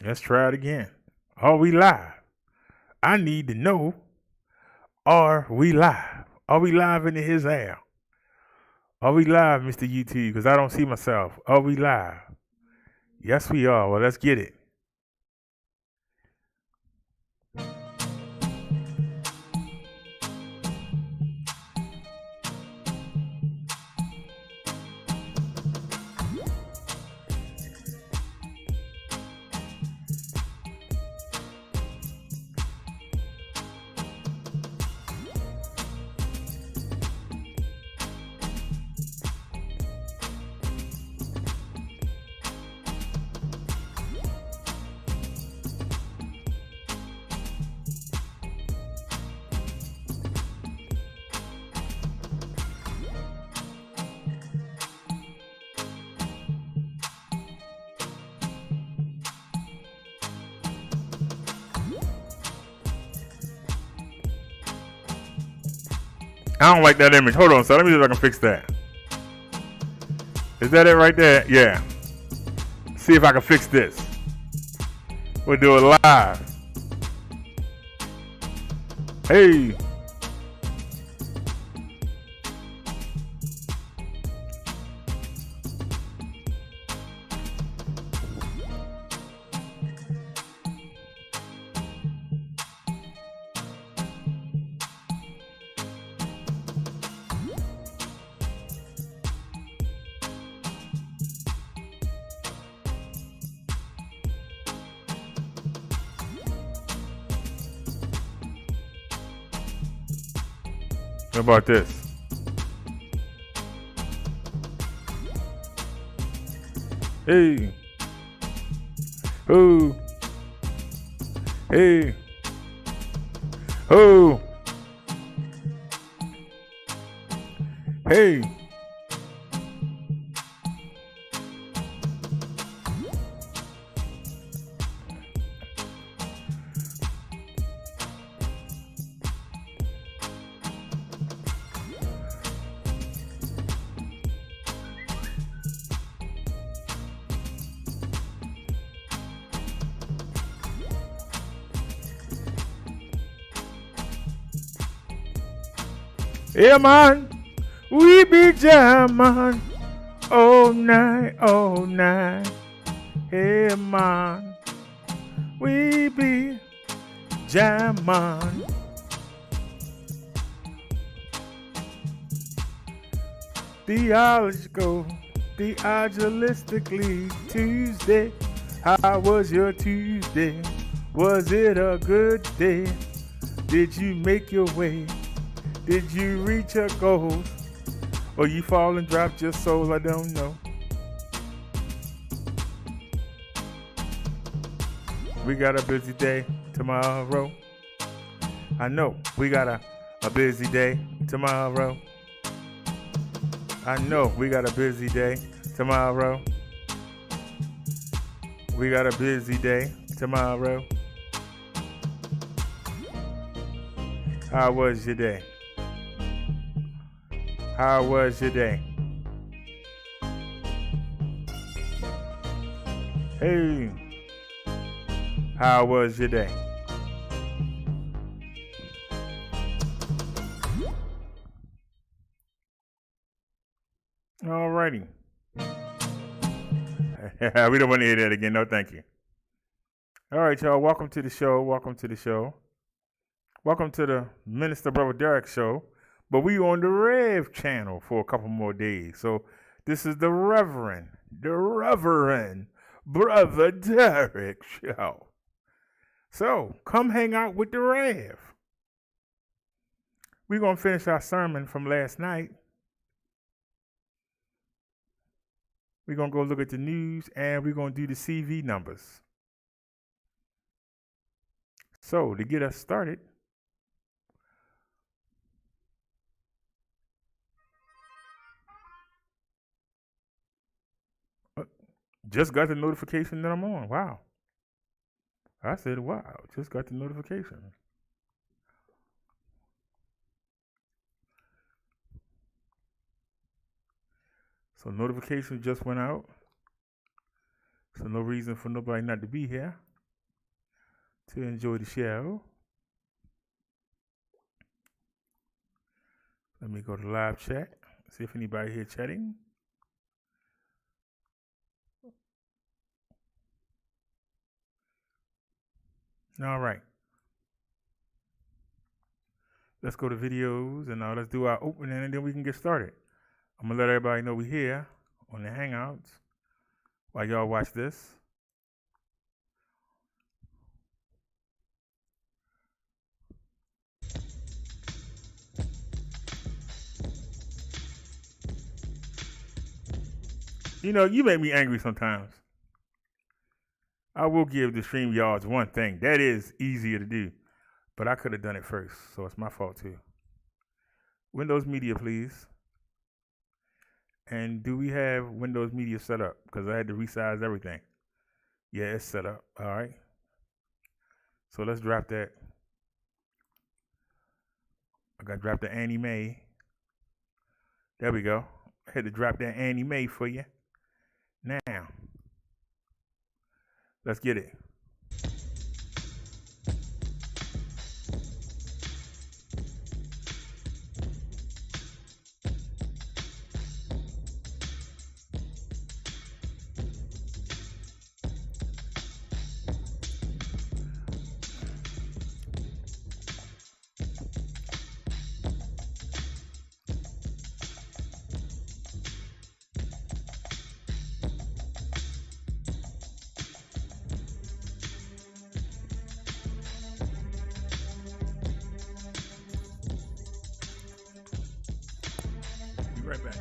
Let's try it again. Are we live? I need to know, are we live? Are we live into his air? Are we live, Mr. YouTube? Because I don't see myself. Are we live? Yes, we are. Well, let's get it. I don't like that image. Hold on, so let me see if I can fix that. Is that it right there? Yeah. See if I can fix this. We'll do it live. Hey. How about this? Hey. Oh. Hey. Oh. Hey. Yeah, man. We be jamming all night, all night. Hey, man. We be jamming. Theologistically Tuesday. How was your Tuesday? Was it a good day? Did you make your way? Did you reach your goals? Or you fall and dropped your soul? I don't know. We got a busy day tomorrow. I know we got a busy day tomorrow. I know we got a busy day tomorrow. We got a busy day tomorrow. How was your day? How was your day? Hey, how was your day? Alrighty. We don't want to hear that again. No, thank you. All right, y'all. Welcome to the show. Welcome to the show. Welcome to the Minister Brother Derek show. But we on the Rev channel for a couple more days. So this is the Reverend Brother Derek show. So come hang out with the Rev. We're going to finish our sermon from last night. We're going to go look at the news and we're going to do the CV numbers. So to get us started, just got the notification that I'm on. Wow. I said, wow, just got the notification. So notification just went out. So no reason for nobody not to be here to enjoy the show. Let me go to live chat. See if anybody here chatting. All right. Let's go to videos and let's do our opening and then we can get started. I'm going to let everybody know we're here on the Hangouts while y'all watch this. You know, you make me angry sometimes. I will give the StreamYards one thing. That is easier to do. But I could have done it first, so it's my fault too. Windows Media, please. And do we have Windows Media set up? Because I had to resize everything. Yeah, it's set up. All right. So let's drop that. I got to drop the Annie Mae. There we go. I had to drop that Annie Mae for you. Now, let's get it. Be right back.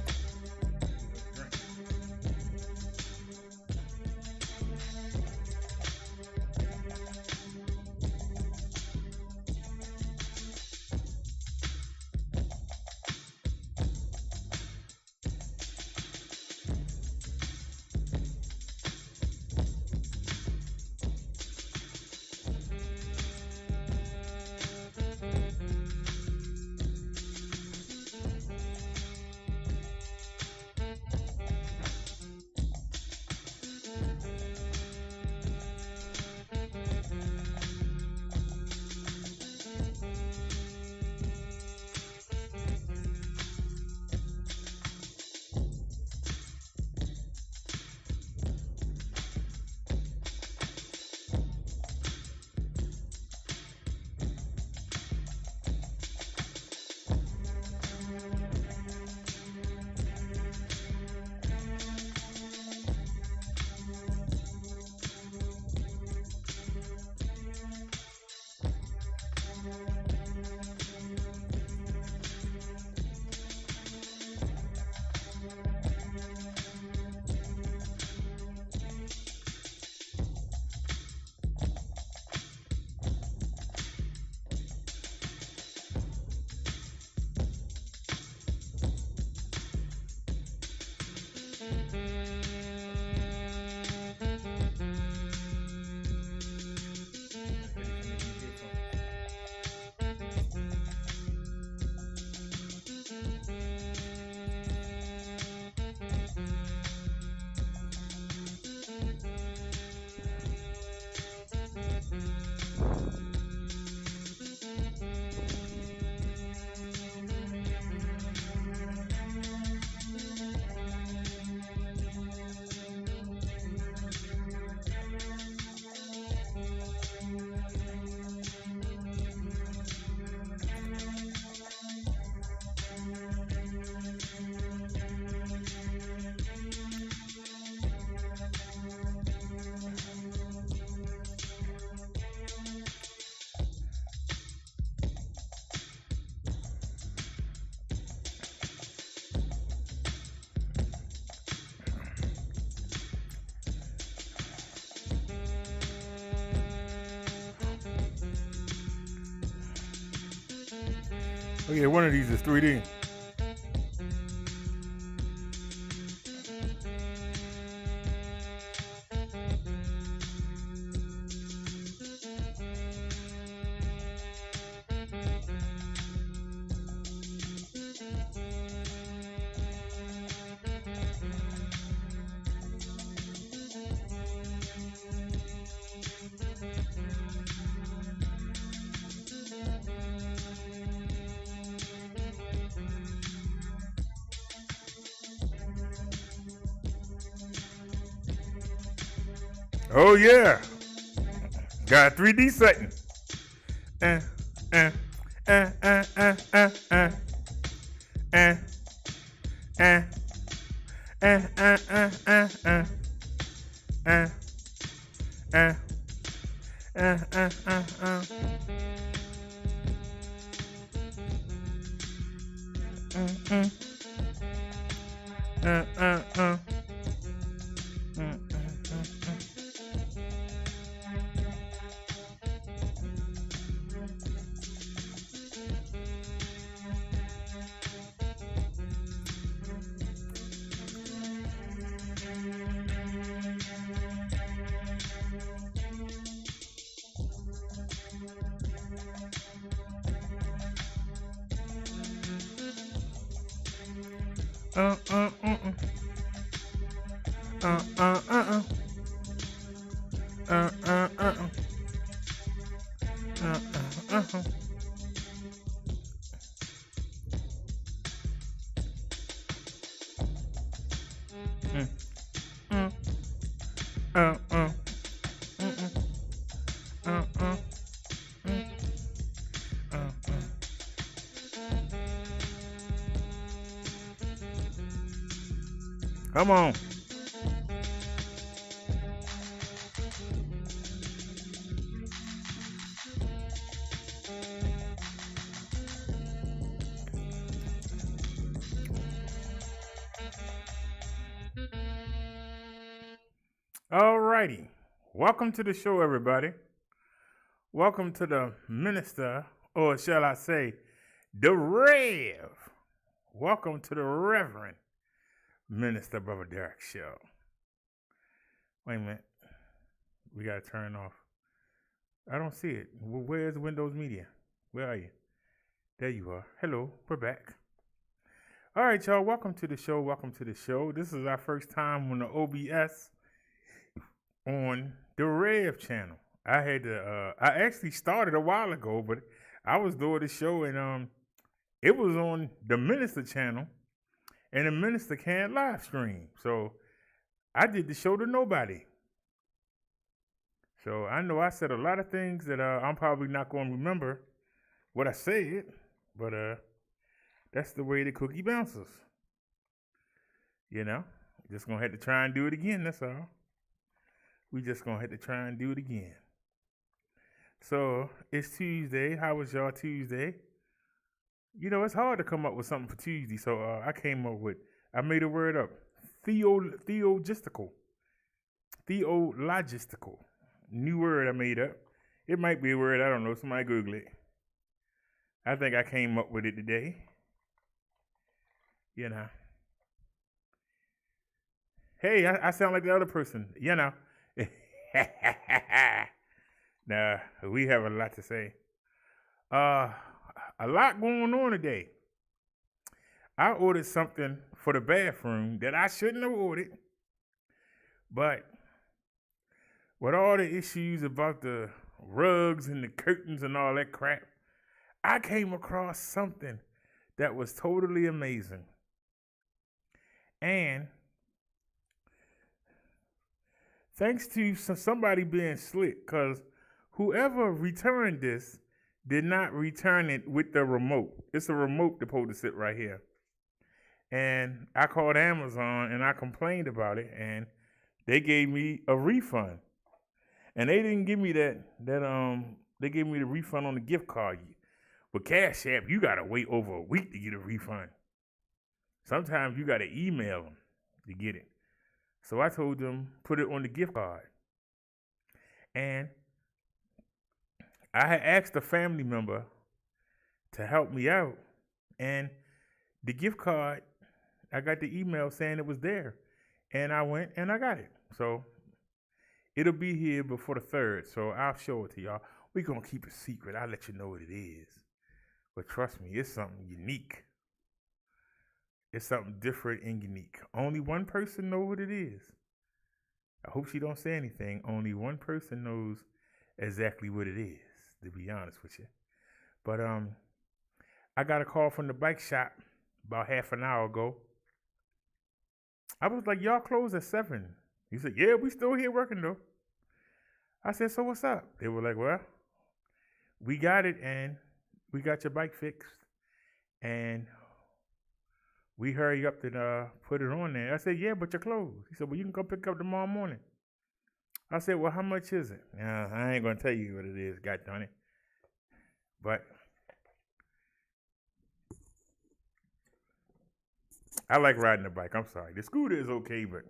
Oh yeah, one of these is 3D. Oh yeah. Got a 3D setting. Uh, uh, uh, uh, uh, uh, uh, uh, uh, uh, uh, uh, uh, uh, uh, uh, uh. Come on. All righty. Welcome to the show, everybody. Welcome to the minister, or shall I say, the Rev. Welcome to the Reverend Minister Brother Derek show. Wait a minute. We got to turn off. I don't see it. Where's Windows Media? Where are you? There you are. Hello. We're back. All right, y'all. Welcome to the show. Welcome to the show. This is our first time on the OBS on the Rev channel. I had to. I actually started a while ago, but I was doing the show and it was on the Minister channel, and the Minister can't live stream. So I did the show to nobody. So I know I said a lot of things that I'm probably not going to remember what I said, but that's the way the cookie bounces. You know, just going to have to try and do it again, that's all. We just going to have to try and do it again. So it's Tuesday. How was y'all Tuesday? You know, it's hard to come up with something for Tuesday, so I made a word up. Theologistical. New word I made up. It might be a word, I don't know. Somebody Google it. I think I came up with it today. You know. Hey, I sound like the other person. You know. Nah, we have a lot to say. A lot going on today. I ordered something for the bathroom that I shouldn't have ordered. But with all the issues about the rugs and the curtains and all that crap, I came across something that was totally amazing. And thanks to somebody being slick, because whoever returned this did not return it with the remote. It's a remote supposed to sit right here. And I called Amazon and I complained about it, and they gave me a refund. And they didn't give me they gave me the refund on the gift card. With Cash App, you gotta wait over a week to get a refund. Sometimes you gotta email them to get it. So I told them, put it on the gift card. And I had asked a family member to help me out. And the gift card, I got the email saying it was there. And I went and I got it. So it'll be here before the 3rd. So I'll show it to y'all. We're going to keep it secret. I'll let you know what it is. But trust me, it's something unique. It's something different and unique. Only one person knows what it is. I hope she don't say anything. Only one person knows exactly what it is, to be honest with you. But I got a call from the bike shop about half an hour ago. I was like, y'all close at 7. He said, yeah, we still here working though. I said, so what's up? They were like, well, we got it and we got your bike fixed and we hurry up and put it on there. I said, yeah, but you're closed. He said, well, you can go pick up tomorrow morning. I said, well, how much is it? I ain't going to tell you what it is, God darn it. But I like riding the bike. I'm sorry. The scooter is okay, but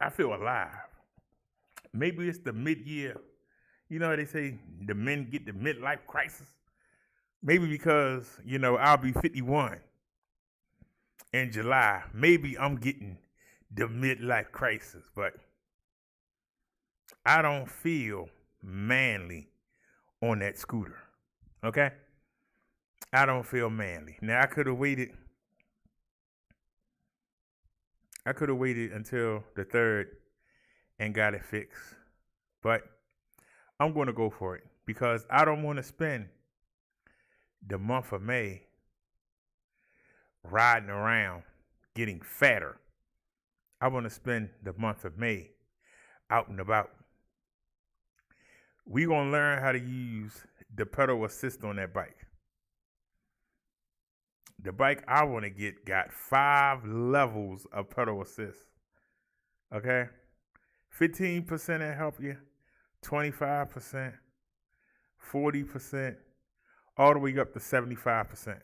I feel alive. Maybe it's the mid-year. You know how they say the men get the midlife crisis? Maybe because, I'll be 51 in July. Maybe I'm getting the midlife crisis, but I don't feel manly on that scooter. Okay? I don't feel manly. Now I could have waited until the 3rd and got it fixed. But I'm going to go for it because I don't want to spend the month of May riding around getting fatter. I want to spend the month of May out and about. We're going to learn how to use the pedal assist on that bike. The bike I want to get got 5 levels of pedal assist. Okay? 15% will help you, 25%, 40%, all the way up to 75%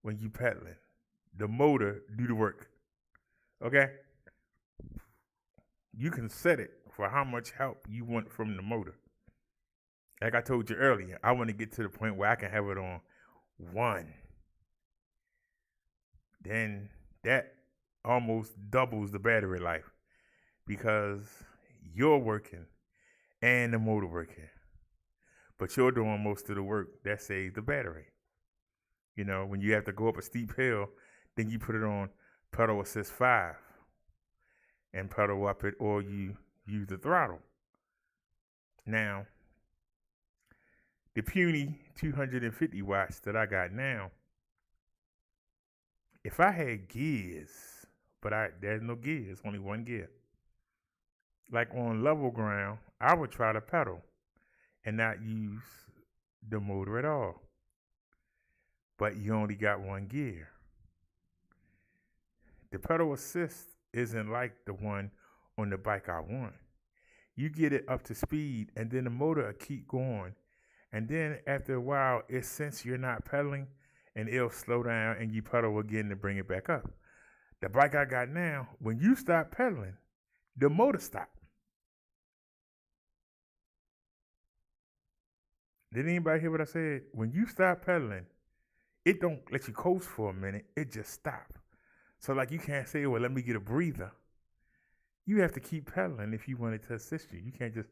when you pedaling. The motor do the work. Okay? You can set it for how much help you want from the motor. Like I told you earlier, I want to get to the point where I can have it on 1. Then that almost doubles the battery life because you're working and the motor working. But you're doing most of the work that saves the battery. When you have to go up a steep hill, then you put it on pedal assist 5 and pedal up it, or you use the throttle. Now, the puny 250 watts that I got now, if I had gears, but there's no gears, only 1 gear. Like on level ground, I would try to pedal and not use the motor at all. But you only got 1 gear. The pedal assist isn't like the one on the bike I want. You get it up to speed and then the motor will keep going. And then after a while, it sense you're not pedaling and it'll slow down and you pedal again to bring it back up. The bike I got now, when you stop pedaling, the motor stops. Did anybody hear what I said? When you stop pedaling, it don't let you coast for a minute. It just stops. So like you can't say, well, let me get a breather. You have to keep pedaling if you want it to assist you. You can't just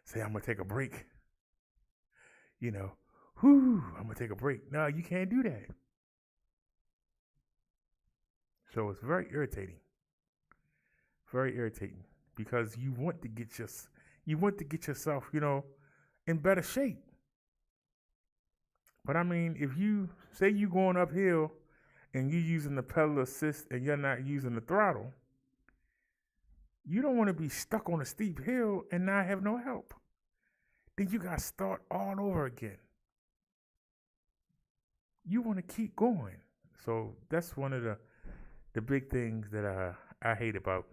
say, I'm going to take a break. I'm going to take a break. No, you can't do that. So it's very irritating. Very irritating because you want to get yourself, in better shape. But I mean, if you say you're going uphill and you're using the pedal assist and you're not using the throttle, you don't want to be stuck on a steep hill and not have no help. Then you got to start all over again. You want to keep going. So that's one of the big things that I hate about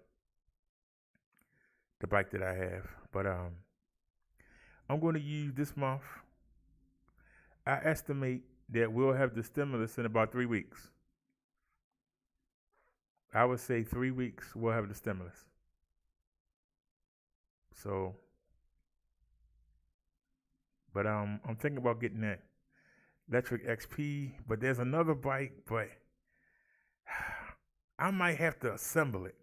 the bike that I have. But I'm going to use this month. I estimate that we'll have the stimulus in about 3 weeks. I would say 3 weeks we'll have the stimulus. So, but I'm thinking about getting that electric XP. But there's another bike, but I might have to assemble it.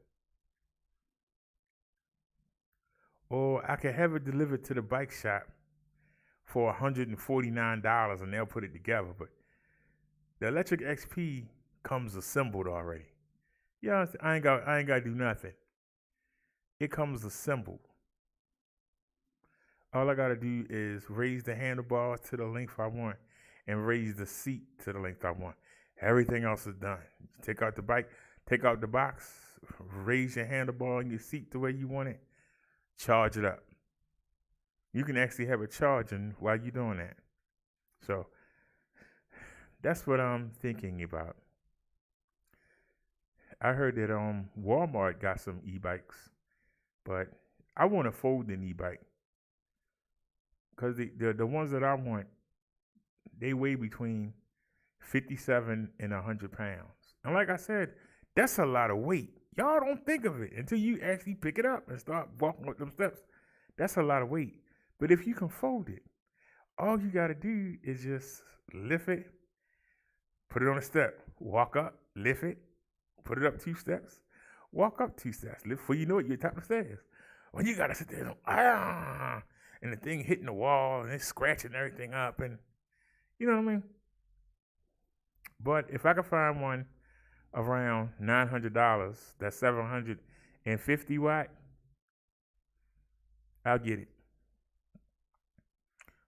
Or I can have it delivered to the bike shop for $149 and they'll put it together. But the electric XP comes assembled already. Yeah, I ain't got to do nothing. It comes assembled. All I got to do is raise the handlebars to the length I want and raise the seat to the length I want. Everything else is done. Take out the box, raise your handlebar in your seat the way you want it, charge it up. You can actually have it charging while you're doing that. So that's what I'm thinking about. I heard that Walmart got some e-bikes, but I want a folding e-bike because the ones that I want, they weigh between 57 and 100 pounds. And like I said, that's a lot of weight. Y'all don't think of it until you actually pick it up and start walking up them steps. That's a lot of weight. But if you can fold it, all you got to do is just lift it, put it on a step, walk up, lift it, put it up 2 steps, walk up 2 steps. Lift, before you know it, you're top of the stairs. Well, you got to sit there and the thing hitting the wall and it's scratching everything up. And you know what I mean? But if I could find one around $900, that's 750 watt, I'll get it.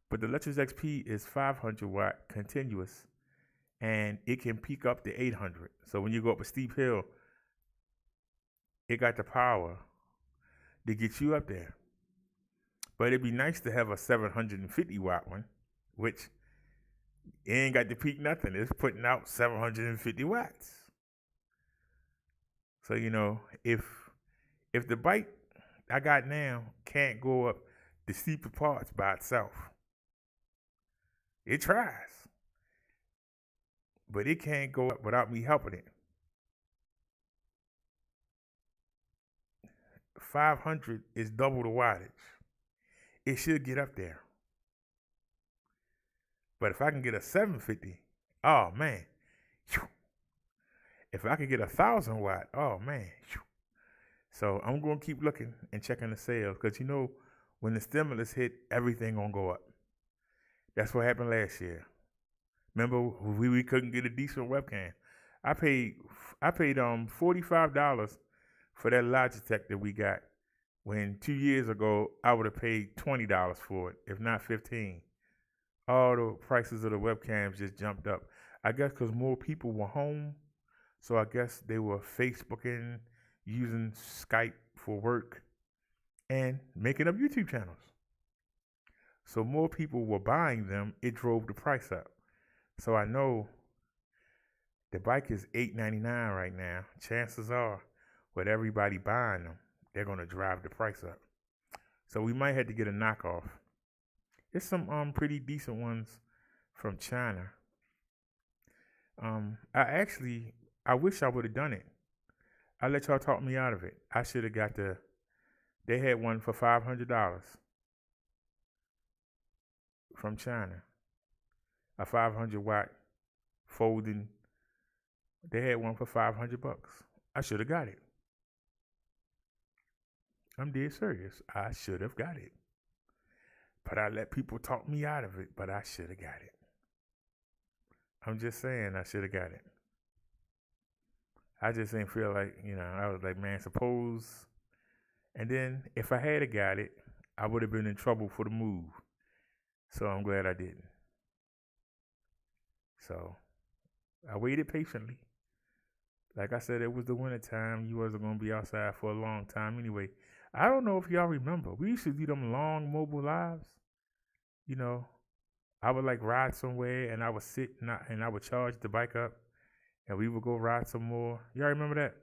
But the Lexus XP is 500 watt continuous, and it can peak up to 800. So when you go up a steep hill, it got the power to get you up there. But it'd be nice to have a 750 watt one, which it ain't got to peak nothing. It's putting out 750 watts. So, you know, if the bike I got now can't go up the steeper parts by itself, it tries. But it can't go up without me helping it. 500 is double the wattage. It should get up there. But if I can get a 750, oh man. If I could get 1,000 watt, oh man. So I'm going to keep looking and checking the sales because you know when the stimulus hit, everything going to go up. That's what happened last year. Remember, we couldn't get a decent webcam. I paid $45 for that Logitech that we got when 2 years ago I would have paid $20 for it, if not $15. All the prices of the webcams just jumped up. I guess because more people were home, so I guess they were Facebooking, using Skype for work, and making up YouTube channels. So more people were buying them. It drove the price up. So I know the bike is $899 right now. Chances are, with everybody buying them, they're gonna drive the price up. So we might have to get a knockoff. There's some pretty decent ones from China. I wish I would have done it. I let y'all talk me out of it. I should have got they had one for $500 from China. A 500 watt folding. They had one for $500. I should have got it. I'm dead serious. I should have got it. But I let people talk me out of it, but I should have got it. I'm just saying I should have got it. I just didn't feel like, I was like, man, suppose. And then if I had got it, I would have been in trouble for the move. So I'm glad I didn't. So I waited patiently. Like I said, it was the winter time. You wasn't going to be outside for a long time anyway. I don't know if y'all remember. We used to do them long mobile lives. I would like ride somewhere and I would sit and I would charge the bike up and we would go ride some more. Y'all remember that?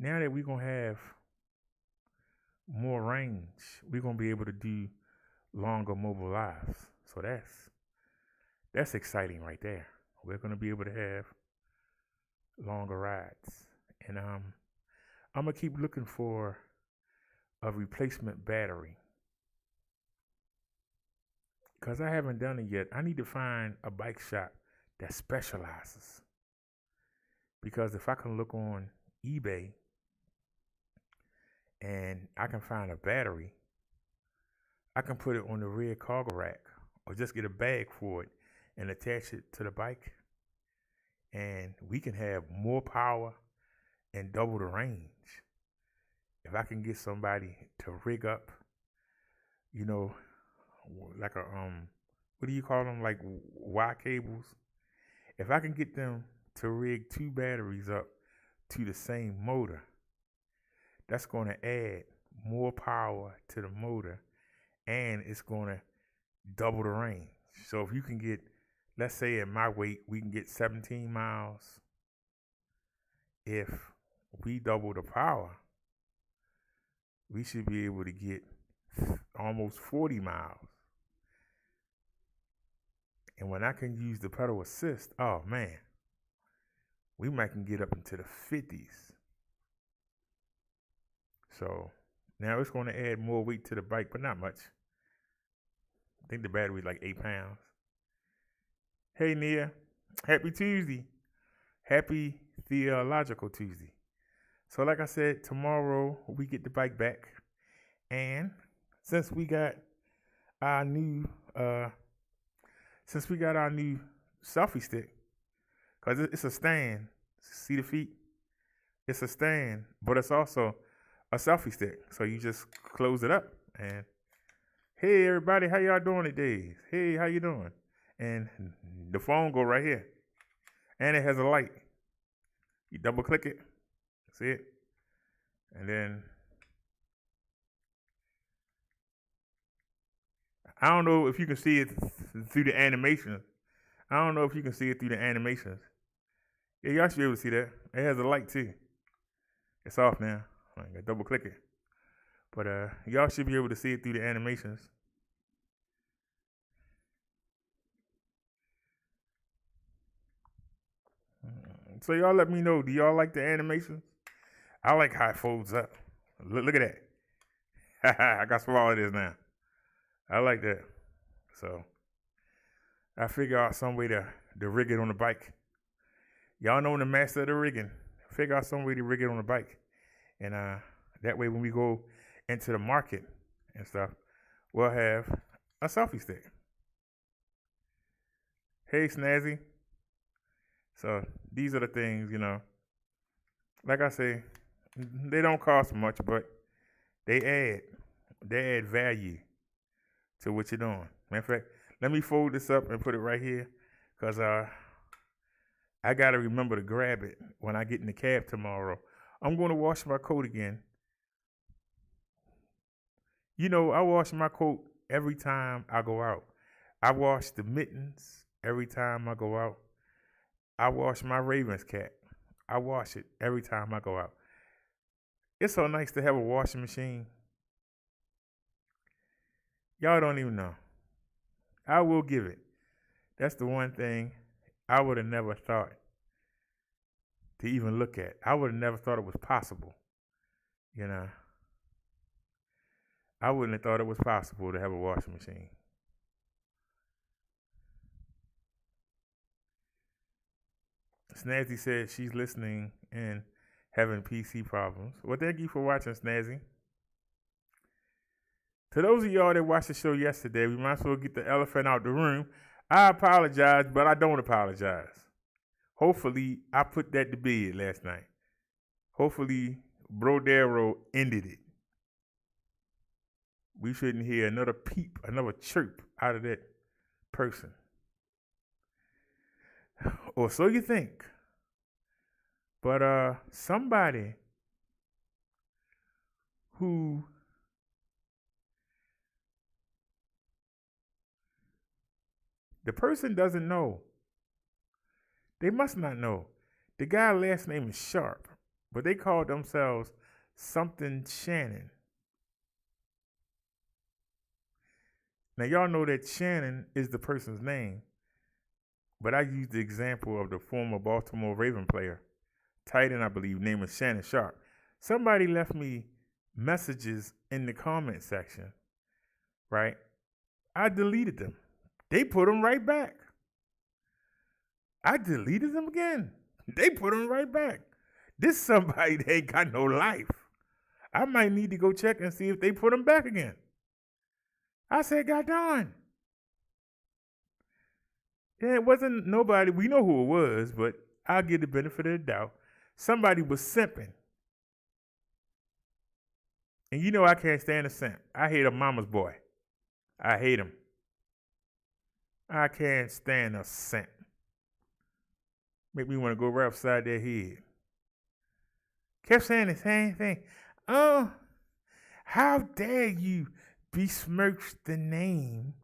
Now that we're going to have more range, we're going to be able to do longer mobile lives. So that's exciting right there. We're going to be able to have longer rides. And I'm going to keep looking for a replacement battery. Because I haven't done it yet. I need to find a bike shop that specializes. Because if I can look on eBay and I can find a battery, I can put it on the rear cargo rack or just get a bag for it and attach it to the bike. And we can have more power and double the range. If I can get somebody to rig up, like a what do you call them, like Y cables? If I can get them to rig 2 batteries up to the same motor, that's going to add more power to the motor, and it's going to double the range. So if you can get, let's say at my weight, we can get 17 miles. If we double the power, we should be able to get almost 40 miles. And when I can use the pedal assist, oh man, we might can get up into the 50s. So now it's going to add more weight to the bike, but not much. I think the battery is like 8 pounds. Hey Nia, happy Tuesday. Happy Theological Tuesday. So like I said, tomorrow we get the bike back. And since we got our new selfie stick, because it's a stand. See the feet? It's a stand, but it's also a selfie stick. So you just close it up and hey everybody, how y'all doing today? Hey, how you doing? And the phone go right here. And it has a light. You double click it. See it? And then I don't know if you can see it through the animations. I don't know if you can see it through the animations. Yeah, y'all should be able to see that. It has a light too. It's off now. I gotta double click it. But y'all should be able to see it through the animations. So y'all let me know. Do y'all like the animations? I like how it folds up. Look at that. I got small it is now. I like that. So I figure out some way to rig it on the bike. Y'all know the master of the rigging. Figure out some way to rig it on the bike. And that way when we go into the market and stuff, we'll have a selfie stick. Hey, Snazzy. So these are the things, like I say, they don't cost much, but they add value to what you're doing. Matter of fact, let me fold this up and put it right here, because I got to remember to grab it when I get in the cab tomorrow. I'm going to wash my coat again. I wash my coat every time I go out. I wash the mittens every time I go out. I wash my Ravens cap. I wash it every time I go out. It's so nice to have a washing machine. Y'all don't even know. I will give it. That's the one thing I would have never thought to even look at. I would have never thought it was possible. I wouldn't have thought it was possible to have a washing machine. Snazzy said she's listening and having PC problems. Well, thank you for watching, Snazzy. To those of y'all that watched the show yesterday, we might as well get the elephant out the room. I apologize, but I don't apologize. Hopefully, I put that to bed last night. Hopefully, Brodero ended it. We shouldn't hear another peep, another chirp out of that person. Or so you think. But somebody who the person doesn't know. They must not know. The guy's last name is Sharp, but they call themselves something Shannon. Now, y'all know that Shannon is the person's name, but I used the example of the former Baltimore Raven player, tight end, I believe, name is Shannon Sharp. Somebody left me messages in the comment section, right? I deleted them. They put them right back. I deleted them again. They put them right back. This somebody that ain't got no life. I might need to go check and see if they put them back again. I said, God darn. Yeah, it wasn't nobody. We know who it was, but I'll give the benefit of the doubt. Somebody was simping. And I can't stand a simp. I hate a mama's boy. I hate him. I can't stand a simp. Make me want to go right upside their head. kept saying the same thing. Oh, how dare you besmirch the name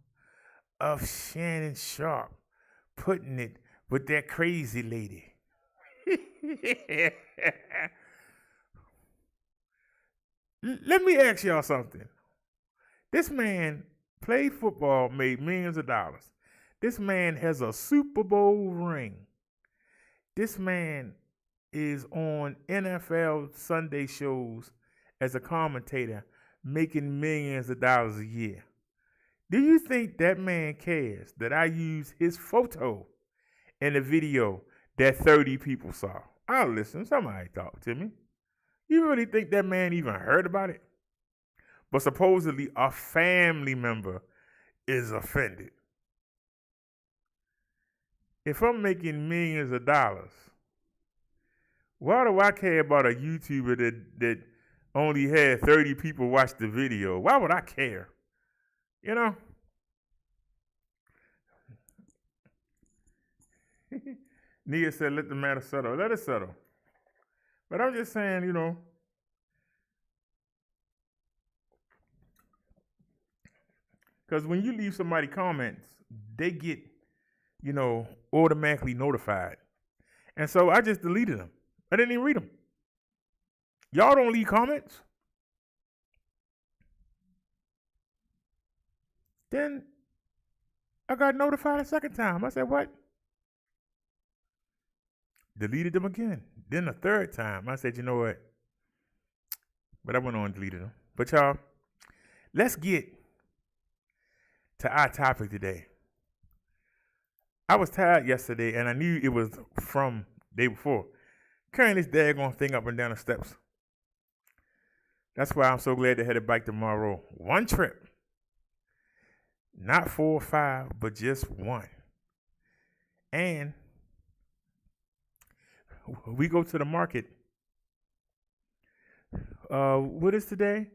of Shannon Sharp, putting it with that crazy lady. Let me ask y'all something. This man played football, made millions of dollars. This man has a Super Bowl ring. This man is on NFL Sunday shows as a commentator, making millions of dollars a year. Do you think that man cares that I use his photo in the video that 30 people saw? I'll listen. Somebody talk to me. You really think that man even heard about it? But supposedly a family member is offended. If I'm making millions of dollars, why do I care about a YouTuber that only had 30 people watch the video? Why would I care? You know? Nia said, let the matter settle. Let it settle. But I'm just saying, because when you leave somebody comments, they get, automatically notified. And so I just deleted them. I didn't even read them. Y'all don't leave comments? Then I got notified a second time. I said, what? Deleted them again. Then a third time. I said, you know what? But I went on and deleted them. But y'all, let's get to our topic today. I was tired yesterday, and I knew it was from the day before. Carrying this daggone thing up and down the steps. That's why I'm so glad to head back tomorrow. One trip. Not 4 or 5, but just one. And we go to the market. What is today?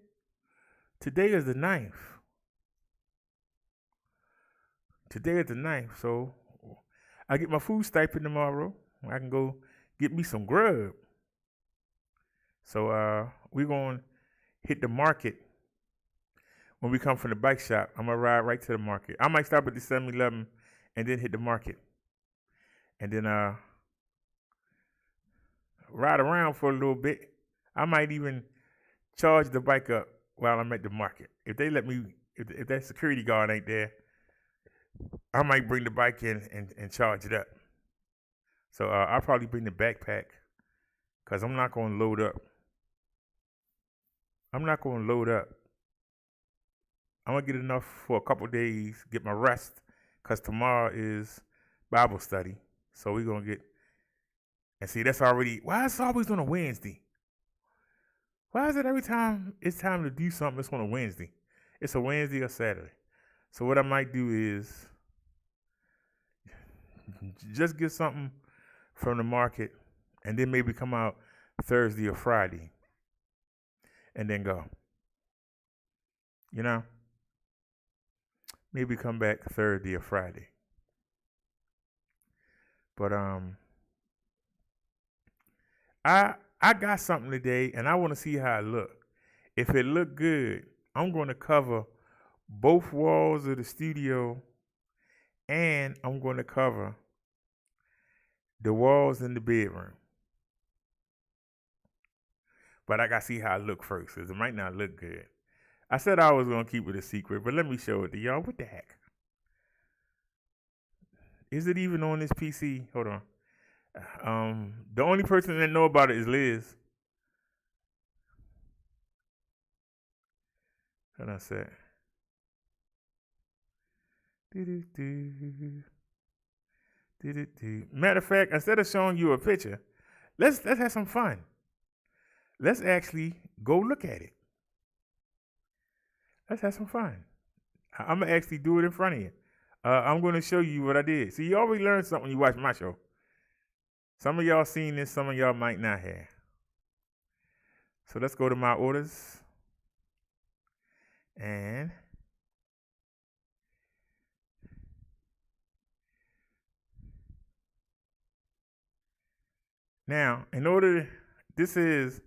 Today is the 9th. Today is the 9th, so I get my food stipend tomorrow. I can go get me some grub. So we're going to hit the market when we come from the bike shop. I'm going to ride right to the market. I might stop at the 7-Eleven and then hit the market. And then ride around for a little bit. I might even charge the bike up while I'm at the market. If they let me, if that security guard ain't there, I might bring the bike in and charge it up. So I'll probably bring the backpack because I'm not going to load up. I'm going to get enough for a couple days, get my rest, because tomorrow is Bible study. So we're going to get, and see, that's already, why is it always on a Wednesday? Why is it every time it's time to do something, it's on a Wednesday? It's a Wednesday or Saturday. So what I might do is just get something from the market and then maybe come out Thursday or Friday and then go. Maybe come back Thursday or Friday. But I got something today and I want to see how it look. If it look good, I'm going to cover both walls of the studio and I'm going to cover the walls in the bedroom. But I got to see how it look first, because it might not look good. I said I was going to keep it a secret, but let me show it to y'all. What the heck? Is it even on this PC? Hold on. The only person that know about it is Liz. Hold on a sec. Matter of fact, instead of showing you a picture, let's have some fun. Let's actually go look at it. Let's have some fun. I'm gonna actually do it in front of you. I'm gonna show you what I did. See, you always learn something when you watch my show. Some of y'all seen this, some of y'all might not have. So let's go to my orders. And now, this is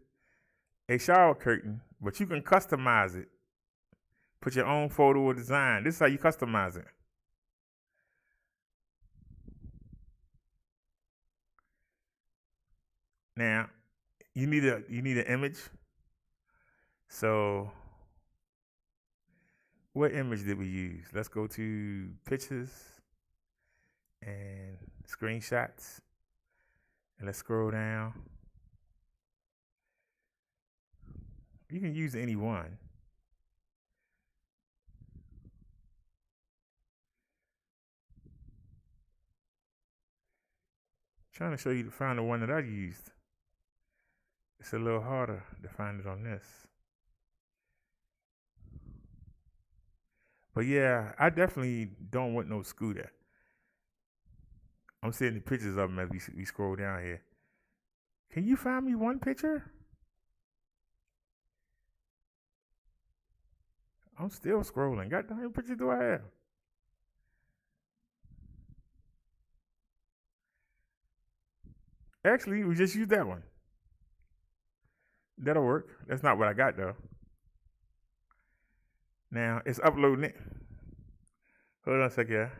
a shower curtain, but you can customize it. Put your own photo or design. This is how you customize it. Now, you need an image. So, what image did we use? Let's go to pictures and screenshots. And let's scroll down. You can use any one. Trying to show you to find the one that I used. It's a little harder to find it on this. But yeah, I definitely don't want no scooter. I'm seeing the pictures of them as we scroll down here. Can you find me one picture? I'm still scrolling. God damn, how many pictures do I have? Actually, we just used that one. That'll work. That's not what I got though. Now it's uploading it. Hold on a second.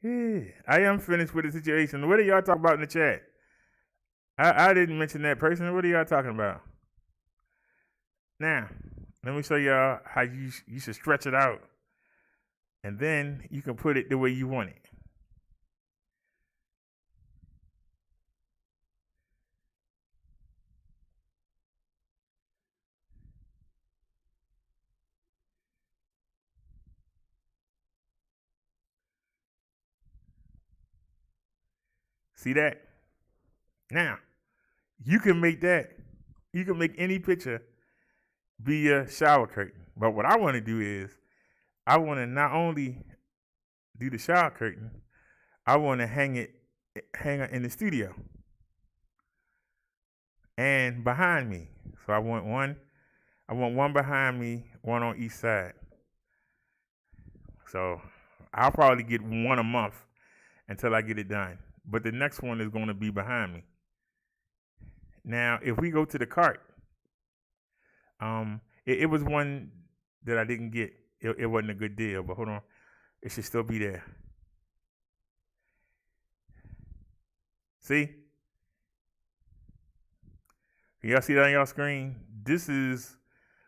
Yeah, I am finished with the situation. What are y'all talking about in the chat? I didn't mention that person. What are y'all talking about? Now, let me show y'all how you should stretch it out. And then you can put it the way you want it. See that? Now, you can make that. You can make any picture be a shower curtain. But what I want to do is, I want to not only do the shower curtain, I want to hang it in the studio and behind me. So I want one behind me, one on each side. So I'll probably get one a month until I get it done. But the next one is going to be behind me. Now, if we go to the cart, it was one that I didn't get. It wasn't a good deal, but hold on. It should still be there. See? Can y'all see that on y'all screen? This is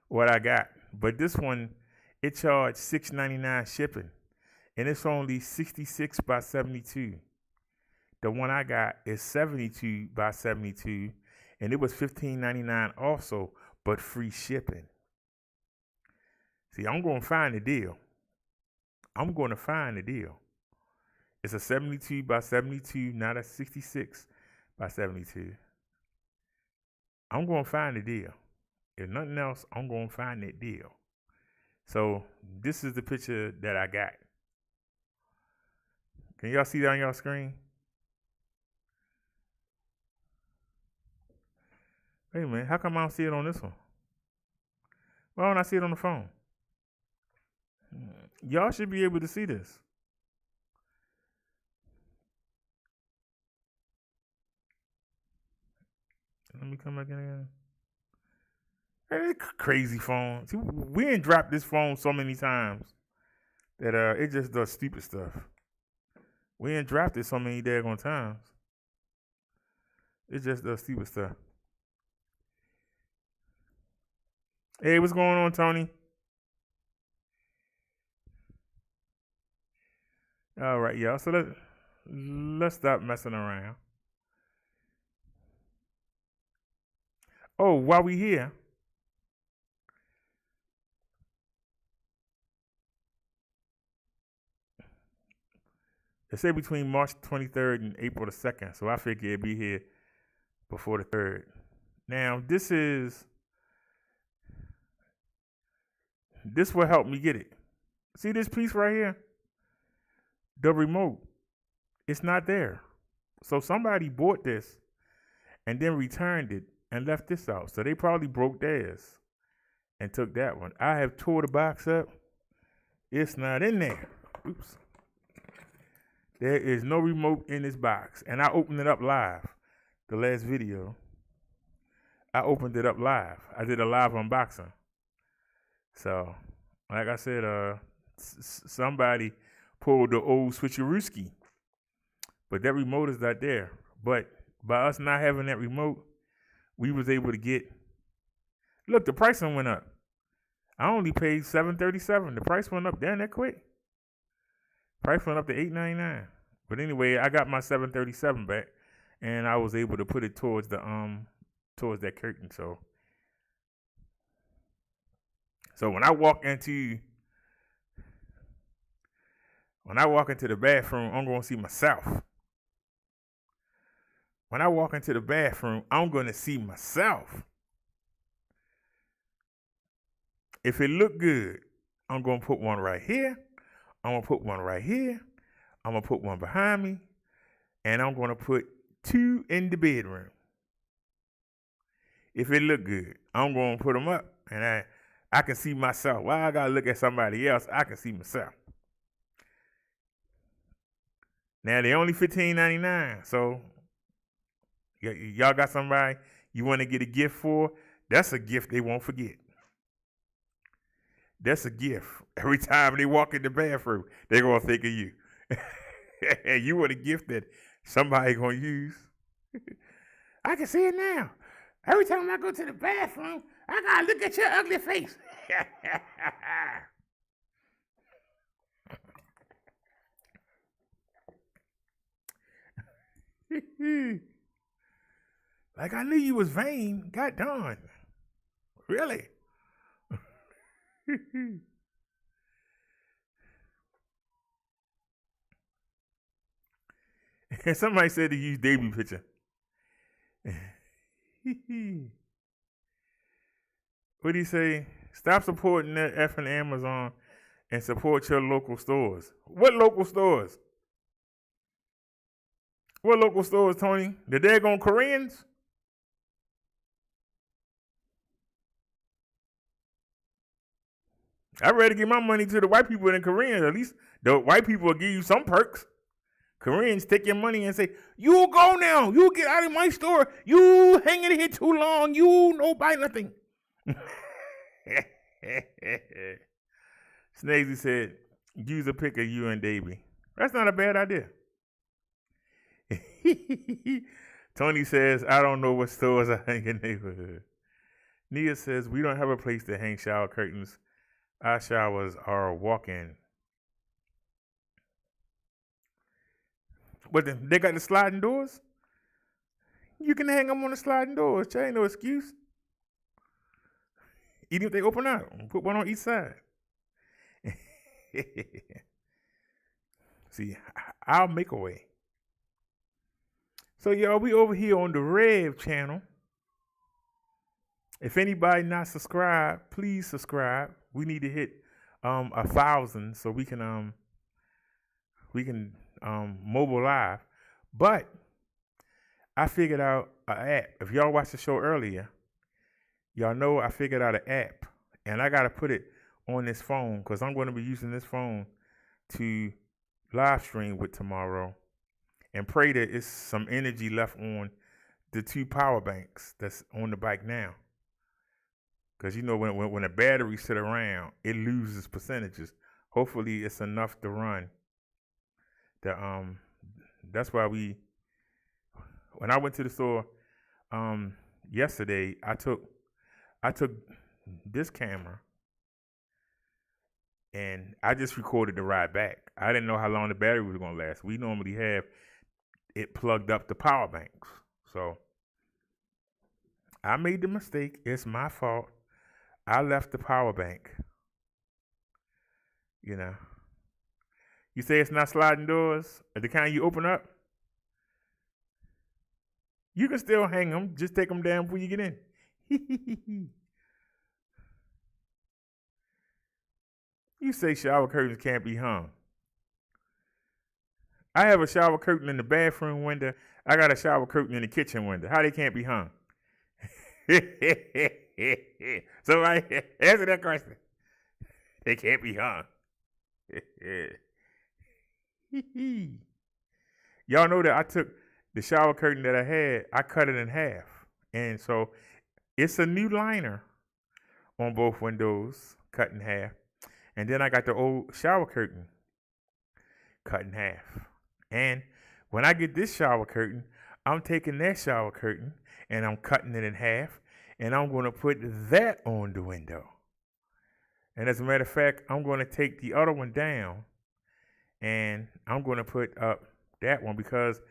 what I got. But this one, it charged $6.99 shipping. And it's only 66 by 72. The one I got is 72 by 72, and it was $15.99 also, but free shipping. See, I'm going to find the deal. It's a 72 by 72, not a 66 by 72. I'm going to find the deal. If nothing else, I'm going to find that deal. So this is the picture that I got. Can y'all see that on y'all screen? Wait a minute, how come I don't see it on this one? Why don't I see it on the phone? Y'all should be able to see this. Let me come back in again. Hey, crazy phone. See, we ain't dropped this phone so many times that it just does stupid stuff. We ain't dropped it so many daggone times. It just does stupid stuff. Hey, what's going on, Tony? All right, y'all. So let's stop messing around. Oh, while we here, they say between March 23rd and April the 2nd. So I figure it'd be here before the 3rd. Now, this will help me get it. See this piece right here? The remote. It's not there. So somebody bought this and then returned it and left this out. So they probably broke theirs and took that one. I have tore the box up. It's not in there. Oops. There is no remote in this box. And I opened it up live, the last video. I opened it up live. I did a live unboxing. So, like I said, somebody pulled the old switcherooski, but that remote is not there. But by us not having that remote, we was able to get. Look, the pricing went up. I only paid $737. The price went up damn that quick. Price went up to $899. But anyway, I got my $737 back, and I was able to put it towards the towards that curtain. So when I walk into the bathroom, I'm gonna see myself. When I walk into the bathroom, I'm gonna see myself. If it look good, I'm gonna put one right here. I'm gonna put one right here. I'm gonna put one behind me, and I'm gonna put 2 in the bedroom. If it look good, I'm gonna put them up, and I can see myself. Why I gotta look at somebody else? I can see myself. Now they only $15.99, so y'all got somebody you want to get a gift for? That's a gift they won't forget. That's a gift. Every time they walk in the bathroom, they're gonna think of you. And you want a gift that somebody gonna use. I can see it now. Every time I go to the bathroom, I gotta look at your ugly face. Like I knew you was vain. God darn. Really? And somebody said to use debut picture. What do you say? Stop supporting that effing Amazon and support your local stores. What local stores? What local stores, Tony? The daggone Koreans? I'd rather give my money to the white people than Koreans. At least the white people will give you some perks. Koreans take your money and say, you go now. You get out of my store. You hanging here too long. You no buy nothing. Snazy said, use a pic of you and Davey. That's not a bad idea. Tony says, I don't know what stores I hang in the neighborhood. Nia says, we don't have a place to hang shower curtains. Our showers are walk-in. But they got the sliding doors? You can hang them on the sliding doors. There ain't no excuse. Even if they open out, put one on each side. See, I'll make a way. So, y'all, we over here on the Rev channel. If anybody not subscribed, please subscribe. We need to hit 1,000 so we can mobile live. But I figured out an app. If y'all watched the show earlier, y'all know I figured out an app, and I gotta put it on this phone because I'm going to be using this phone to live stream with tomorrow, and pray that it's some energy left on the 2 power banks that's on the bike now. Because you know when a battery sit around, it loses percentages. Hopefully it's enough to run. That's why when I went to the store yesterday, I took this camera and I just recorded the ride back. I didn't know how long the battery was gonna last. We normally have it plugged up to power banks. So I made the mistake. It's my fault. I left the power bank. You know. You say it's not sliding doors? The kind you open up? You can still hang them. Just take them down before you get in. You say shower curtains can't be hung. I have a shower curtain in the bathroom window. I got a shower curtain in the kitchen window. How they can't be hung? Somebody answer that question. They can't be hung. Y'all know that I took the shower curtain that I had, I cut it in half. And so It's a new liner on both windows, cut in half. And then I got the old shower curtain cut in half. And when I get this shower curtain, I'm taking that shower curtain and I'm cutting it in half and I'm going to put that on the window. And as a matter of fact, I'm going to take the other one down and I'm going to put up that one because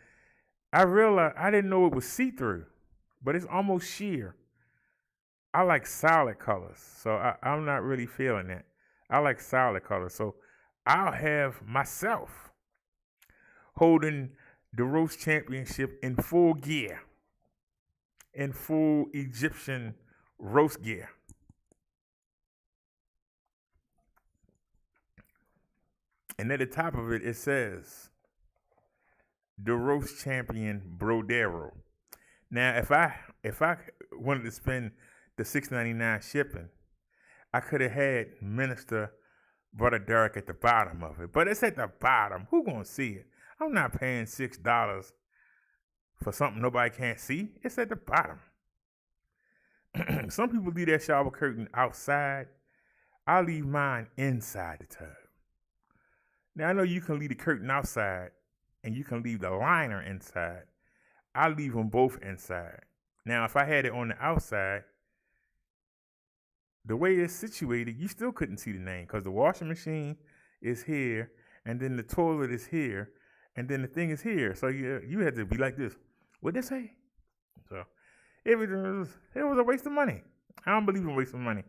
I realized I didn't know it was see-through, but it's almost sheer. I like solid colors, so I'm not really feeling that. I like solid colors, so I'll have myself holding the roast championship in full gear, in full Egyptian roast gear. And at the top of it, it says, the roast champion Brodero. Now, if I wanted to spend the $6.99 shipping, I could have had Minister Brother Derek at the bottom of it. But it's at the bottom. Who gonna see it? I'm not paying $6 for something nobody can't see. It's at the bottom. Some people leave their shower curtain outside. I leave mine inside the tub. Now I know you can leave the curtain outside and you can leave the liner inside. I leave them both inside. Now if I had it on the outside, the way it's situated, you still couldn't see the name because the washing machine is here, and then the toilet is here, and then the thing is here. So you had to be like this. What'd they say? So it was a waste of money. I don't believe in wasting money.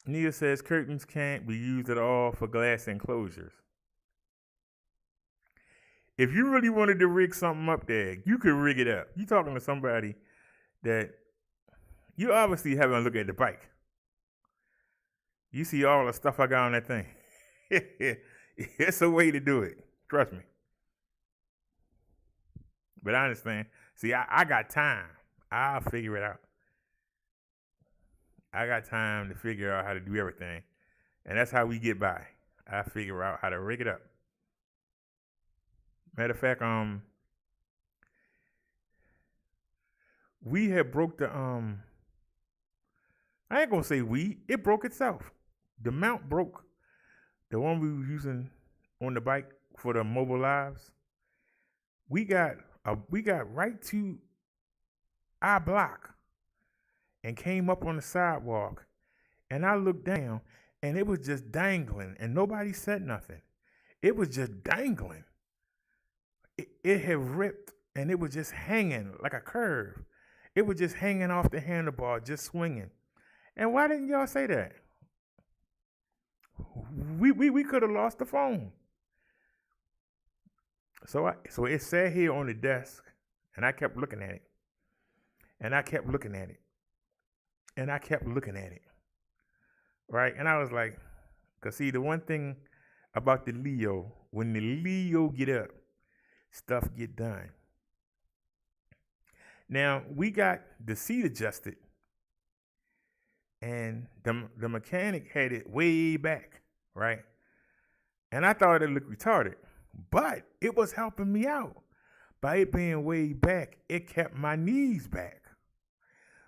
Nia says curtains can't be used at all for glass enclosures. If you really wanted to rig something up there, you could rig it up. You talking to somebody that you obviously haven't looked at the bike. You see all the stuff I got on that thing. It's a way to do it. Trust me. But I understand. See, I got time. I'll figure it out. I got time to figure out how to do everything. And that's how we get by. I figure out how to rig it up. Matter of fact, we had broke the I ain't gonna say it broke itself. The mount broke. The one we were using on the bike for the mobile lives. We got right to our block and came up on the sidewalk, and I looked down and it was just dangling and nobody said nothing. It was just dangling. It had ripped and it was just hanging like a curve. It was just hanging off the handlebar, just swinging. And why didn't y'all say that? We could have lost the phone. So it sat here on the desk, and I kept looking at it. And I kept looking at it. And I kept looking at it. Right? And I was like, because see, the one thing about the Leo, when the Leo get up, stuff get done. Now, we got the seat adjusted, and the mechanic had it way back, right? And I thought it looked retarded, but it was helping me out. By it being way back, it kept my knees back.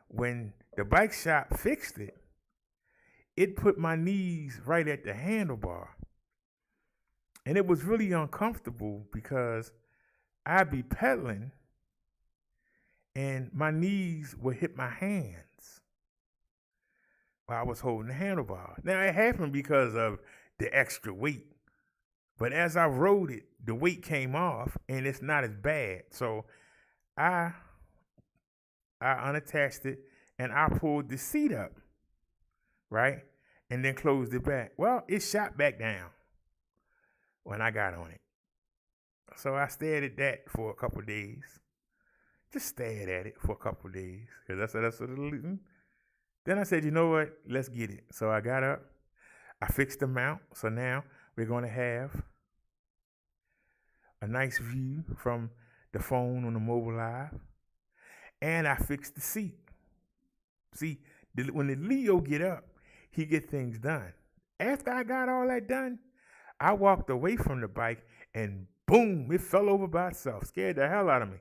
When the bike shop fixed it, it put my knees right at the handlebar. And it was really uncomfortable because I'd be pedaling and my knees would hit my hands while I was holding the handlebar. Now, it happened because of the extra weight. But as I rode it, the weight came off and it's not as bad. So I unattached it and I pulled the seat up, right? And then closed it back. Well, it shot back down when I got on it. So I stared at that for a couple of days. Just stared at it for a couple of days. Because that's what it. Then I said, you know what? Let's get it. So I got up. I fixed the mount. So now we're going to have a nice view from the phone on the mobile live. And I fixed the seat. See, when the Leo get up, he get things done. After I got all that done, I walked away from the bike and boom, it fell over by itself. Scared the hell out of me.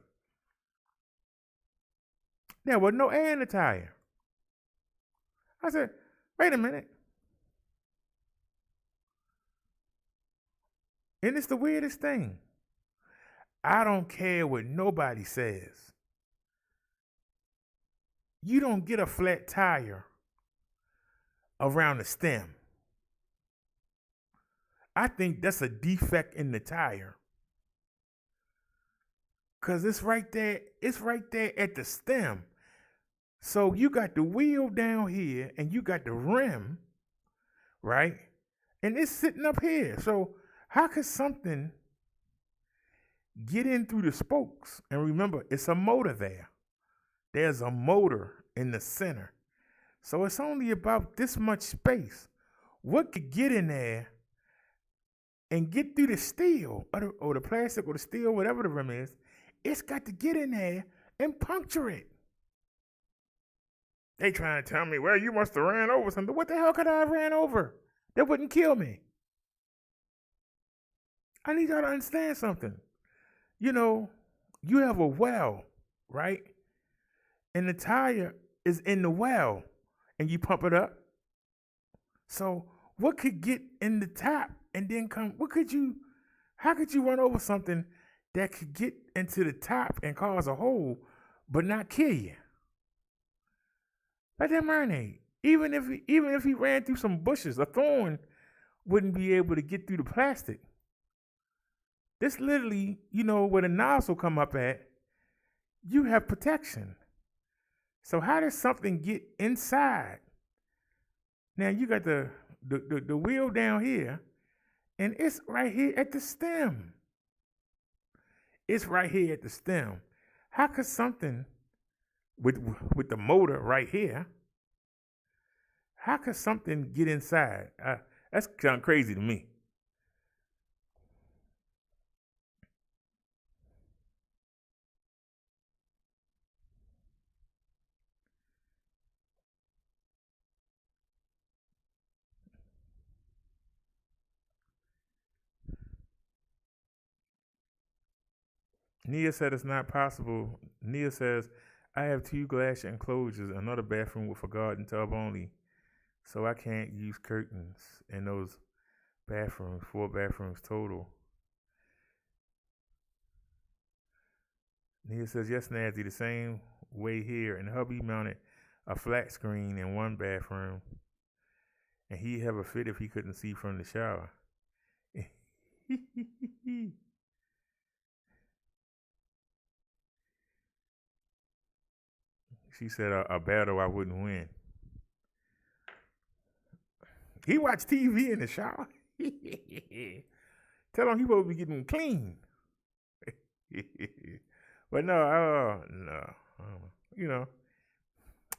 There was no air in the tire. I said, wait a minute. And it's the weirdest thing. I don't care what nobody says. You don't get a flat tire around the stem. I think that's a defect in the tire. Cause it's right there at the stem. So you got the wheel down here and you got the rim, right? And it's sitting up here. So how could something get in through the spokes? And remember, it's a motor there. There's a motor in the center. So it's only about this much space. What could get in there and get through the steel or the plastic or the steel, whatever the rim is? It's got to get in there and puncture it. They trying to tell me, well, you must have ran over something. What the hell could I have ran over? That wouldn't kill me. I need y'all to understand something. You know, you have a well, right? And the tire is in the well and you pump it up. So what could get in the top and then how could you run over something that could get into the top and cause a hole but not kill you? Let that marinate. Even if he ran through some bushes, a thorn wouldn't be able to get through the plastic. This literally, where the nozzle come up at, you have protection. So how does something get inside? Now you got the wheel down here, and it's right here at the stem. It's right here at the stem. How could something with the motor right here, how could something get inside? That's kind of crazy to me. Nia said it's not possible. Nia says, I have 2 glass enclosures, another bathroom with a garden tub only. So I can't use curtains in those bathrooms, 4 bathrooms total. Nia says, yes, Nancy, the same way here. And hubby mounted a flat screen in 1 bathroom. And he'd have a fit if he couldn't see from the shower. She said, a battle I wouldn't win. He watched TV in the shower. Tell him he will be getting clean. But no,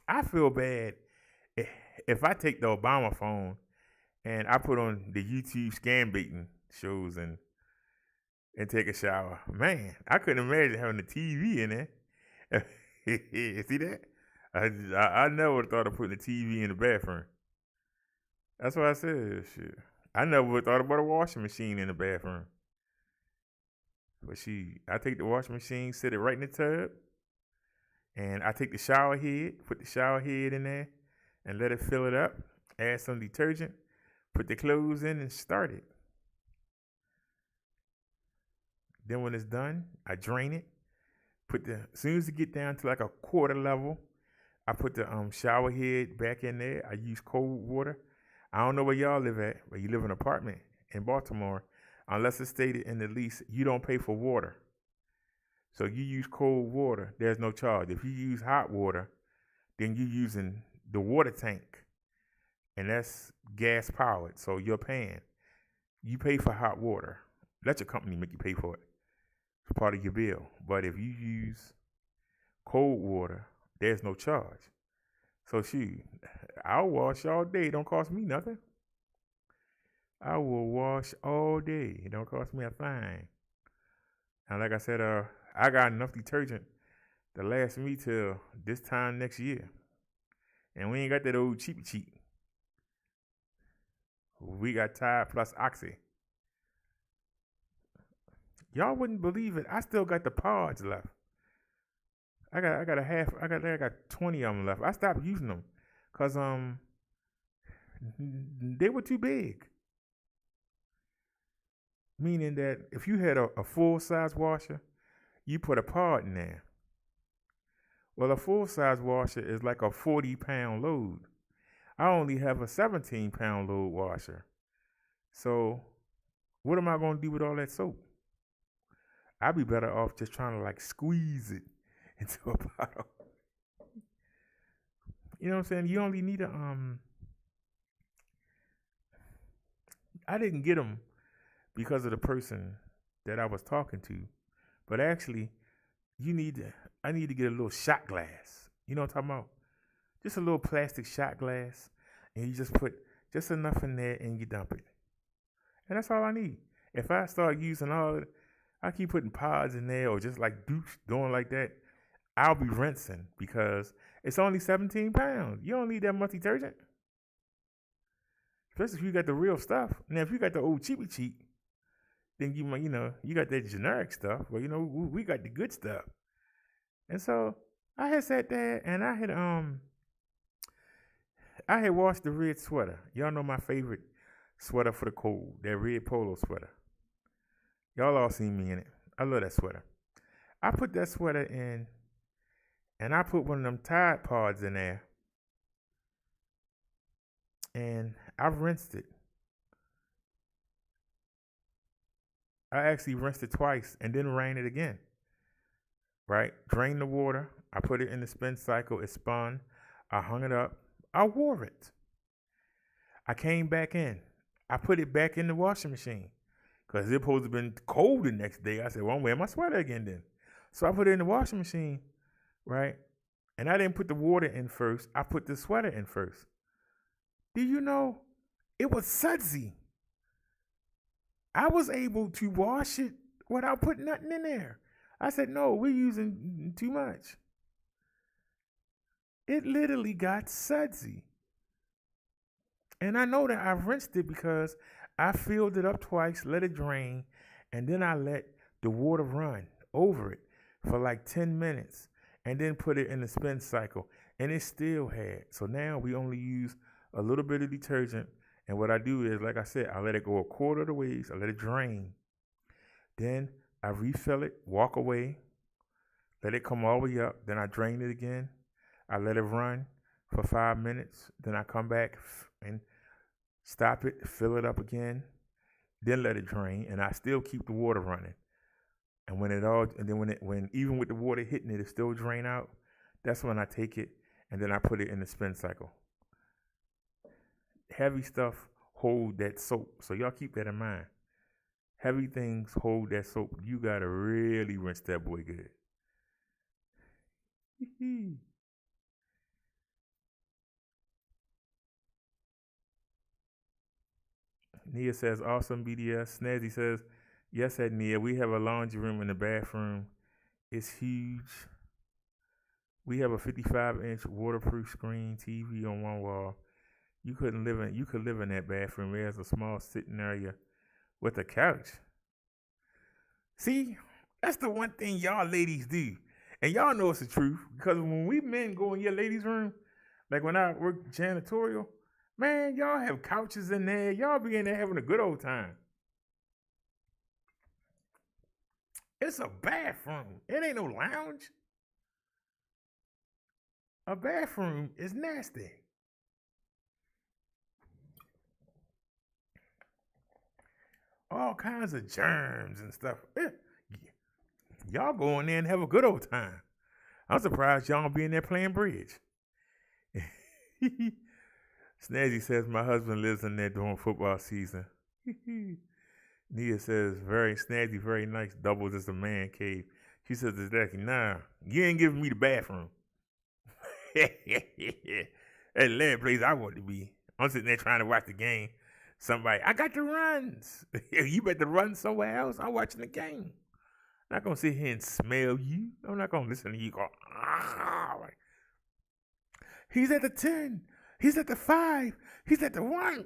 I feel bad if I take the Obama phone and I put on the YouTube scam baiting shows and take a shower. Man, I couldn't imagine having the TV in there. See that? I never thought of putting the TV in the bathroom. That's what I said. Shit. I never thought about a washing machine in the bathroom. But I take the washing machine, set it right in the tub, and I take the shower head, put the shower head in there, and let it fill it up, add some detergent, put the clothes in, and start it. Then when it's done, I drain it. As soon as it get down to like a quarter level, I put the shower head back in there. I use cold water. I don't know where y'all live at, but you live in an apartment in Baltimore. Unless it's stated in the lease, you don't pay for water. So you use cold water, there's no charge. If you use hot water, then you're using the water tank. And that's gas powered, so you're paying. You pay for hot water. Let your company make you pay for it. It's part of your bill. But if you use cold water, there's no charge. So I'll wash all day. It don't cost me nothing. I will wash all day. It don't cost me a thing. And like I said, I got enough detergent to last me till this time next year. And we ain't got that old cheap. We got Tide plus Oxy. Y'all wouldn't believe it. I still got the pods left. I got 20 of them left. I stopped using them because they were too big. Meaning that if you had a full size washer, you put a pod in there. Well, a full size washer is like a 40-pound load. I only have a 17-pound load washer. So what am I going to do with all that soap? I'd be better off just trying to like squeeze it into a bottle. You know what I'm saying? You only need a I didn't get them because of the person that I was talking to, but actually, I need to get a little shot glass. You know what I'm talking about? Just a little plastic shot glass, and you just put just enough in there and you dump it. And that's all I need. If I start using I keep putting pods in there or just like doing like that, I'll be rinsing because it's only 17 pounds. You don't need that much detergent. Especially if you got the real stuff. Now, if you got the old cheapy cheap, then you got that generic stuff. Well, we got the good stuff. And so I had sat there and I had washed the red sweater. Y'all know my favorite sweater for the cold, that red polo sweater. Y'all all seen me in it. I love that sweater. I put that sweater in, and I put one of them Tide Pods in there, and I rinsed it. I actually rinsed it twice and then ran it again. Right? Drained the water. I put it in the spin cycle. It spun. I hung it up. I wore it. I came back in. I put it back in the washing machine because it supposed to have been cold the next day. I said, well, I'm wearing my sweater again then. So I put it in the washing machine, right? And I didn't put the water in first. I put the sweater in first. Do you know it was sudsy? I was able to wash it without putting nothing in there. I said, no, we're using too much. It literally got sudsy. And I know that I rinsed it because I filled it up twice, let it drain, and then I let the water run over it for like 10 minutes and then put it in the spin cycle. And it still had. So now we only use a little bit of detergent. And what I do is, like I said, I let it go a quarter of the ways. I let it drain. Then I refill it, walk away, let it come all the way up. Then I drain it again. I let it run for 5 minutes. Then I come back and stop it, fill it up again, then let it drain. And I still keep the water running. And when even with the water hitting it, it still drain out. That's when I take it and then I put it in the spin cycle. Heavy stuff hold that soap. So y'all keep that in mind. Heavy things hold that soap. You gotta really rinse that boy good. Nia says, awesome BDS. Snazzy says, yes, at Nia, we have a laundry room in the bathroom. It's huge. We have a 55-inch waterproof screen TV on one wall. You could live in that bathroom. There's a small sitting area with a couch. See, that's the one thing y'all ladies do. And y'all know it's the truth. Because when we men go in your ladies' room, like when I work janitorial, man, y'all have couches in there. Y'all be in there having a good old time. It's a bathroom. It ain't no lounge. A bathroom is nasty. All kinds of germs and stuff. Y'all go in there and have a good old time. I'm surprised y'all don't be in there playing bridge. Snazzy says, my husband lives in there during football season. Nia says, very snazzy, very nice, doubles as a man cave. She says, exactly, nah, you ain't giving me the bathroom. That last place I want to be. I'm sitting there trying to watch the game. Somebody, I got the runs. You better run somewhere else. I'm watching the game. I'm not going to sit here and smell you. I'm not going to listen to you go, like, he's at the 10. He's at the 5. He's at the 1.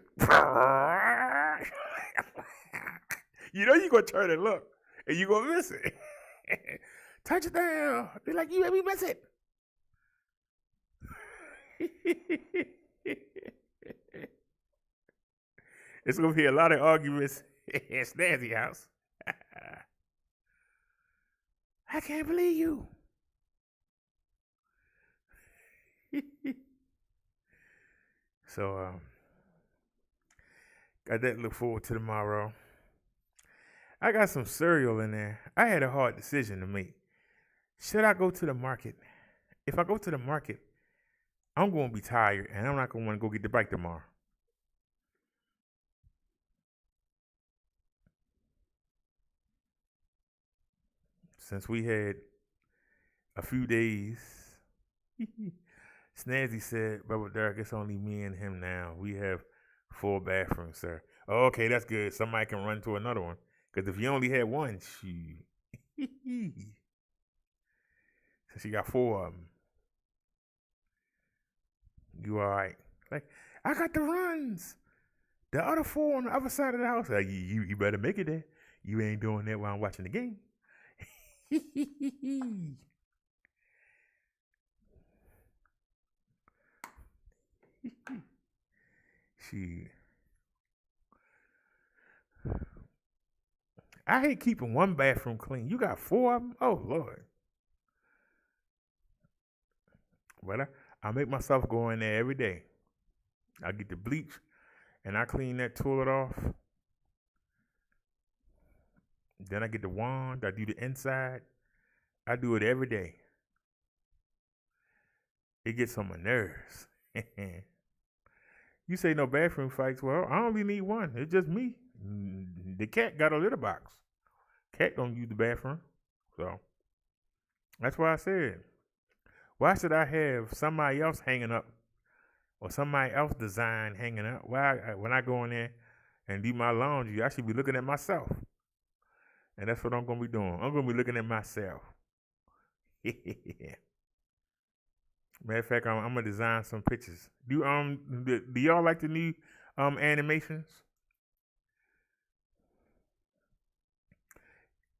You know you're going to turn and look, and you're going to miss it. Touchdown. They're like, you made me miss it. It's going to be a lot of arguments in Snazzy house. I can't believe you. So, got that to look forward to tomorrow. I got some cereal in there. I had a hard decision to make. Should I go to the market? If I go to the market, I'm going to be tired and I'm not going to want to go get the bike tomorrow. Since we had a few days, Snazzy said, Brother Derek, it's only me and him now. We have 4 bathrooms, sir. Oh, okay, that's good. Somebody can run to another one. Because if you only had one, so she got 4 of them. You all right? Like, I got the runs. The other 4 on the other side of the house. Like, you better make it there. You ain't doing that while I'm watching the game. I hate keeping one bathroom clean. You got 4 of them? Oh, Lord. But I make myself go in there every day. I get the bleach and I clean that toilet off. Then I get the wand. I do the inside. I do it every day. It gets on my nerves. You say no bathroom fights. Well, I only need one. It's just me. The cat got a litter box. Cat don't use the bathroom. So that's why I said, why should I have somebody else hanging up or somebody else design hanging up? Why, when I go in there and do my laundry, I should be looking at myself. And that's what I'm going to be doing. I'm going to be looking at myself. Matter of fact, I'm going to design some pictures. Do y'all like the new animations?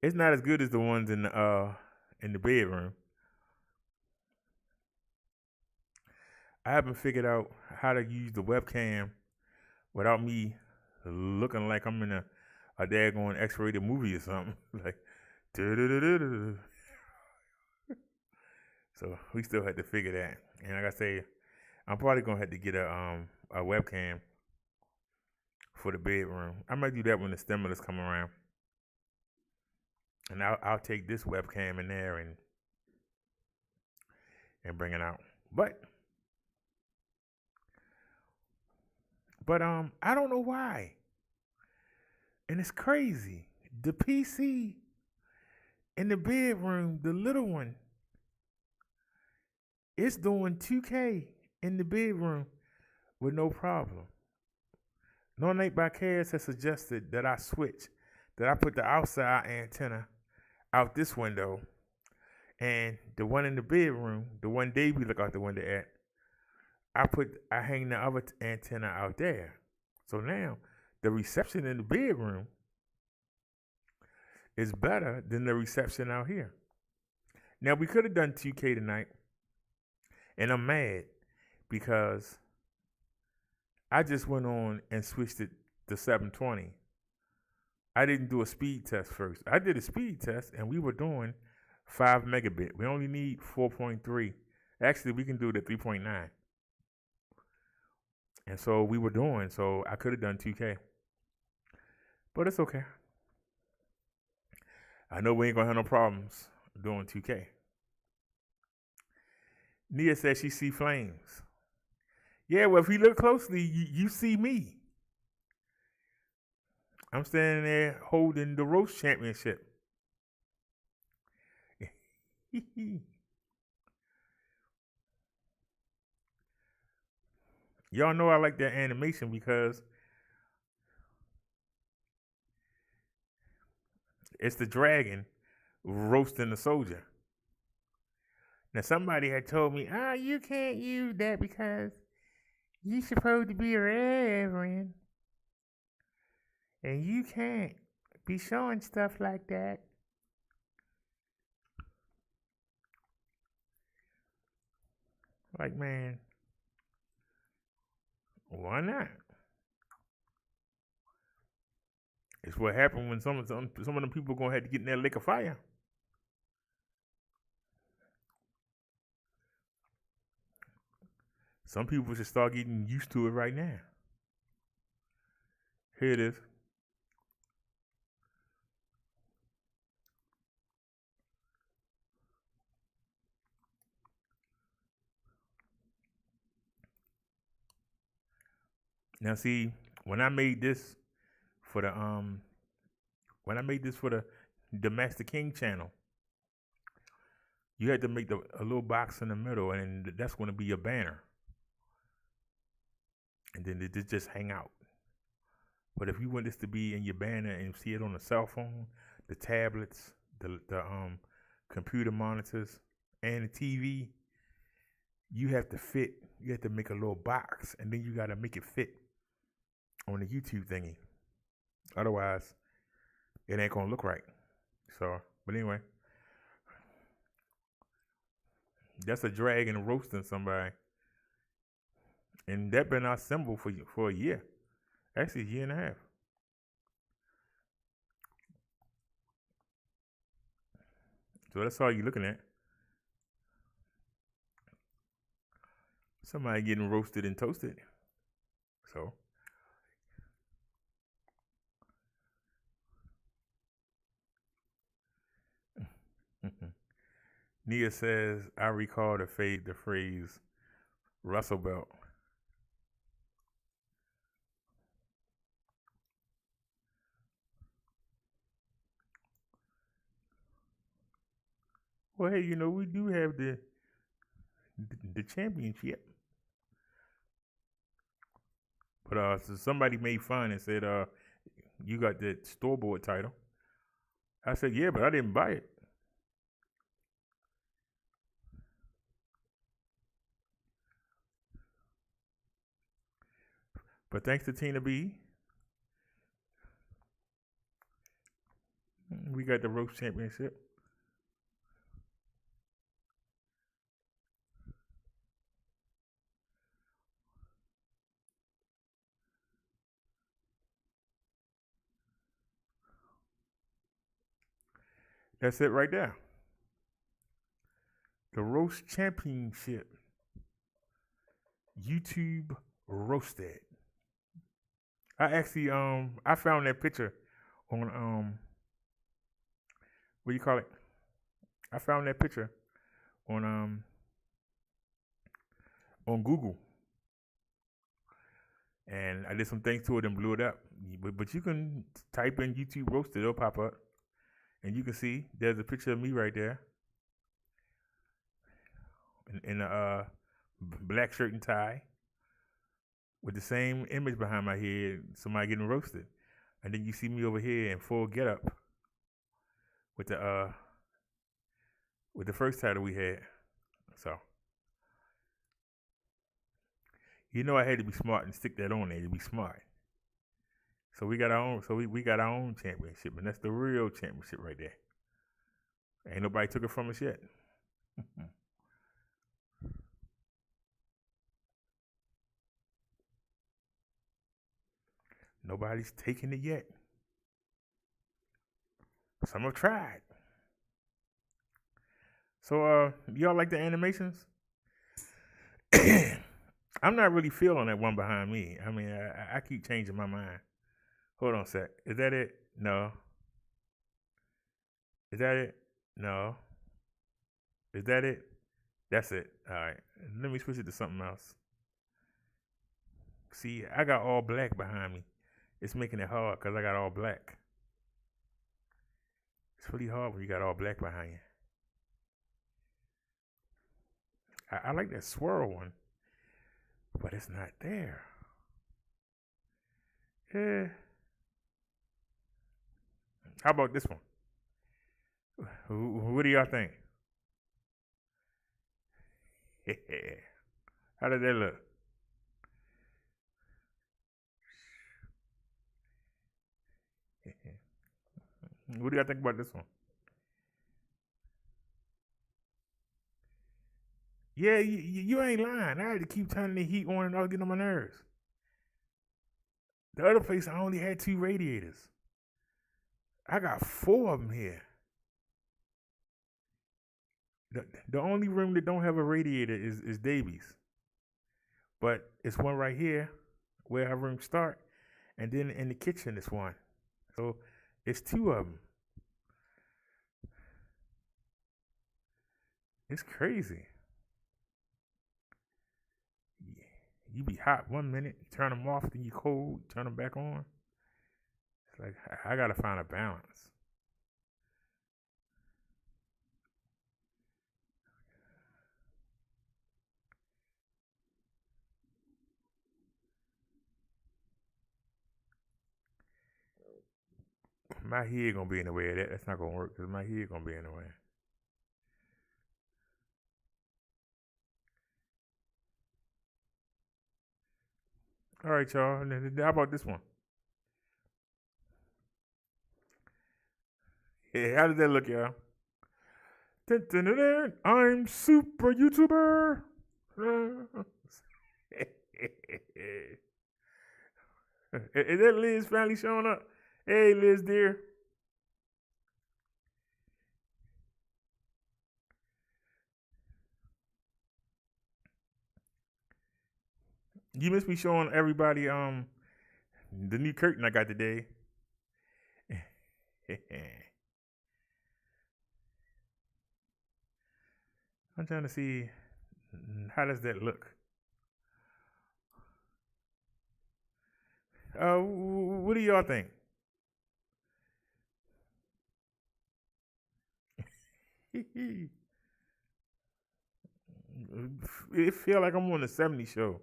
It's not as good as the ones in the bedroom. I haven't figured out how to use the webcam without me looking like I'm in a daggone X-rated movie or something. Like, so we still had to figure that. And like I say, I'm probably gonna have to get a webcam for the bedroom. I might do that when the stimulus come around. And I'll take this webcam in there and bring it out. But I don't know why. And it's crazy. The PC in the bedroom, the little one, it's doing 2K in the bedroom with no problem. No Nate by Cares has suggested that I switch, that I put the outside antenna out this window, and the one in the bedroom, the one Davey look out the window at, I hang the other antenna out there. So now the reception in the bedroom is better than the reception out here. Now we could have done 2K tonight, and I'm mad because I just went on and switched it to 720. I didn't do a speed test first. I did a speed test, and we were doing 5 megabit. We only need 4.3. Actually, we can do it at 3.9. And so we were doing, so I could have done 2K. But it's okay. I know we ain't going to have no problems doing 2K. Nia says she see flames. Yeah, well, if you look closely, you see me. I'm standing there holding the roast championship. Y'all know I like that animation because it's the dragon roasting the soldier. Now, somebody had told me, you can't use that because you're supposed to be a reverend. And you can't be showing stuff like that. Like, man, why not? It's what happened when some of them people gonna have to get in that lake of fire. Some people should start getting used to it right now. Here it is. Now see, when I made this for the Master King channel, you had to make a little box in the middle, and that's going to be your banner, and then it just hang out. But if you want this to be in your banner and see it on the cell phone, the tablets, the computer monitors, and the TV, you have to make a little box, and then you got to make it fit on the YouTube thingy. Otherwise, it ain't gonna look right. So, but anyway, that's a dragon roasting somebody, and that been our symbol for a year, actually a year and a half. So that's all you're looking at. Somebody getting roasted and toasted. So. Nia says, I recall the phrase Russell Belt. Well, hey, we do have the championship. But so somebody made fun and said, you got the store-bought title. I said, yeah, but I didn't buy it. But thanks to Tina B, we got the roast championship. That's it right there. The roast championship. YouTube roasted. I actually I found that picture on what do you call it? I found that picture on Google, and I did some things to it and blew it up. But you can type in YouTube roasted, it'll pop up, and you can see there's a picture of me right there in a black shirt and tie with the same image behind my head, somebody getting roasted, and then you see me over here in full getup with the first title we had. So I had to be smart and stick that on there to be smart. So we got our own. So we got our own championship, and that's the real championship right there. Ain't nobody took it from us yet. Nobody's taken it yet. Some have tried. So y'all like the animations? I'm not really feeling that one behind me. I mean, I keep changing my mind. Hold on a sec. Is that it? No. Is that it? No. Is that it? That's it. All right. Let me switch it to something else. See, I got all black behind me. It's making it hard because I got all black. It's really hard when you got all black behind you. I like that swirl one, but it's not there. Yeah. How about this one? What do y'all think? How does that look? What do y'all think about this one? Yeah, you ain't lying. I had to keep turning the heat on and all, getting on my nerves. The other place, I only had 2 radiators. I got 4 of them here. The only room that don't have a radiator is Davies. But it's one right here where our rooms start. And then in the kitchen, it's one. So it's 2 of them. It's crazy. You be hot 1 minute, you turn them off, then you cold, turn them back on. It's like, I gotta find a balance. My head gonna be in the way of that. That's not gonna work because my head gonna be in the way. All right, y'all. How about this one? Yeah, how does that look, y'all? Dun, dun, dun, dun. I'm super YouTuber. Is that Liz finally showing up? Hey, Liz, dear. You must be showing everybody the new curtain I got today. I'm trying to see how does that look. What do y'all think? It feel like I'm on the '70s show.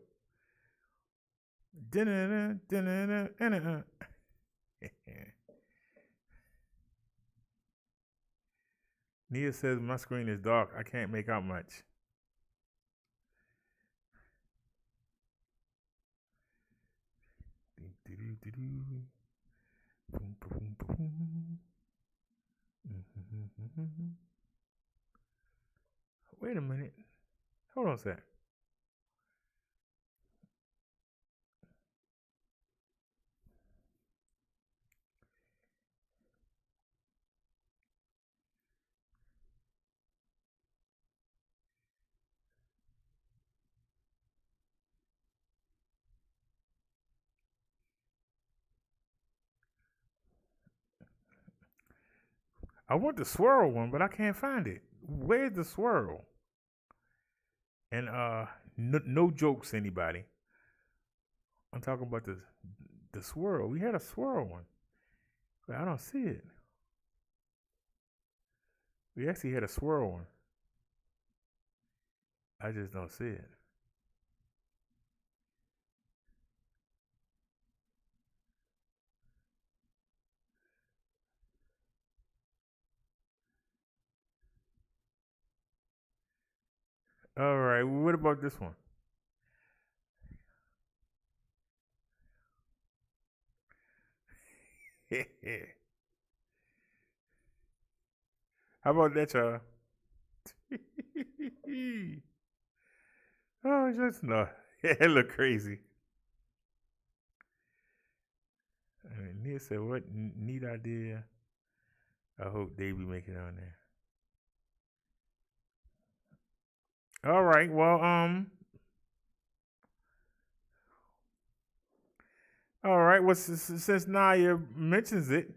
Nia says my screen is dark. I can't make out much. Wait a minute. Hold on a sec. I want the swirl one, but I can't find it. Where's the swirl? And no jokes, anybody. I'm talking about the swirl. We had a swirl one, but I don't see it. We actually had a swirl one. I just don't see it. All right. Well, what about this one? How about that, y'all? Oh, just no. It look crazy. And Nia said, "What neat idea." I hope they be making it on there. All right. Well, all right. Well, since Naya mentions it,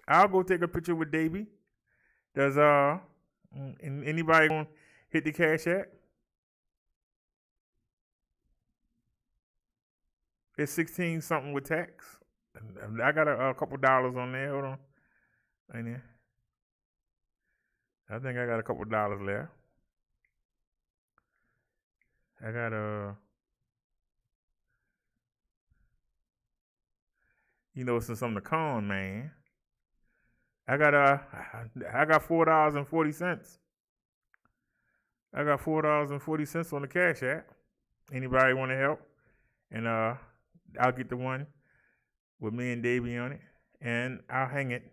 I'll go take a picture with Davey. Does anybody gonna hit the cash app? It's 16 something with tax. I got a couple dollars on there. Hold on, right there. I think I got a couple dollars left. I got since I'm the con man, I got $4.40. I got $4.40 on the cash app. Anybody want to help? And I'll get the one with me and Davey on it, and I'll hang it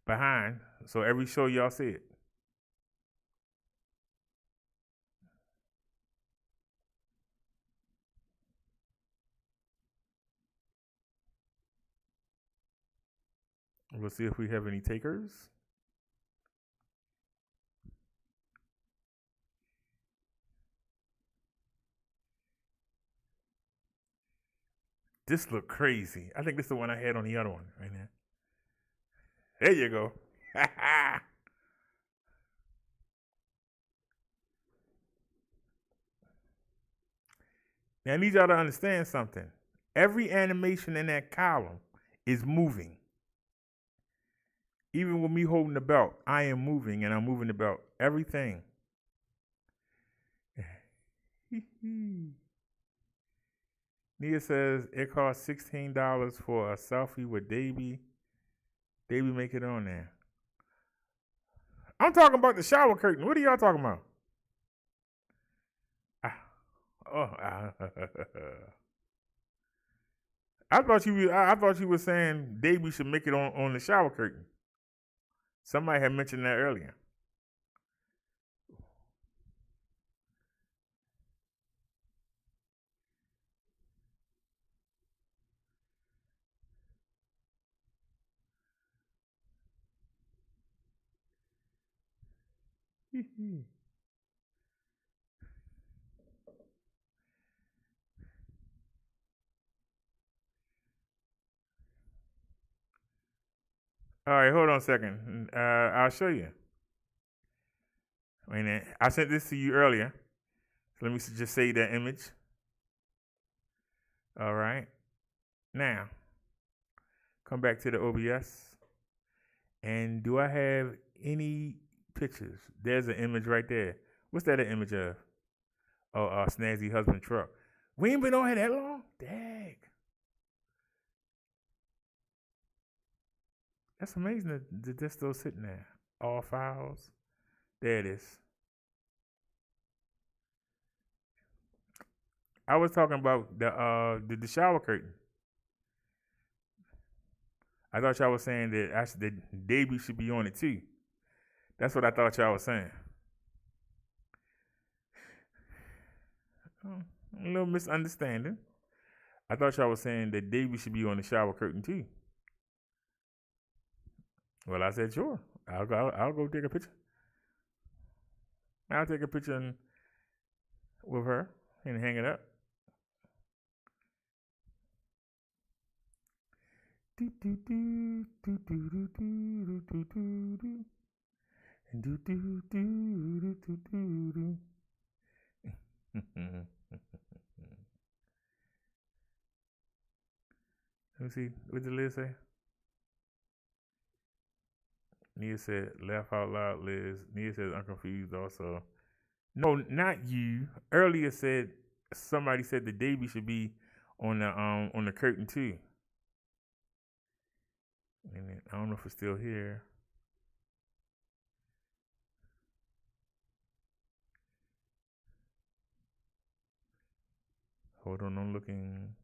behind so every show y'all see it. We'll see if we have any takers. This look crazy. I think this is the one I had on the other one right now. There you go. Now I need y'all to understand something. Every animation in that column is moving. Even with me holding the belt, I am moving and I'm moving the belt. Everything. Nia says it costs $16 for a selfie with Davey. Davey make it on there. I'm talking about the shower curtain. What are y'all talking about? I thought you were saying Davey should make it on the shower curtain. Somebody had mentioned that earlier. All right, hold on a second. I'll show you. Wait a minute. I sent this to you earlier. So let me just save that image. All right. Now, come back to the OBS. And do I have any pictures? There's an image right there. What's that an image of? Oh, snazzy husband truck. We ain't been on here that long? Dang. That's amazing that they're still sitting there. All files. There it is. I was talking about the shower curtain. I thought y'all was saying that actually the Davey should be on it too. That's what I thought y'all was saying. A little misunderstanding. I thought y'all was saying that Davey should be on the shower curtain too. Well, I said sure. I'll go take a picture. I'll take a picture with her and hang it up. Let me see. What did Liz say? Nia said, laugh out loud, Liz. Nia says, I'm confused also. No, not you. Earlier somebody said the Davey should be on the curtain too. And I don't know if it's still here. Hold on, I'm looking.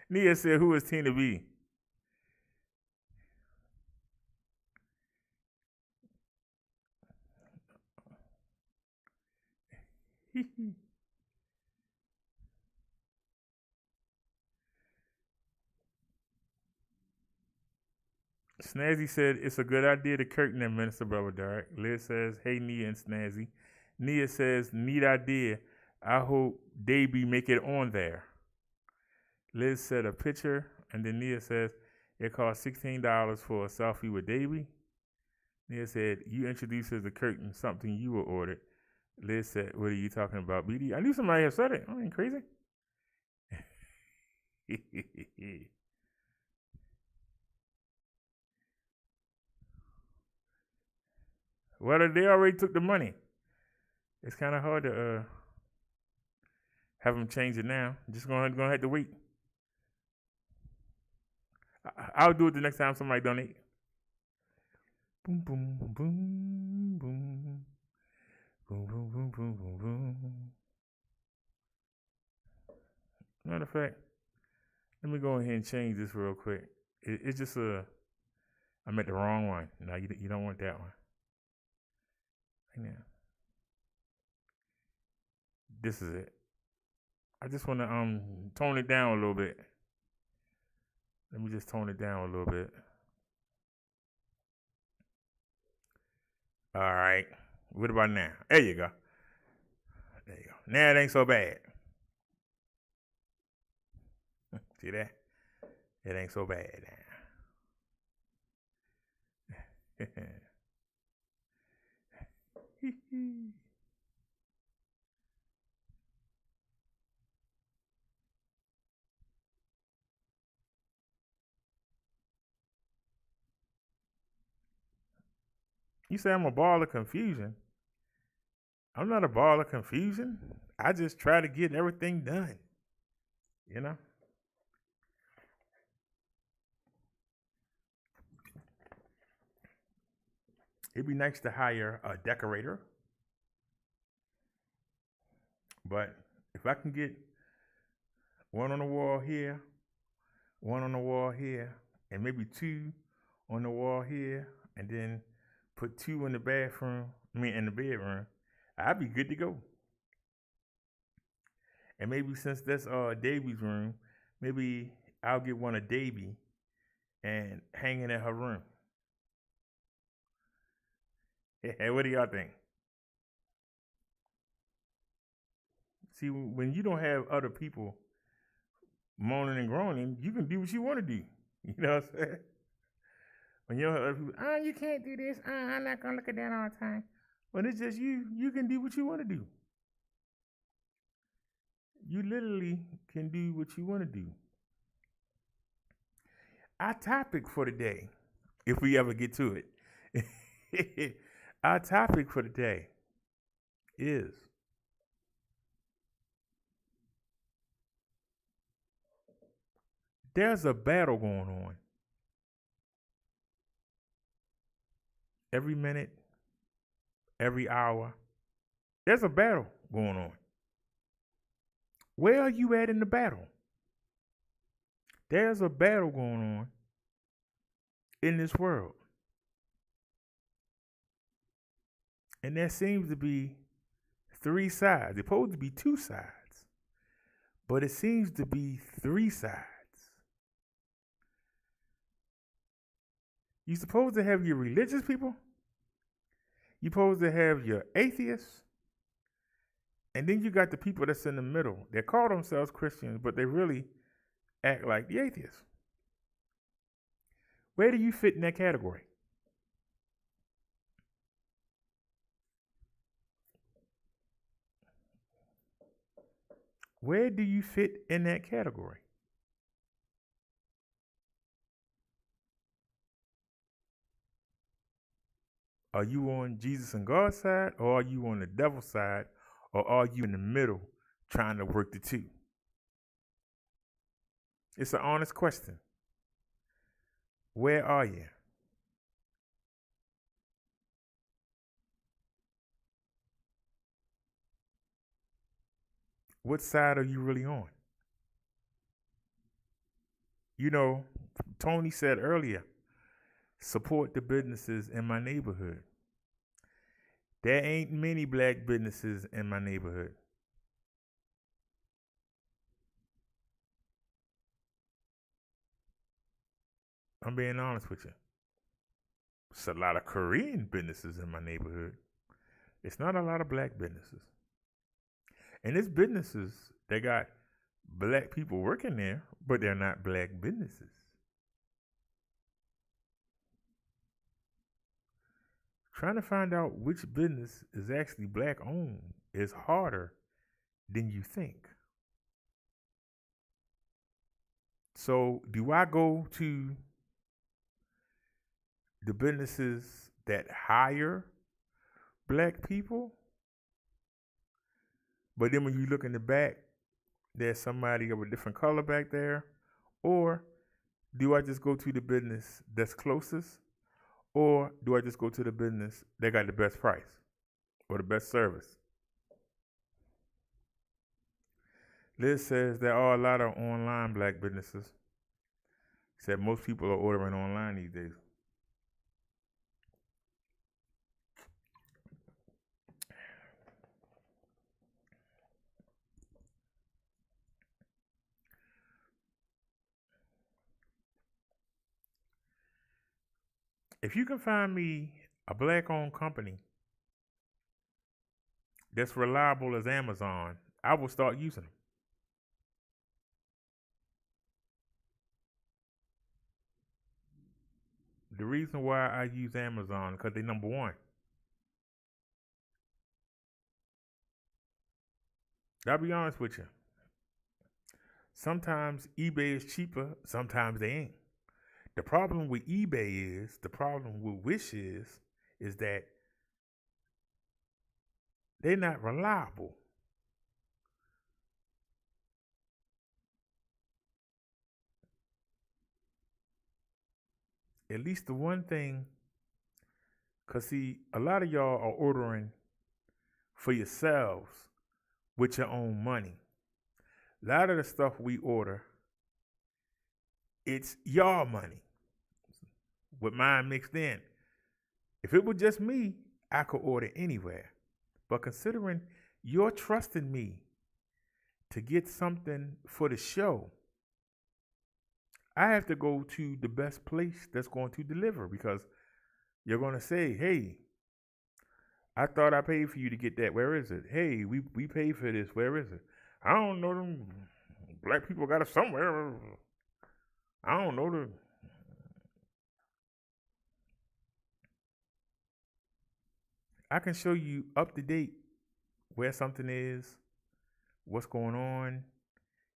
Nia said, who is Tina B? Snazzy said, it's a good idea to curtain them, Minister Brother Derek. Liz says, hey, Nia and Snazzy. Nia says, neat idea. I hope Davey make it on there. Liz said a picture, and then Nia says, it costs $16 for a selfie with Davey. Nia said, you introduced as the curtain something you were ordered. Liz said, what are you talking about, BD? I knew somebody had said it. I ain't crazy. Well, they already took the money. It's kind of hard to have them change it now. Just gonna have to wait. I'll do it the next time somebody donate. Boom, boom, boom, boom, boom, boom, boom, boom, boom, boom, boom. Matter of fact, let me go ahead and change this real quick. It's just I'm at the wrong one. No, you don't want that one. Right now. This is it. I just want to tone it down a little bit. Let me just tone it down a little bit. All right. What about now? There you go. There you go. Now it ain't so bad. See that? It ain't so bad now. You say I'm a ball of confusion. I'm not a ball of confusion. I just try to get everything done. You know? It'd be nice to hire a decorator. But if I can get one on the wall here, one on the wall here, and maybe two on the wall here, and then put two in the in the bedroom, I'd be good to go. And maybe since that's Davy's room, maybe I'll get one of Davy and hang it in her room. Hey, what do y'all think? See, when you don't have other people moaning and groaning, you can do what you want to do. You know what I'm saying? When you don't have other people, you can't do this. I'm not gonna look at that all the time. When it's just you, you can do what you want to do. You literally can do what you want to do. Our topic for today, if we ever get to it, our topic for today is there's a battle going on. Every minute, every hour, there's a battle going on. Where are you at in the battle? There's a battle going on in this world. And there seems to be three sides. There's supposed to be two sides, but it seems to be three sides. You're supposed to have your religious people. You're supposed to have your atheists. And then you got the people that's in the middle. They call themselves Christians, but they really act like the atheists. Where do you fit in that category? Where do you fit in that category? Are you on Jesus and God's side, or are you on the devil's side, or are you in the middle trying to work the two? It's an honest question. Where are you? What side are you really on? You know, Tony said earlier, support the businesses in my neighborhood. There ain't many black businesses in my neighborhood. I'm being honest with you. It's a lot of Korean businesses in my neighborhood. It's not a lot of black businesses. And it's businesses that got black people working there, but they're not black businesses. Trying to find out which business is actually black owned is harder than you think. So, do I go to the businesses that hire black people? But then when you look in the back, there's somebody of a different color back there. Or do I just go to the business that's closest, or do I just go to the business that got the best price or the best service? Liz says there are a lot of online black businesses. Said most people are ordering online these days. If you can find me a black-owned company that's reliable as Amazon, I will start using them. The reason why I use Amazon because they're number one. I'll be honest with you. Sometimes eBay is cheaper, sometimes they ain't. The problem with eBay is, the problem with Wish is that they're not reliable. At least the one thing, because see, a lot of y'all are ordering for yourselves with your own money. A lot of the stuff we order, it's your money with mine mixed in. If it was just me, I could order anywhere. But considering you're trusting me to get something for the show, I have to go to the best place that's going to deliver because you're going to say, hey, I thought I paid for you to get that. Where is it? Hey, we paid for this. Where is it? I don't know them. Black people got it somewhere. I don't know the. I can show you up to date where something is, what's going on.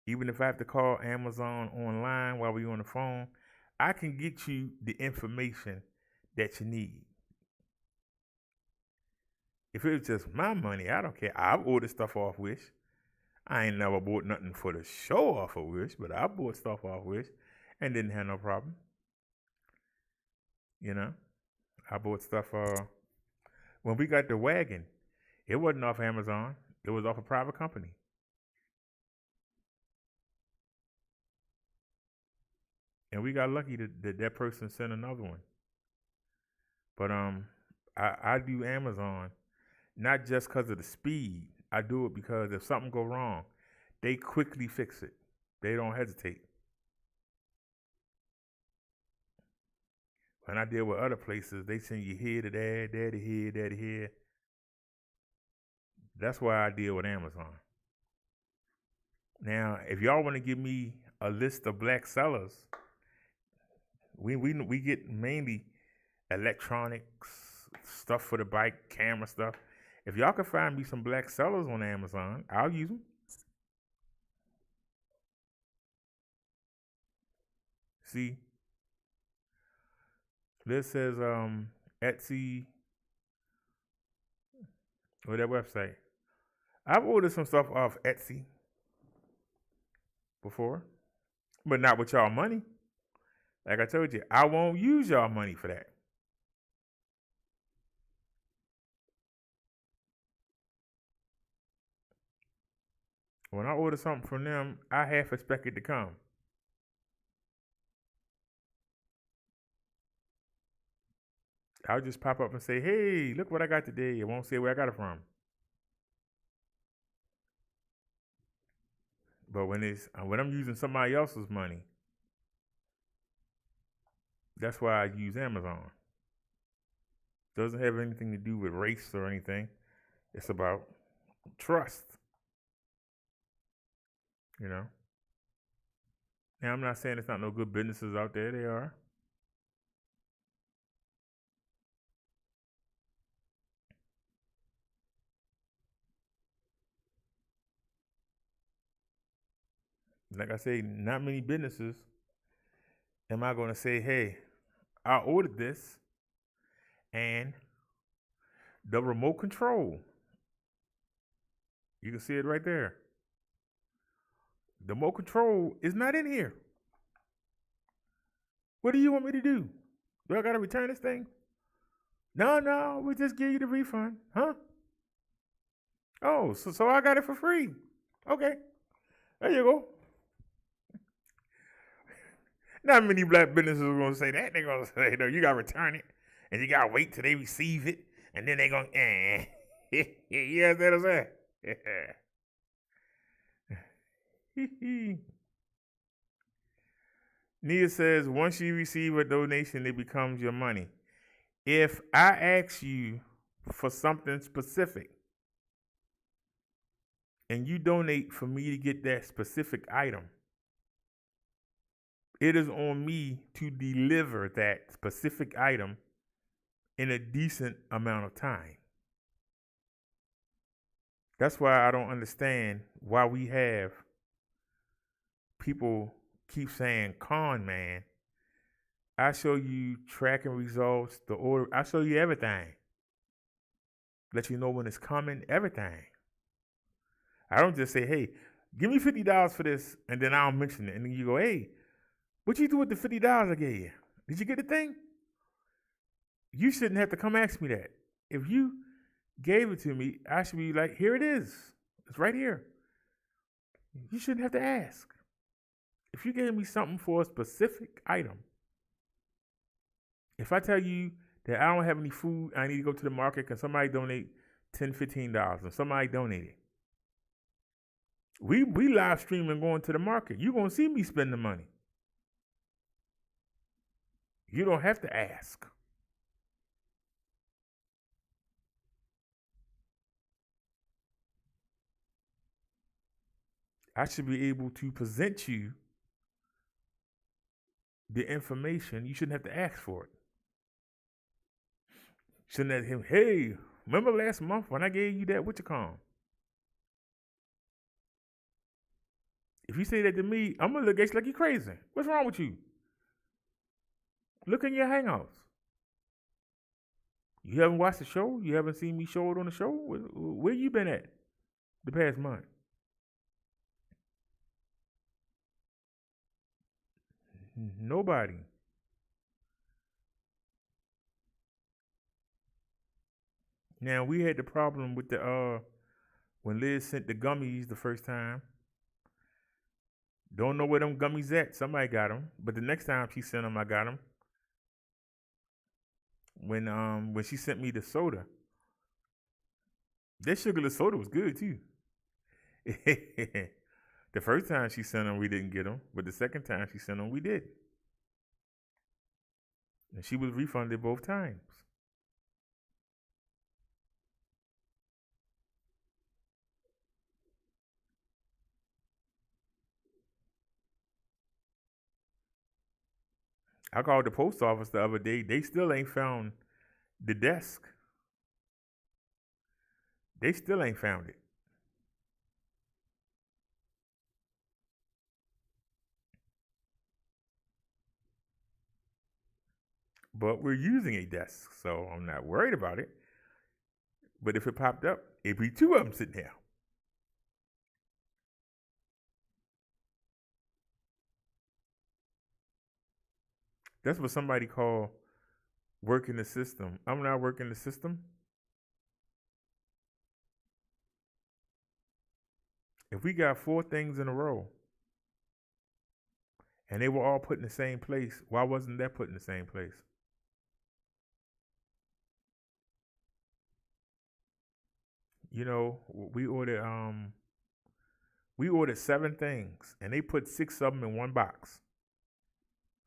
Even if I have to call Amazon online while we're on the phone, I can get you the information that you need. If it was just my money, I don't care. I've ordered stuff off Wish. I ain't never bought nothing for the show off of Wish, but I bought stuff off Wish and didn't have no problem. You know, I bought stuff. When we got the wagon, it wasn't off Amazon. It was off a private company. And we got lucky that person sent another one. But I do Amazon not just because of the speed. I do it because if something go wrong, they quickly fix it. They don't hesitate. When I deal with other places, they send you here to there, there to here, there to here. That's why I deal with Amazon. Now, if y'all want to give me a list of black sellers, we get mainly electronics, stuff for the bike, camera stuff. If y'all can find me some black sellers on Amazon, I'll use them. See, this says Etsy or that website. I've ordered some stuff off Etsy before, but not with y'all money. Like I told you, I won't use y'all money for that. When I order something from them, I half expect it to come. I'll just pop up and say, hey, look what I got today. I won't say where I got it from. But when I'm using somebody else's money, that's why I use Amazon. Doesn't have anything to do with race or anything. It's about trust. You know? Now, I'm not saying there's not no good businesses out there. They are. Like I say, not many businesses am I going to say, hey, I ordered this and the remote control. You can see it right there. The remote control is not in here. What do you want me to do? Do I gotta return this thing? No, we just give you the refund. Huh? Oh, so I got it for free. Okay. There you go. Not many black businesses are gonna say that. They're gonna say, no, you gotta return it. And you gotta wait till they receive it. And then they're gonna you understand what I'm saying? Nia says, once you receive a donation, it becomes your money. If I ask you for something specific and you donate for me to get that specific item, it is on me to deliver that specific item in a decent amount of time. That's why I don't understand why we have people keep saying con man. I show you tracking results, the order. I show you everything. Let you know when it's coming, everything. I don't just say, hey, give me $50 for this, and then I'll mention it. And then you go, hey, what you do with the $50 I gave you? Did you get the thing? You shouldn't have to come ask me that. If you gave it to me, I should be like, here it is. It's right here. You shouldn't have to ask. If you gave me something for a specific item, if I tell you that I don't have any food, I need to go to the market, can somebody donate $10, $15, and somebody donated. We live streaming going to the market. You're going to see me spend the money. You don't have to ask. I should be able to present you the information. You shouldn't have to ask for it. Shouldn't have him, hey, remember last month when I gave you that, what you call? If you say that to me, I'm going to look at you like you're crazy. What's wrong with you? Look in your hangouts. You haven't watched the show? You haven't seen me show it on the show? Where you been at the past month? Nobody. Now, we had the problem with the when Liz sent the gummies the first time. Don't know where them gummies at. Somebody got them. But the next time she sent them, I got them. When she sent me the soda, that sugarless soda was good too. The first time she sent them, we didn't get them. But the second time she sent them, we did. And she was refunded both times. I called the post office the other day. They still ain't found the desk. They still ain't found it. But we're using a desk, so I'm not worried about it. But if it popped up, it'd be two of them sitting there. That's what somebody call working the system. I'm not working the system. If we got 4 things in a row and they were all put in the same place, why wasn't that put in the same place? You know, we ordered 7 things and they put 6 of them in one box.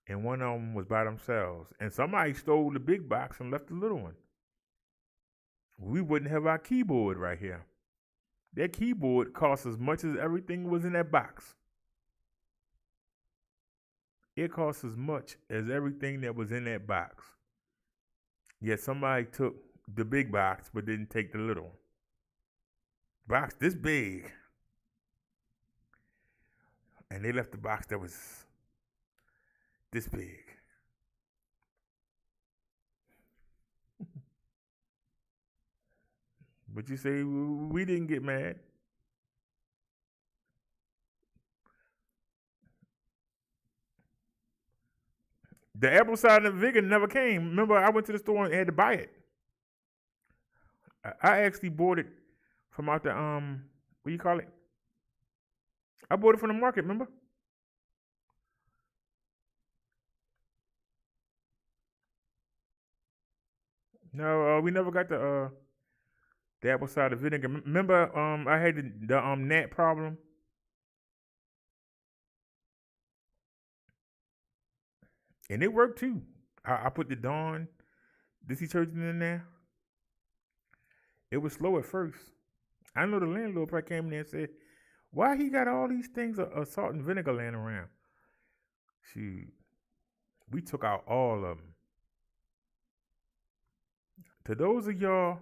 And one of them was by themselves. And somebody stole the big box and left the little one. We wouldn't have our keyboard right here. That keyboard cost as much as everything was in that box. It cost as much as everything that was in that box. Yet somebody took the big box but didn't take the little one. Box this big. And they left the box that was this big. But you say we didn't get mad. The apple cider vinegar never came. Remember, I went to the store and had to buy it. I actually bought it from out the what do you call it? I bought it from the market. Remember? No, we never got the apple cider vinegar. Remember, I had the gnat problem, and it worked too. I put the Dawn detergent in there. It was slow at first. I know the landlord probably came in there and said, "Why he got all these things of salt and vinegar laying around?" Shoot, we took out all of them. To those of y'all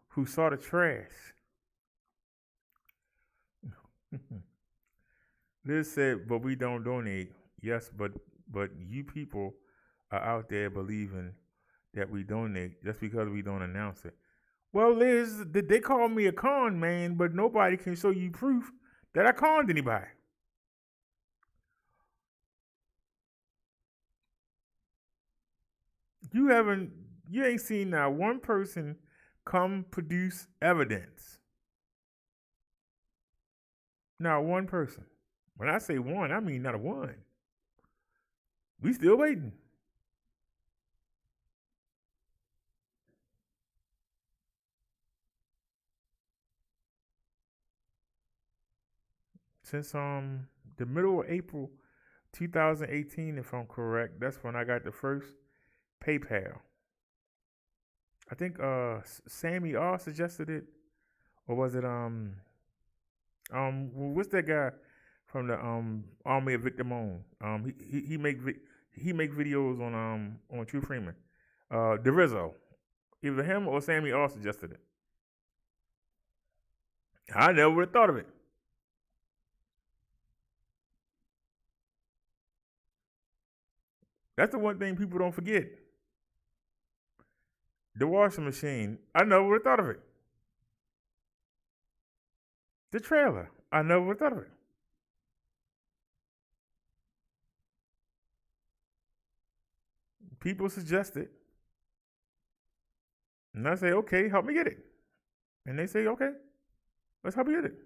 who saw the trash, Liz said, "But we don't donate." Yes, but you people are out there believing that we donate just because we don't announce it. Well, Liz, they call me a con man, but nobody can show you proof that I conned anybody. You ain't seen not one person come produce evidence. Not one person. When I say one, I mean not a one. We still waiting. Since the middle of April 2018, if I'm correct, that's when I got the first PayPal. I think Sammy R suggested it, or was it what's that guy from the Army of Victor Moan? He make videos on True Freeman. DeRizzo, either him or Sammy R suggested it. I never would have thought of it. That's the one thing people don't forget. The washing machine, I never would have thought of it. The trailer, I never would have thought of it. People suggest it. And I say, okay, help me get it. And they say, okay, let's help you get it.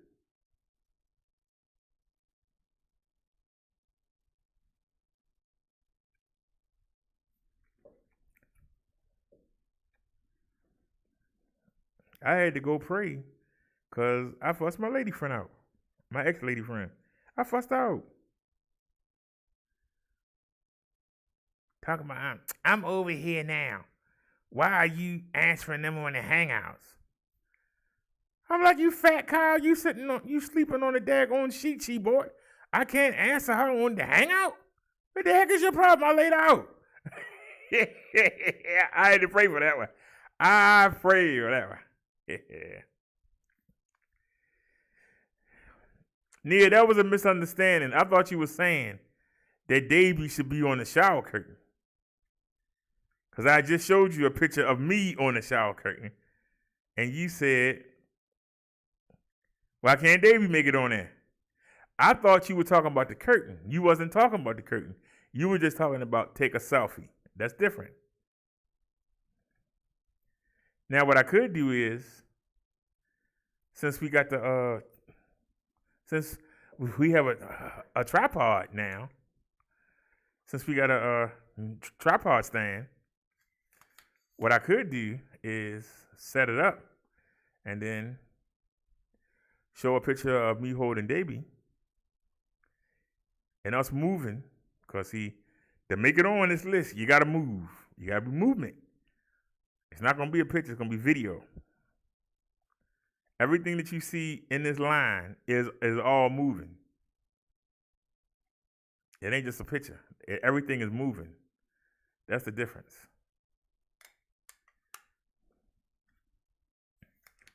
I had to go pray because I fussed my lady friend out, my ex-lady friend. I fussed out. Talking about, I'm over here now. Why are you answering them on the Hangouts? I'm like, you fat cow, you sleeping on the daggone sheet, boy. I can't answer her on the Hangout? What the heck is your problem? I laid out. I had to pray for that one. I prayed for that one. Nia, that was a misunderstanding. I thought you were saying that Davey should be on the shower curtain. Because I just showed you a picture of me on the shower curtain. And you said, why can't Davey make it on there? I thought you were talking about the curtain. You wasn't talking about the curtain. You were just talking about take a selfie. That's different. Now what I could do is, since we got since we have a tripod now, since we got a tripod stand, what I could do is set it up and then show a picture of me holding Davey and us moving, because to make it on this list, you gotta move. You gotta be movement. It's not gonna be a picture, it's gonna be video. Everything that you see in this line is all moving. It ain't just a picture. Everything is moving. That's the difference.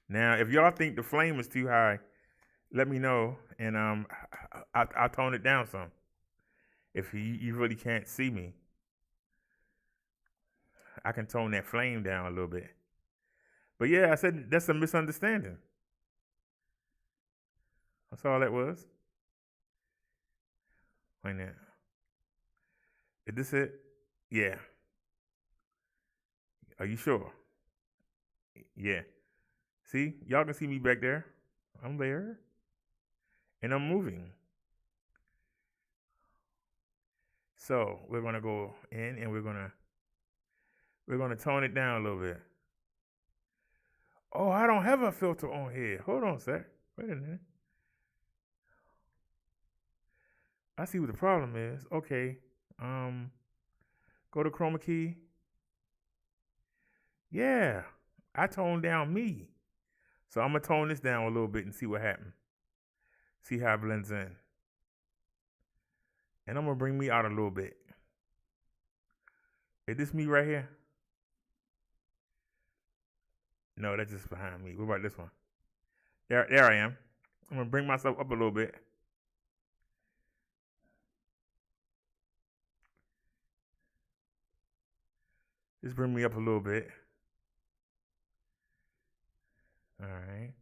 Now, if y'all think the flame is too high, let me know, and I'll tone it down some. If you really can't see me, I can tone that flame down a little bit. But yeah, I said that's a misunderstanding. That's all that was. Wait a minute. Is this it? Yeah. Are you sure? Yeah. See, y'all can see me back there. I'm there, and I'm moving. So we're gonna go in, and we're gonna tone it down a little bit. Oh, I don't have a filter on here. Hold on a sec. Wait a minute. I see what the problem is. Okay. Go to chroma key. Yeah. I toned down me. So I'm gonna tone this down a little bit and see what happens. See how it blends in. And I'm gonna bring me out a little bit. Is this me right here? No, that's just behind me. What about this one? There I am. I'm gonna bring myself up a little bit. Just bring me up a little bit. All right.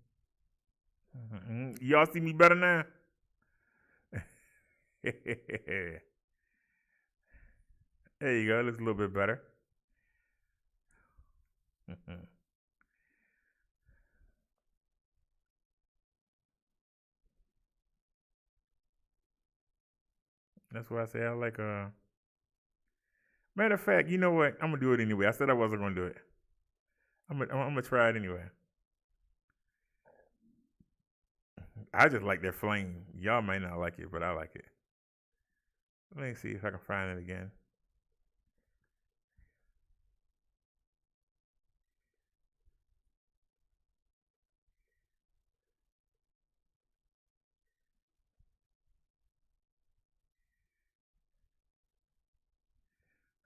Y'all see me better now? There you go. It looks a little bit better. That's why I say I like Matter of fact, you know what? I'm gonna do it anyway. I said I wasn't gonna do it. I'm gonna try it anyway. I just like that flame. Y'all may not like it, but I like it. Let me see if I can find it again.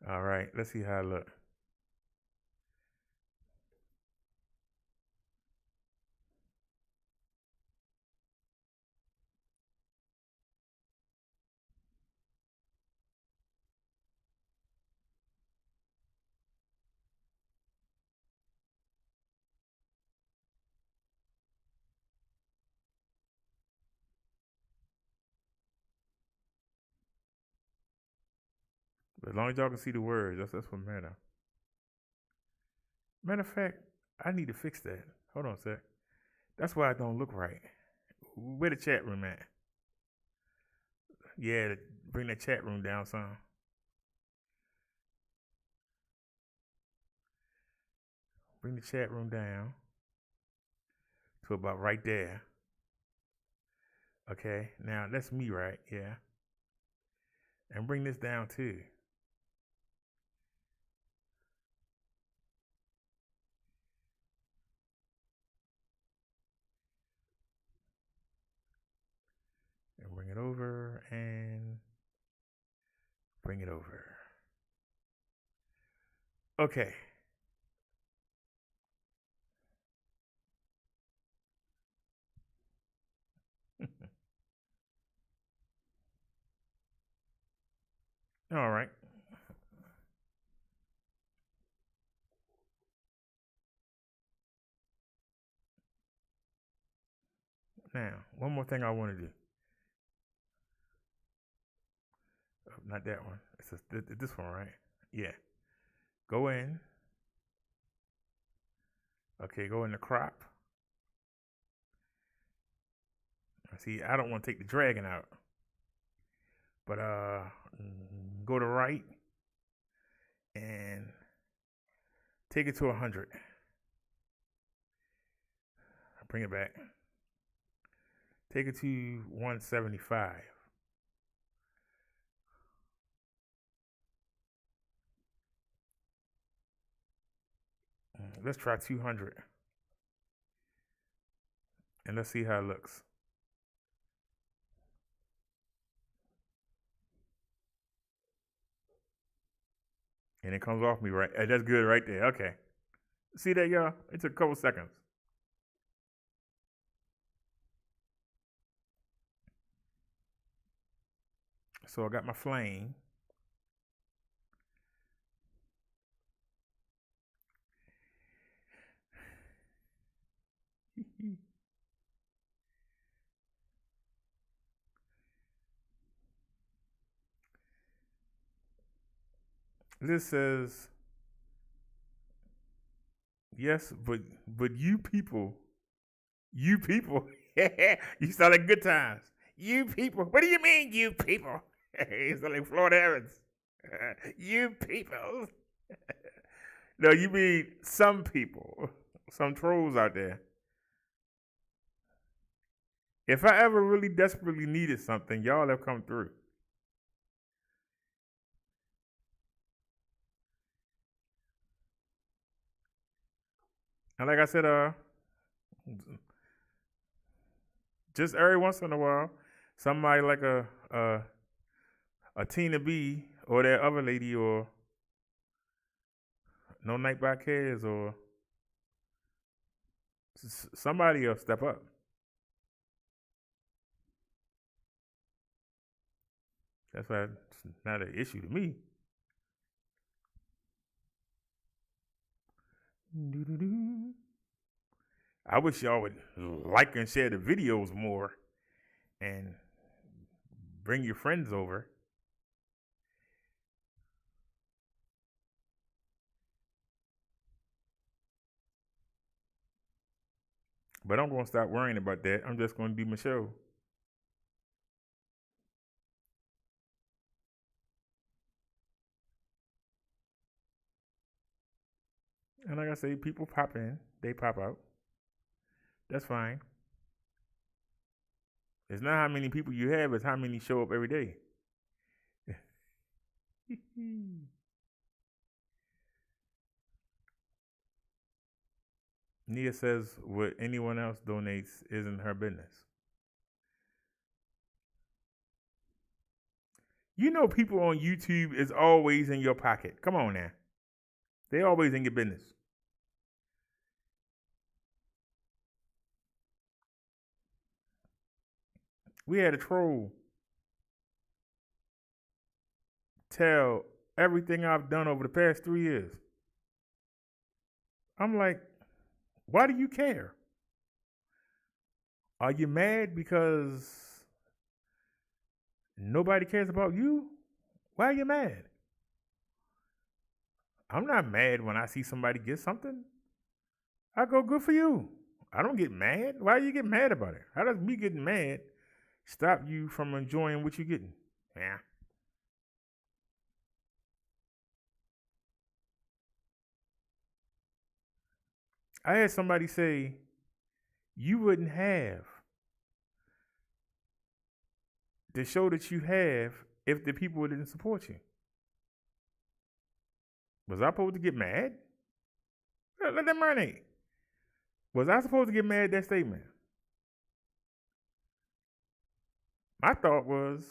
All right, let's see how it looks. As long as y'all can see the words, that's what matter. Matter of fact, I need to fix that. Hold on a sec. That's why I don't look right. Where the chat room at? Yeah, bring that chat room down some. Bring the chat room down to about right there. Okay, now that's me, right? Yeah. And bring this down too. And bring it over and bring it over. Okay. All right. Now, one more thing I want to do. Oh, not that one. It's this one, right? Yeah. Go in. Okay, go in the crop. See, I don't want to take the dragon out. But go to right and take it to 100. Bring it back. Take it to 175. Let's try 200. And let's see how it looks. And it comes off me right. That's good right there. Okay. See that, y'all? It took a couple seconds. So I got my flame. This says, yes, but you people, you sound like good times. You people, what do you mean, you people? You sound like Florida Evans. You people. No, you mean some people, some trolls out there. If I ever really desperately needed something, y'all have come through. And like I said, just every once in a while, somebody like a Tina B or that other lady or No Night by Cares or somebody will step up. That's why it's not an issue to me. I wish y'all would like and share the videos more and bring your friends over. But I'm going to stop worrying about that. I'm just going to do my show. And like I say, people pop in, they pop out. That's fine. It's not how many people you have, it's how many show up every day. Nia says what anyone else donates isn't her business. You know people on YouTube is always in your pocket. Come on now. They always in your business. We had a troll tell everything I've done over the past 3 years. I'm like, why do you care? Are you mad because nobody cares about you? Why are you mad? I'm not mad when I see somebody get something. I go, good for you. I don't get mad. Why do you get mad about it? How does me getting mad stop you from enjoying what you're getting? Yeah. I had somebody say, you wouldn't have the show that you have if the people didn't support you. Was I supposed to get mad? Let that marinate. Was I supposed to get mad at that statement? My thought was,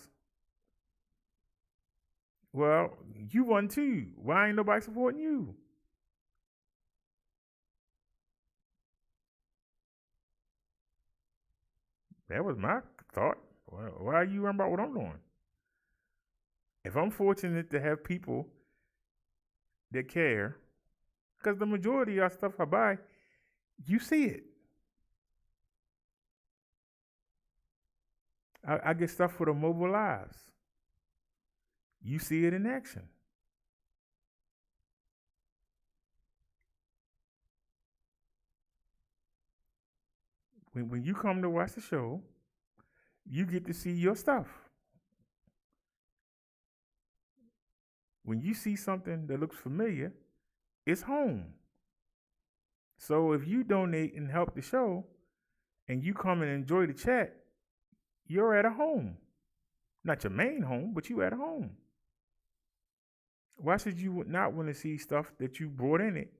well, you won too. Why ain't nobody supporting you? That was my thought. Well, why are you worrying about what I'm doing? If I'm fortunate to have people that care, because the majority of stuff I buy, you see it. I get stuff for the mobile lives. You see it in action. When you come to watch the show, you get to see your stuff. When you see something that looks familiar, it's home. So if you donate and help the show and you come and enjoy the chat, you're at a home. Not your main home, but you at a home. Why should you not want to see stuff that you brought in it?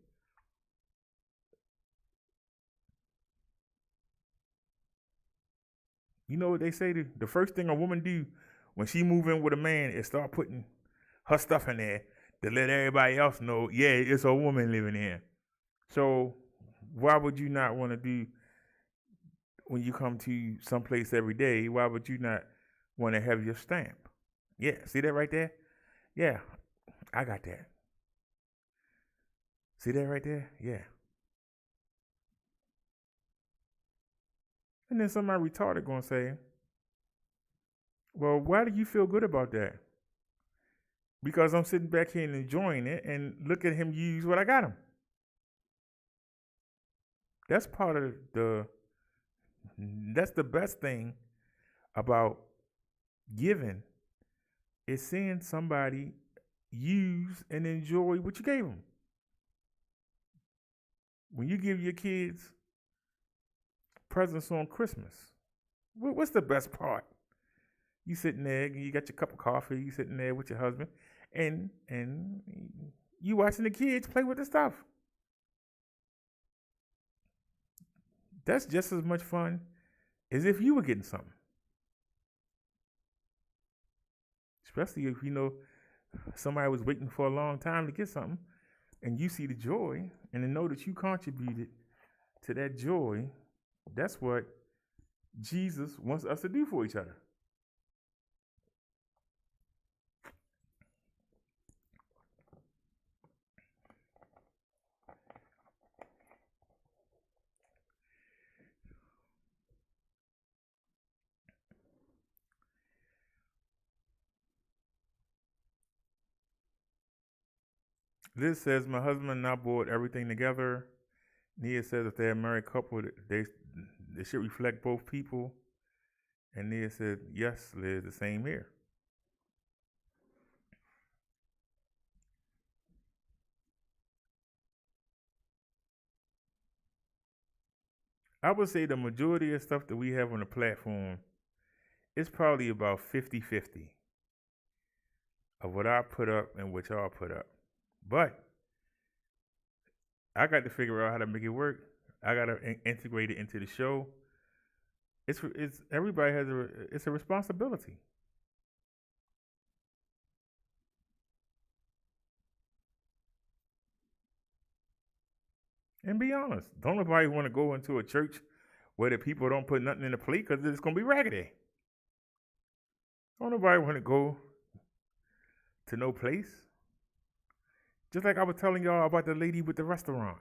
You know what they say? The first thing a woman do when she move in with a man is start putting her stuff in there to let everybody else know, yeah, it's a woman living here. So why would you not want to do when you come to someplace every day? Why would you not want to have your stamp? Yeah, see that right there? Yeah, I got that. See that right there? Yeah. And then somebody retarded gonna say, well, why do you feel good about that? because I'm sitting back here and enjoying it and look at him use what I got him. That's part of that's the best thing about giving is seeing somebody use and enjoy what you gave them. When you give your kids presents on Christmas, what's the best part? You sitting there, you got your cup of coffee, you sitting there with your husband, and you watching the kids play with the stuff. That's just as much fun as if you were getting something. Especially if you know somebody was waiting for a long time to get something, and you see the joy, and to know that you contributed to that joy. That's what Jesus wants us to do for each other. Liz says, my husband and I bought everything together. Nia says, if they're a married couple, they should reflect both people. And Nia said, yes, Liz, the same here. I would say the majority of stuff that we have on the platform is probably about 50-50 of what I put up and what y'all put up. But I got to figure out how to make it work. I got to integrate it into the show. It's everybody has it's a responsibility. And be honest, don't nobody want to go into a church where the people don't put nothing in the plate because it's gonna be raggedy. Don't nobody want to go to no place. Just like I was telling y'all about the lady with the restaurant.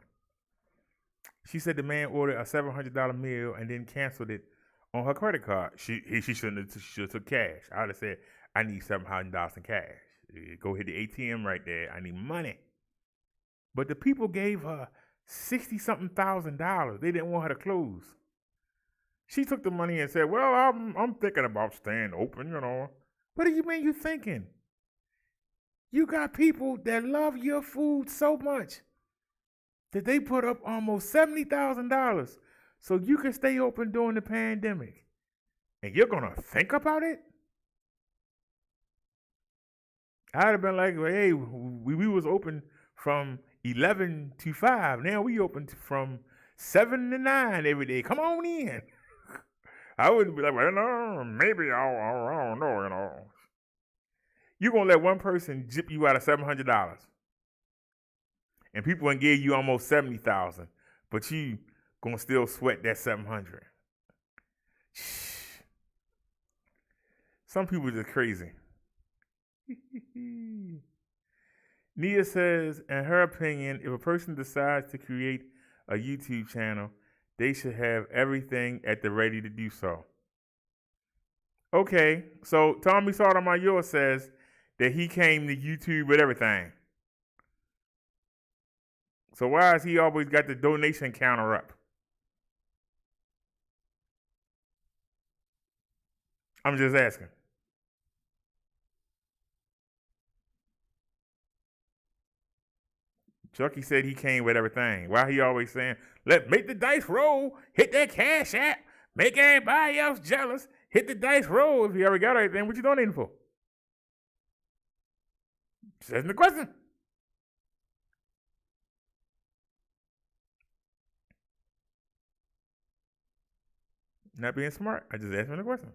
She said the man ordered a $700 meal and then canceled it on her credit card. She shouldn't have should took cash. I would have said, I need $700 in cash. Go hit the ATM right there. I need money. But the people gave her $60-something thousand. They didn't want her to close. She took the money and said, well, I'm thinking about staying open, you know. What do you mean you thinking? You got people that love your food so much that they put up almost $70,000 so you can stay open during the pandemic. And you're going to think about it? I'd have been like, well, hey, we was open from 11 to 5. Now we open from 7 to 9 every day. Come on in. I wouldn't be like, well, no, maybe I don't know, you know. You're going to let one person jip you out of $700. And people gonna give you almost 70,000, but you gonna still sweat that 700. Some people are just crazy. Nia says, in her opinion, if a person decides to create a YouTube channel, they should have everything at the ready to do so. Okay, so Tommy Sotomayor says that he came to YouTube with everything. So why has he always got the donation counter up? I'm just asking. Chucky said he came with everything. Why he always saying, make the dice roll, hit that cash app, make everybody else jealous, hit the dice roll. If you ever got everything, what you donating for? Just asking the question. Not being smart. I just asked him the question.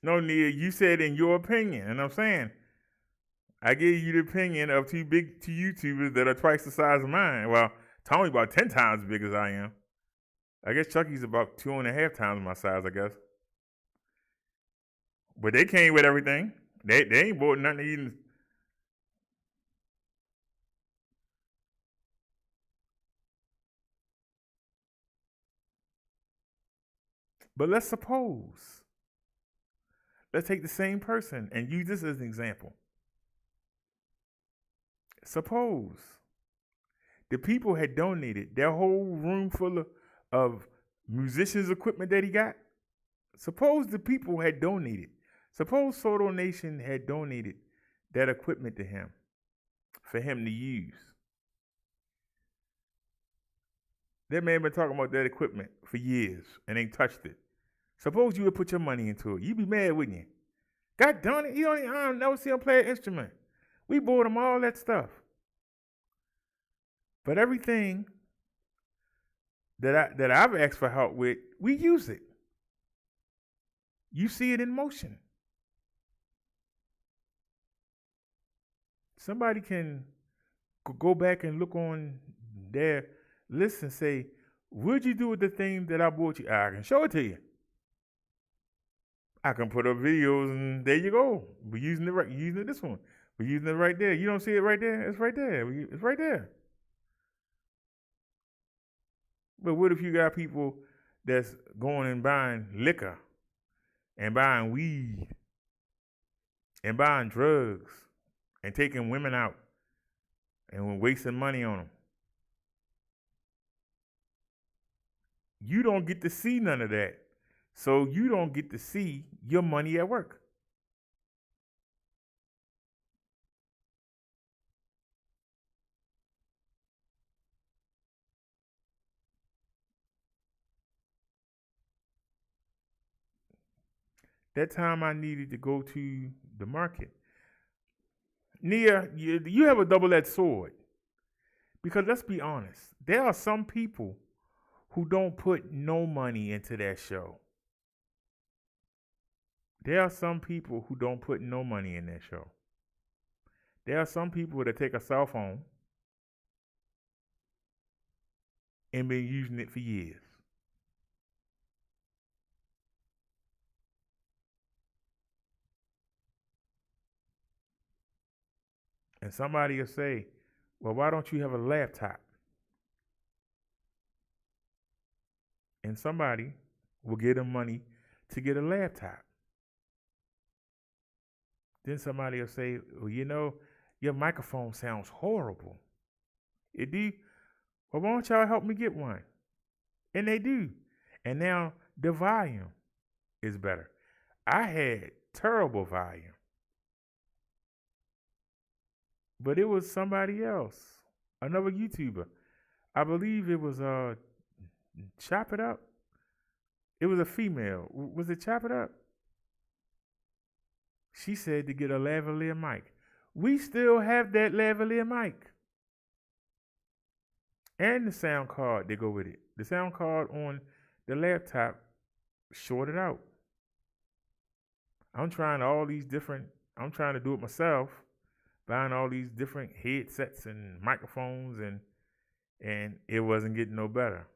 No, Nia, you said in your opinion, and I'm saying, I gave you the opinion of two YouTubers that are twice the size of mine. Well, Tommy about 10 times as big as I am. I guess Chucky's about 2.5 times my size, I guess. But they came with everything. They ain't bought nothing to eat. But let's take the same person and use this as an example. Suppose the people had donated their whole room full of musicians' equipment that he got. Suppose the people had donated. Suppose Soto Nation had donated that equipment to him for him to use. That man been talking about that equipment for years and ain't touched it. Suppose you would put your money into it. You'd be mad, wouldn't you? God darn it, I don't never see him play an instrument. We bought him all that stuff. But everything that I've asked for help with, we use it. You see it in motion. Somebody can go back and look on their list and say, what'd you do with the thing that I bought you? I can show it to you. I can put up videos and there you go. We're using it this one. We're using it right there. You don't see it right there? It's right there. It's right there. But what if you got people that's going and buying liquor and buying weed and buying drugs and taking women out and wasting money on them? You don't get to see none of that. So you don't get to see your money at work. That time I needed to go to the market. Nia, you have a double-edged sword. Because let's be honest, there are some people who don't put no money into that show. There are some people who don't put no money in that show. There are some people that take a cell phone and been using it for years. And somebody will say, well, why don't you have a laptop? And somebody will give them money to get a laptop. Then somebody will say, well, your microphone sounds horrible. It do? Well, why don't y'all help me get one? And they do. And now the volume is better. I had terrible volume. But it was somebody else, another YouTuber. I believe it was Chop It Up. It was a female. Was it Chop It Up? She said to get a lavalier mic. We still have that lavalier mic. And the sound card that go with it. The sound card on the laptop shorted out. I'm trying to do it myself, buying all these different headsets and microphones, and it wasn't getting no better.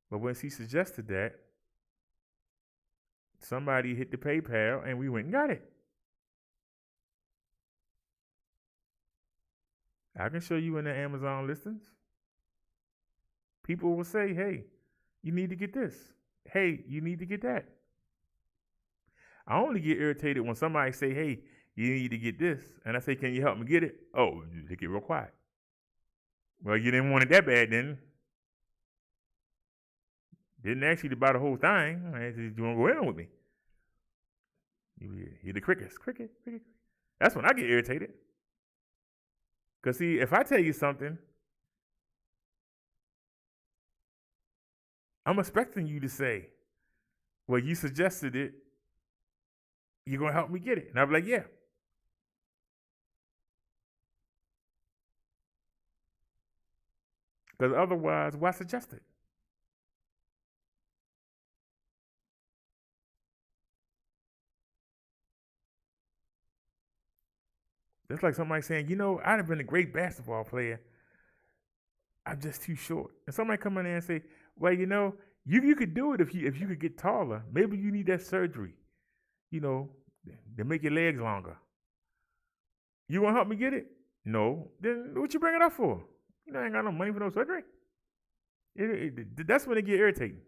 But when she suggested that, somebody hit the PayPal and we went and got it. I can show you in the Amazon listings. People will say, hey, you need to get this. Hey, you need to get that. I only get irritated when somebody say, hey, you need to get this. And I say, can you help me get it? Oh, they get real quiet. Well, you didn't want it that bad then. Didn't ask you to buy the whole thing. I said, you want to go in with me? You hear the crickets. Cricket. That's when I get irritated. Because see, if I tell you something, I'm expecting you to say, well, you suggested it. You're going to help me get it. And I'll be like, yeah. Because otherwise, why suggest it? That's like somebody saying, I'd have been a great basketball player. I'm just too short. And somebody come in there and say, well, you could do it if you could get taller. Maybe you need that surgery, to make your legs longer. You want to help me get it? No. Then what you bring it up for? I ain't got no money for no surgery. That's when it get irritating.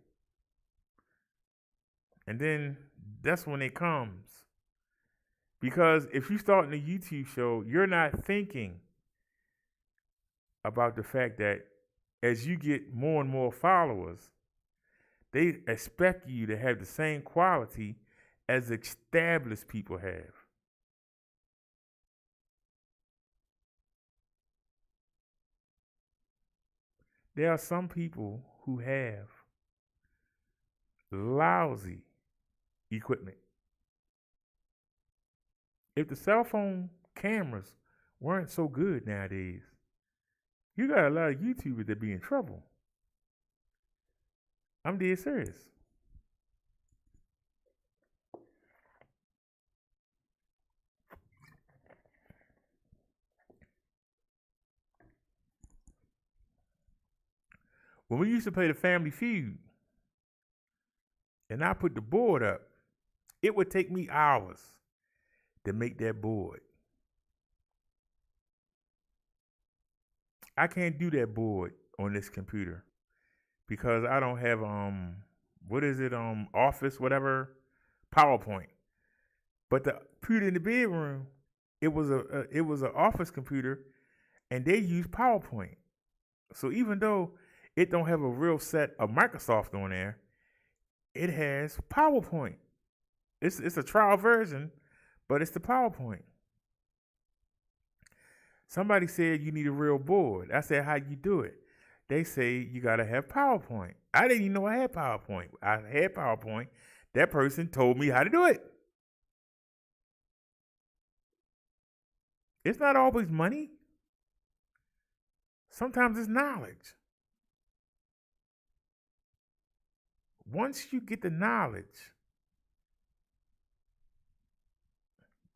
And then that's when it comes. Because if you start in a YouTube show, you're not thinking about the fact that as you get more and more followers, they expect you to have the same quality as established people have. There are some people who have lousy equipment. If the cell phone cameras weren't so good nowadays, you got a lot of YouTubers that be in trouble. I'm dead serious. When we used to play the Family Feud, and I put the board up, it would take me hours to make that board. I can't do that board on this computer because I don't have what is it, Office, whatever, PowerPoint. But the computer in the bedroom, it was an office computer, and they use PowerPoint. So even though it don't have a real set of Microsoft on there, it has PowerPoint. It's a trial version, but it's the PowerPoint. Somebody said you need a real board. I said, how you do it? They say you gotta have PowerPoint. I didn't even know I had PowerPoint. I had PowerPoint. That person told me how to do it. It's not always money. Sometimes it's knowledge. Once you get the knowledge,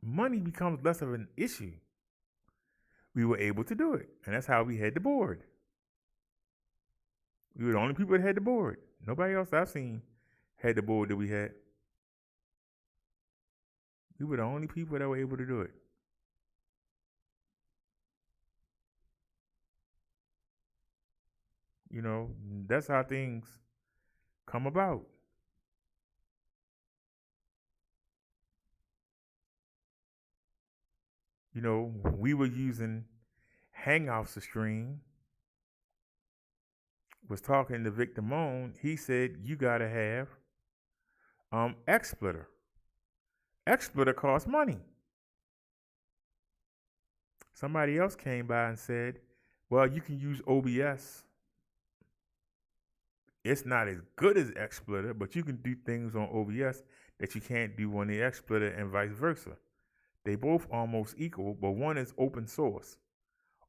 money becomes less of an issue. We were able to do it, and that's how we had the board. We were the only people that had the board. Nobody else I've seen had the board that we had. We were the only people that were able to do it. You know, that's how things come about. You know, we were using Hangouts to stream. Was talking to Victor Moan. He said you gotta have XSplitter. XSplitter costs money. Somebody else came by and said, well, you can use OBS. It's not as good as XSplitter, but you can do things on OBS that you can't do on the XSplitter and vice versa. They both almost equal, but one is open source.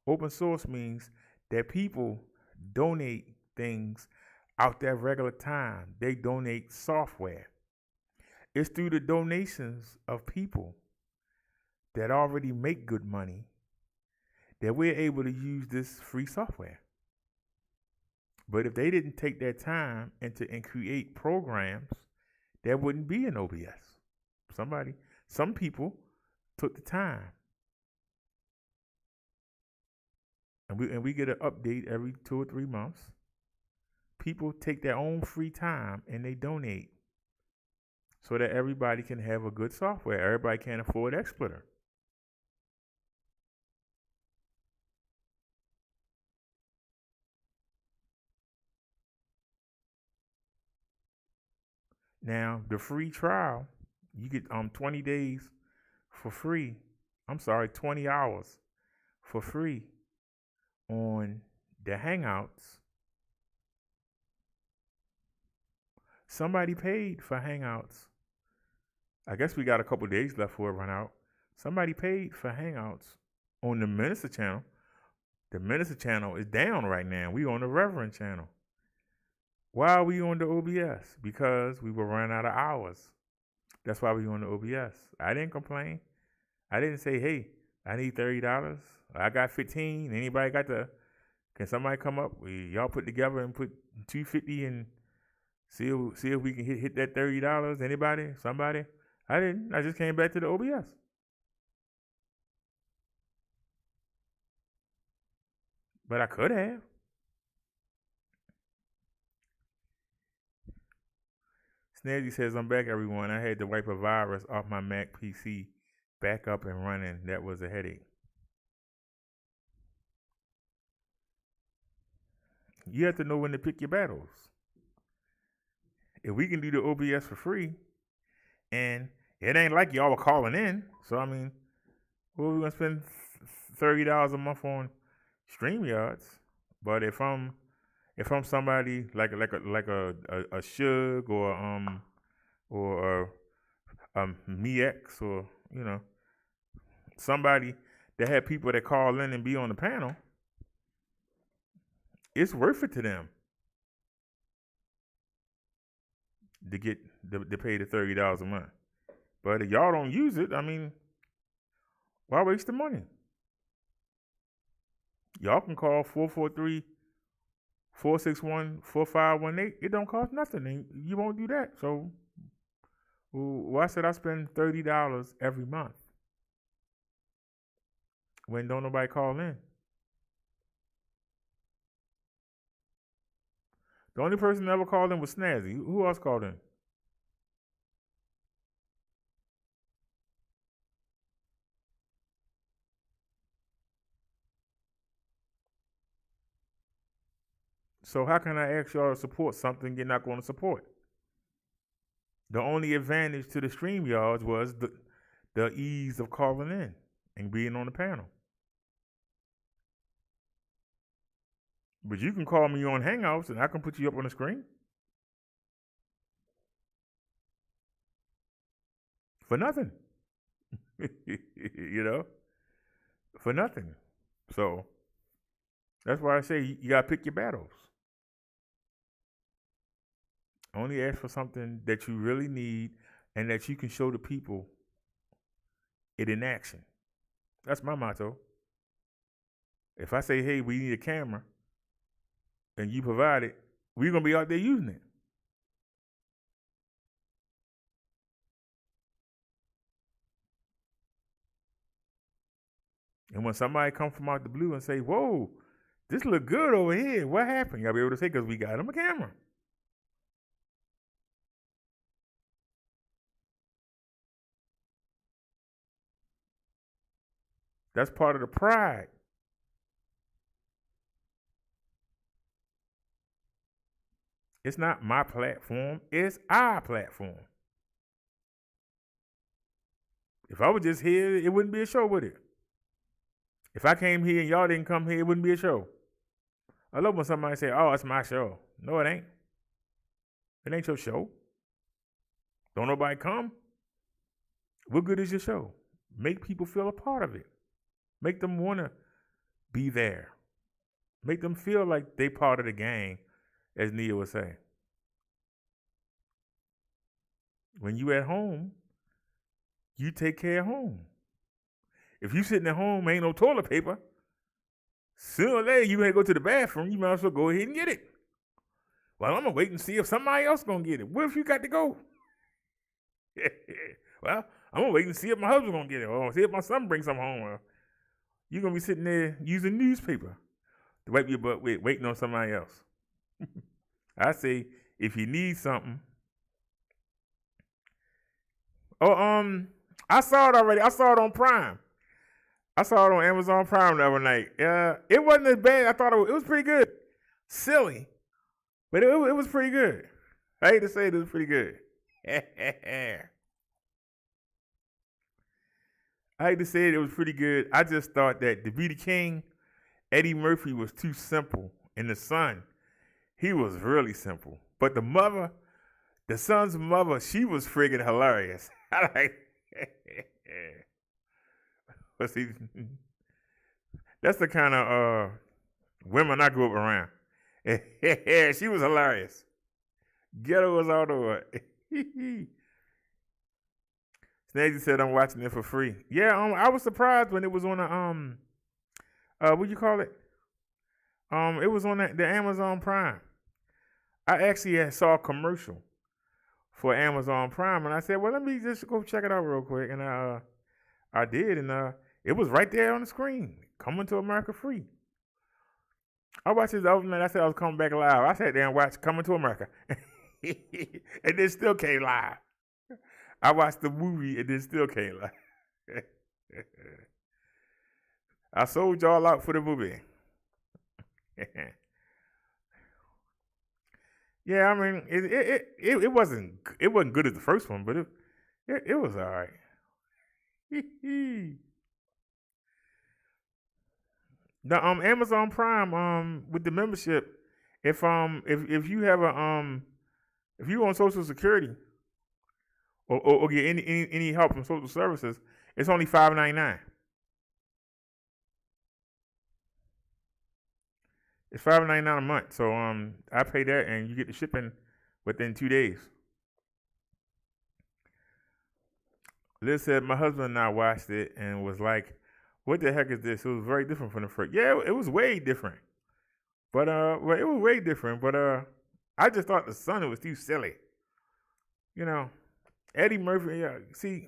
Open source means that people donate things out their regular time. They donate software. It's through the donations of people that already make good money that we're able to use this free software. But if they didn't take their time and create programs, there wouldn't be an OBS. Some people took the time. And we get an update every 2 or 3 months. People take their own free time and they donate so that everybody can have a good software. Everybody can't afford XSplitter. Now, the free trial, you get 20 days for free. 20 hours for free on the Hangouts. Somebody paid for Hangouts. I guess we got a couple days left for it run out. Somebody paid for Hangouts on the Minister channel. The Minister channel is down right now. We on the Reverend channel. Why are we on the OBS? Because we were running out of hours. That's why we on the OBS. I didn't complain. I didn't say, hey, I need $30. I got 15. Anybody got can somebody come up? Y'all put together and put $250 and see if we can hit that $30. Anybody? Somebody? I didn't. I just came back to the OBS. But I could have. Snazzy says, I'm back, everyone. I had to wipe a virus off my Mac PC. Back up and running. That was a headache. You have to know when to pick your battles. If we can do the OBS for free, and it ain't like y'all are calling in, so I mean, what are we gonna spend $30 a month on StreamYards? But if I'm somebody like a Shug or MeX or somebody that had people that call in and be on the panel, it's worth it to them to get to pay the $30 a month. But if y'all don't use it, I mean, why waste the money? Y'all can call 443-461-4518. It don't cost nothing, and you won't do that. So why should I spend $30 every month when don't nobody call in? The only person that ever called in was Snazzy. Who else called in? So how can I ask y'all to support something you're not going to support? The only advantage to the StreamYards was the ease of calling in and being on the panel. But you can call me on Hangouts and I can put you up on the screen. For nothing. For nothing. So that's why I say you gotta pick your battles. Only ask for something that you really need and that you can show the people it in action. That's my motto. If I say, hey, we need a camera, and you provide it, we're going to be out there using it. And when somebody comes from out the blue and say, whoa, this look good over here, what happened? Y'all be able to say, because we got them a camera. That's part of the pride. It's not my platform, it's our platform. If I was just here, it wouldn't be a show, would it? If I came here and y'all didn't come here, it wouldn't be a show. I love when somebody say, oh, it's my show. No, it ain't. It ain't your show. Don't nobody come. What good is your show? Make people feel a part of it. Make them want to be there. Make them feel like they part of the gang, as Nia would say. When you at home, you take care of home. If you sitting at home, ain't no toilet paper, sooner or later you may go to the bathroom, you might as well go ahead and get it. Well, I'm going to wait and see if somebody else going to get it. What if you got to go? Well, I'm going to wait and see if my husband's going to get it, or see if my son brings some home. Or you're going to be sitting there using newspaper to wipe your butt with, waiting on somebody else. I say, if you need something. Oh, I saw it already. I saw it on Prime. I saw it on Amazon Prime the other night. It wasn't as bad. I thought it was pretty good. Silly, but it was pretty good. I hate to say it was pretty good. I hate to say it was pretty good. I just thought that to be the king, Eddie Murphy was too simple. And the son, he was really simple. But the son's mother, she was friggin' hilarious. I like but see, that's the kind of women I grew up around. She was hilarious. Ghetto was all over. Snazzy said I'm watching it for free. Yeah, I was surprised when it was on the what you call it? It was on the Amazon Prime. I actually saw a commercial for Amazon Prime, and I said, well, let me just go check it out real quick. And I did, and it was right there on the screen. Coming to America free. I watched this the other night. I said I was coming back live. I sat there and watched Coming to America. and then still can't lie. I watched the movie and then still can't lie. I sold y'all out for the movie. Yeah, I mean, it wasn't good as the first one, but it was all right. The Amazon Prime with the membership, if you have if you on Social Security or get any help from social services, it's only $5.99. It's $5.99 a month. So I pay that and you get the shipping within 2 days. Liz said my husband and I watched it and was like, "What the heck is this?" It was very different from the first. Yeah, it was way different. But well, it was way different. But I just thought the son was too silly. You know, Eddie Murphy. Yeah, see,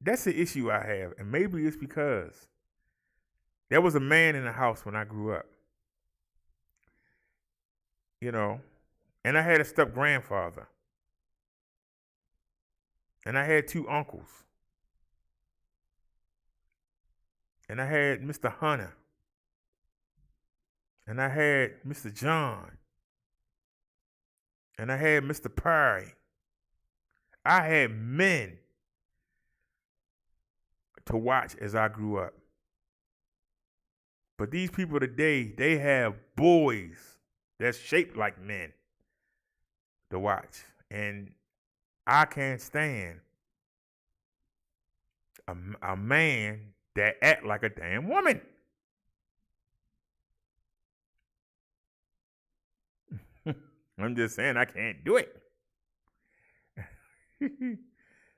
that's the issue I have, and maybe it's because there was a man in the house when I grew up. You know, and I had a step grandfather. And I had 2 uncles. And I had Mr. Hunter. And I had Mr. John. And I had Mr. Perry. I had men to watch as I grew up. But these people today, they have boys that's shaped like men to watch. And I can't stand a man that act like a damn woman. I'm just saying I can't do it.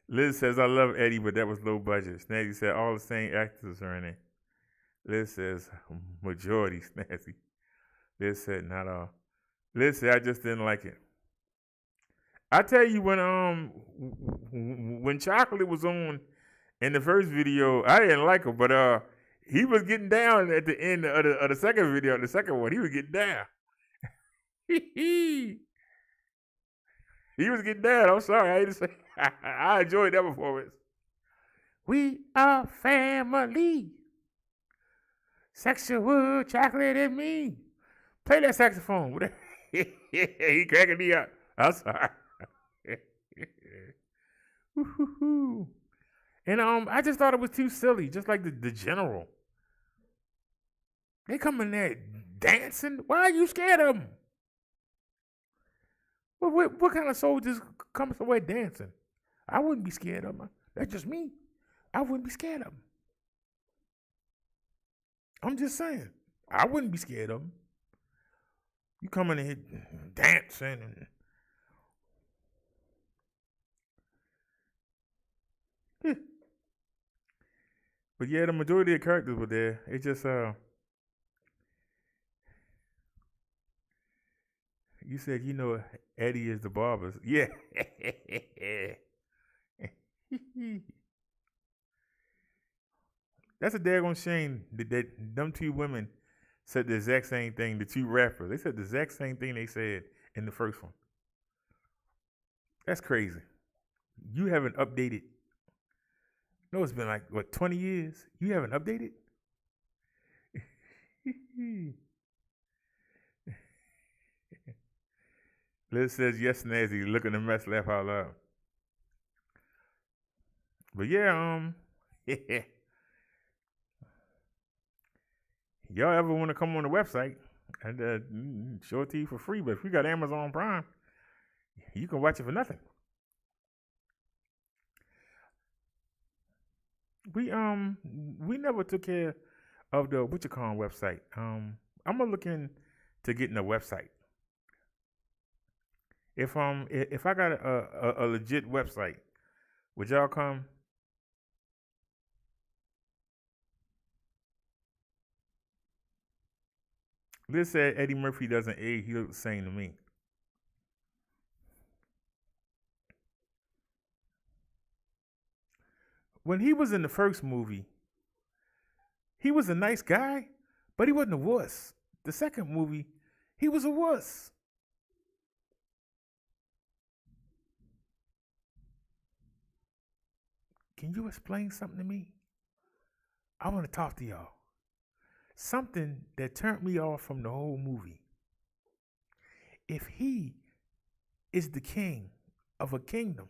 Liz says, I love Eddie, but that was low budget. Snazzy said, all the same actors are in it. Liz says, majority Snazzy. Liz said, not all. Liz said, I just didn't like it. I tell you, when Chocolate was on in the first video, I didn't like him, but he was getting down at the end of the second video. The second one, he was getting down. He was getting down. I'm sorry, I hate to say. I enjoyed that performance. We are family. Sexual chocolate and me. Play that saxophone. He cracking me up. I'm sorry. And I just thought it was too silly, just like the general. They come in there dancing. Why are you scared of them? What kind of soldiers come somewhere dancing? I wouldn't be scared of them. That's just me. I wouldn't be scared of them. I'm just saying. I wouldn't be scared of them. You come in here dancing and but yeah, the majority of the characters were there. It just you said Eddie is the barber. Yeah. That's a daggone shame that them 2 women said the exact same thing, the 2 rappers. They said the exact same thing they said in the first one. That's crazy. You haven't updated. No, it's been like, 20 years? You haven't updated? Liz says, yes, Snazzy. Look at the mess, laugh out loud. But yeah, y'all ever want to come on the website and show it to you for free? But if you got Amazon Prime, you can watch it for nothing. We never took care of the website. I'm gonna look into getting a website. If I got a legit website, would y'all come? Liz said Eddie Murphy doesn't age. He looks the same to me. When he was in the first movie, he was a nice guy, but he wasn't a wuss. The second movie, he was a wuss. Can you explain something to me? I want to talk to y'all. Something that turned me off from the whole movie. If he is the king of a kingdom,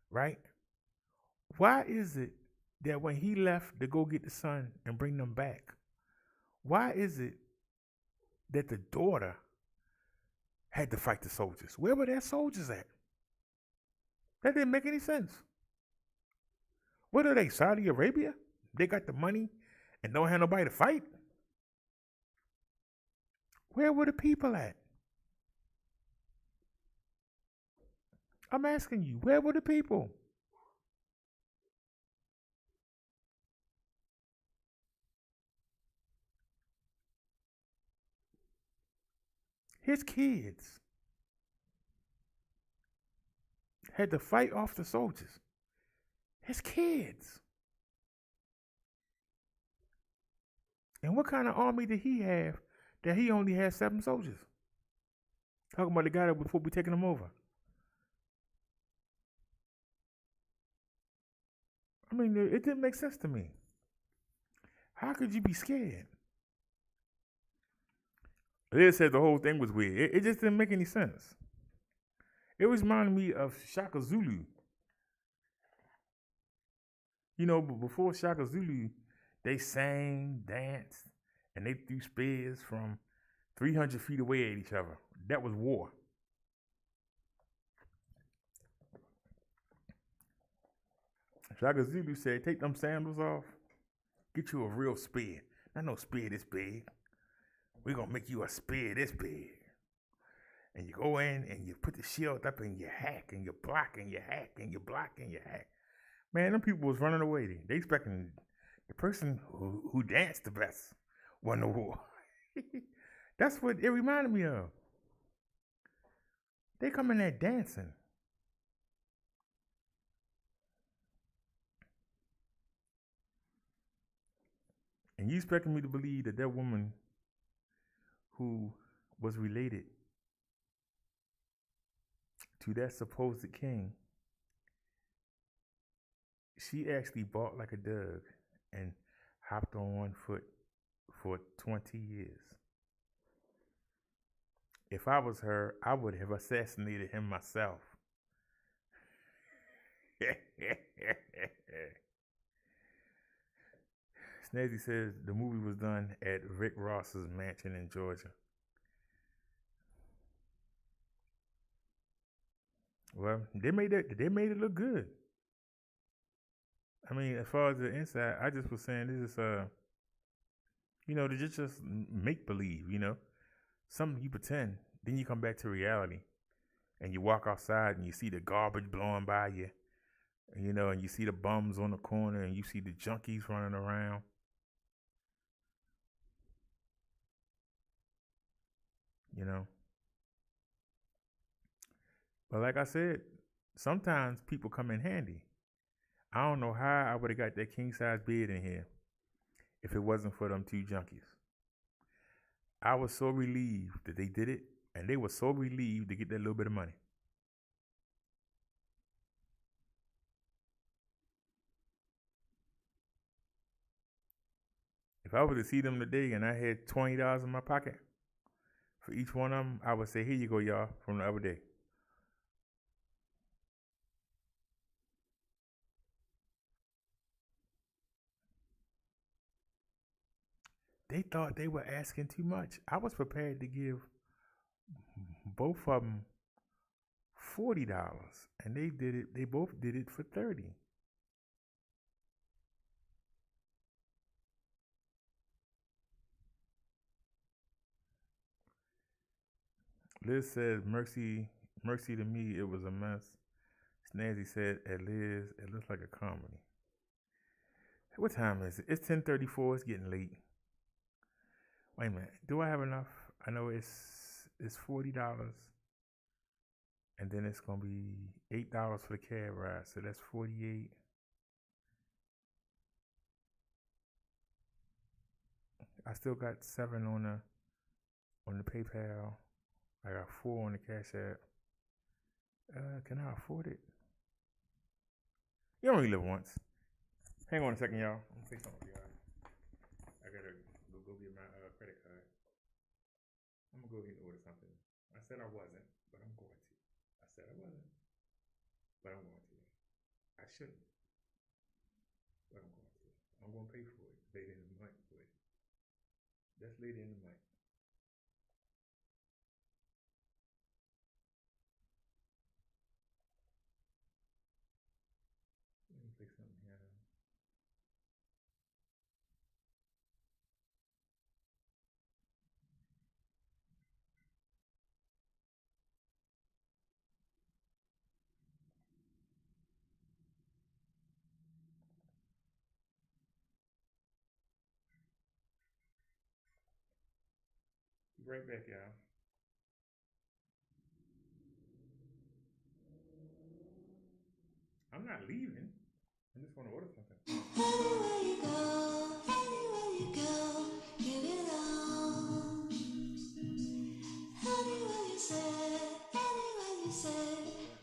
right? Why is it that when he left to go get the son and bring them back, why is it that the daughter had to fight the soldiers? Where were their soldiers at? That didn't make any sense. What are they, Saudi Arabia? They got the money and don't have nobody to fight? Where were the people at? I'm asking you, where were the people? His kids had to fight off the soldiers. His kids. And what kind of army did he have that he only had 7 soldiers? Talking about the guy that before we taking him over. I mean, it didn't make sense to me. How could you be scared? Liz said the whole thing was weird. It just didn't make any sense. It reminded me of Shaka Zulu. You know, but before Shaka Zulu, they sang, danced, and they threw spears from 300 feet away at each other. That was war. Shaka Zulu said, take them sandals off, get you a real spear. Not no spear this big. We're going to make you a spear this big. And you go in and you put the shield up and you hack and you block and you hack and you block and you hack. Man, them people was running away. They expecting the person who danced the best won the war. That's what it reminded me of. They come in there dancing. And you expecting me to believe that woman who was related to that supposed king, she actually bought like a dog and hopped on one foot for 20 years. If I was her, I would have assassinated him myself. Snazzy says the movie was done at Rick Ross's mansion in Georgia. Well, they made it look good. I mean, as far as the inside, I just was saying this is to just make believe, something you pretend, then you come back to reality, and you walk outside and you see the garbage blowing by you, and you see the bums on the corner and you see the junkies running around. But like I said, sometimes people come in handy. I don't know how I would have got that king size bed in here if it wasn't for them 2 junkies. I was so relieved that they did it, and they were so relieved to get that little bit of money. If I were to see them today and I had $20 in my pocket for each one of them, I would say, here you go, y'all, from the other day. They thought they were asking too much. I was prepared to give both of them $40, and they did it. They both did it for $30. Liz said, mercy to me, it was a mess. Snazzy said, at Liz, it looks like a comedy. What time is it? It's 10:34. It's getting late. Wait a minute. Do I have enough? I know it's $40, and then it's gonna be $8 for the cab ride, so that's $48. I still got 7 on the PayPal. I got 4 on the Cash App. Can I afford it? You only live once. Hang on a second, y'all. I'm gonna say something to y'all. I gotta go get my credit card. I'm gonna go ahead and order something. I said I wasn't, but I'm going to. I said I wasn't, but I'm going to. I shouldn't, but I'm going to. I'm gonna pay for it later in the month, but that's later in the month. Let me play something here. Be right back, y'all. I'm not leaving. I just want to order something. Anywhere you go, give it all. Anywhere you say,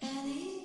anywhere.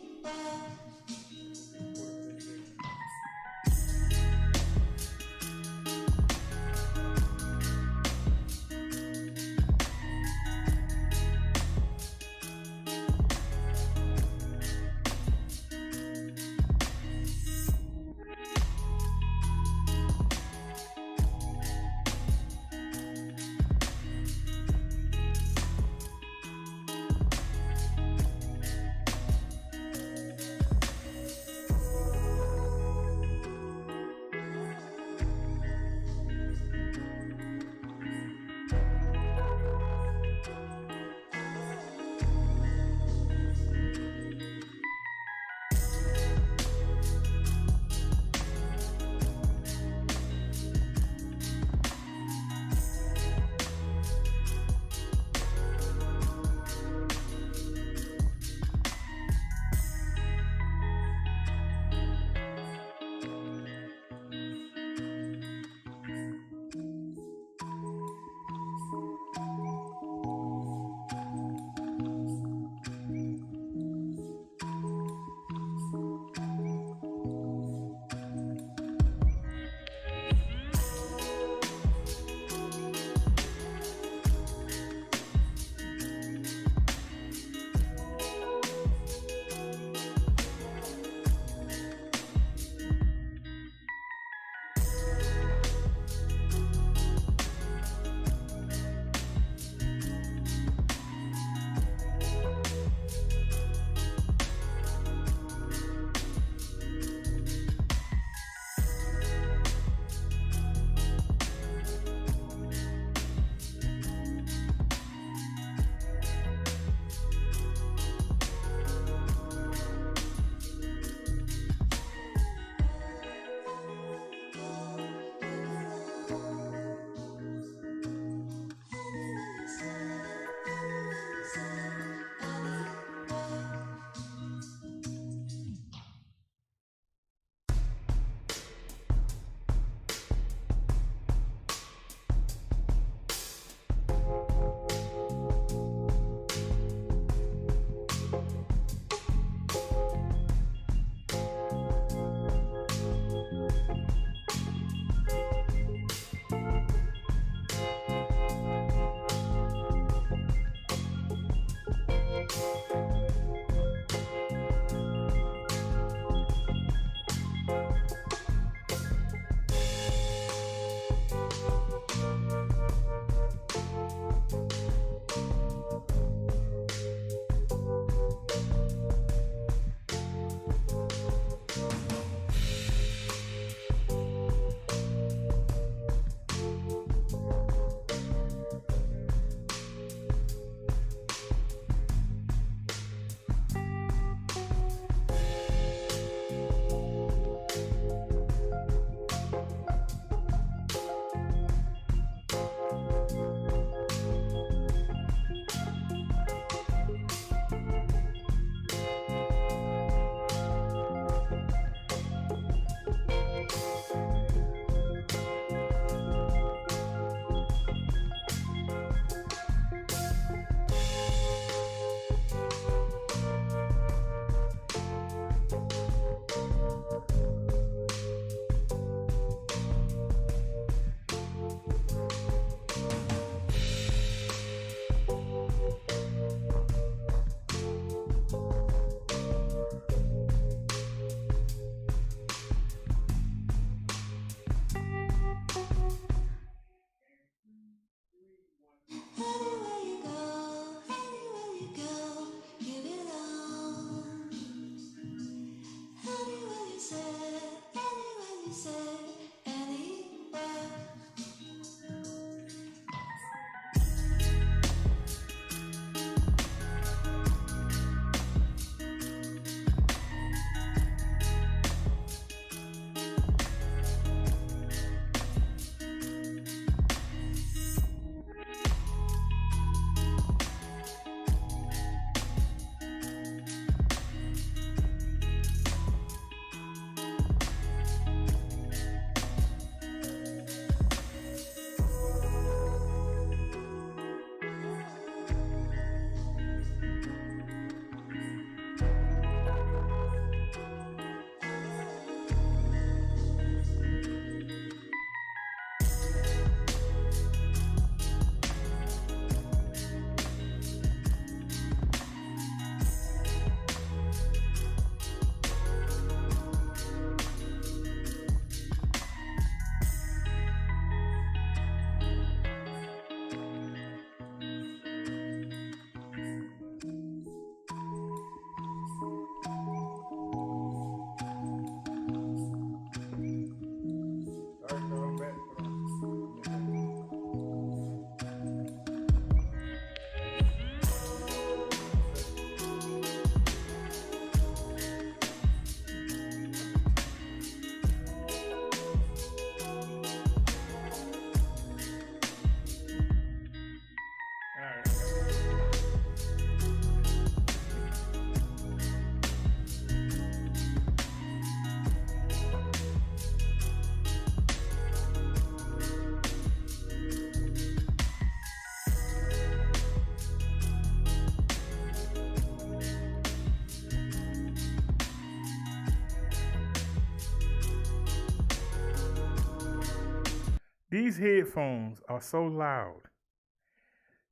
These headphones are so loud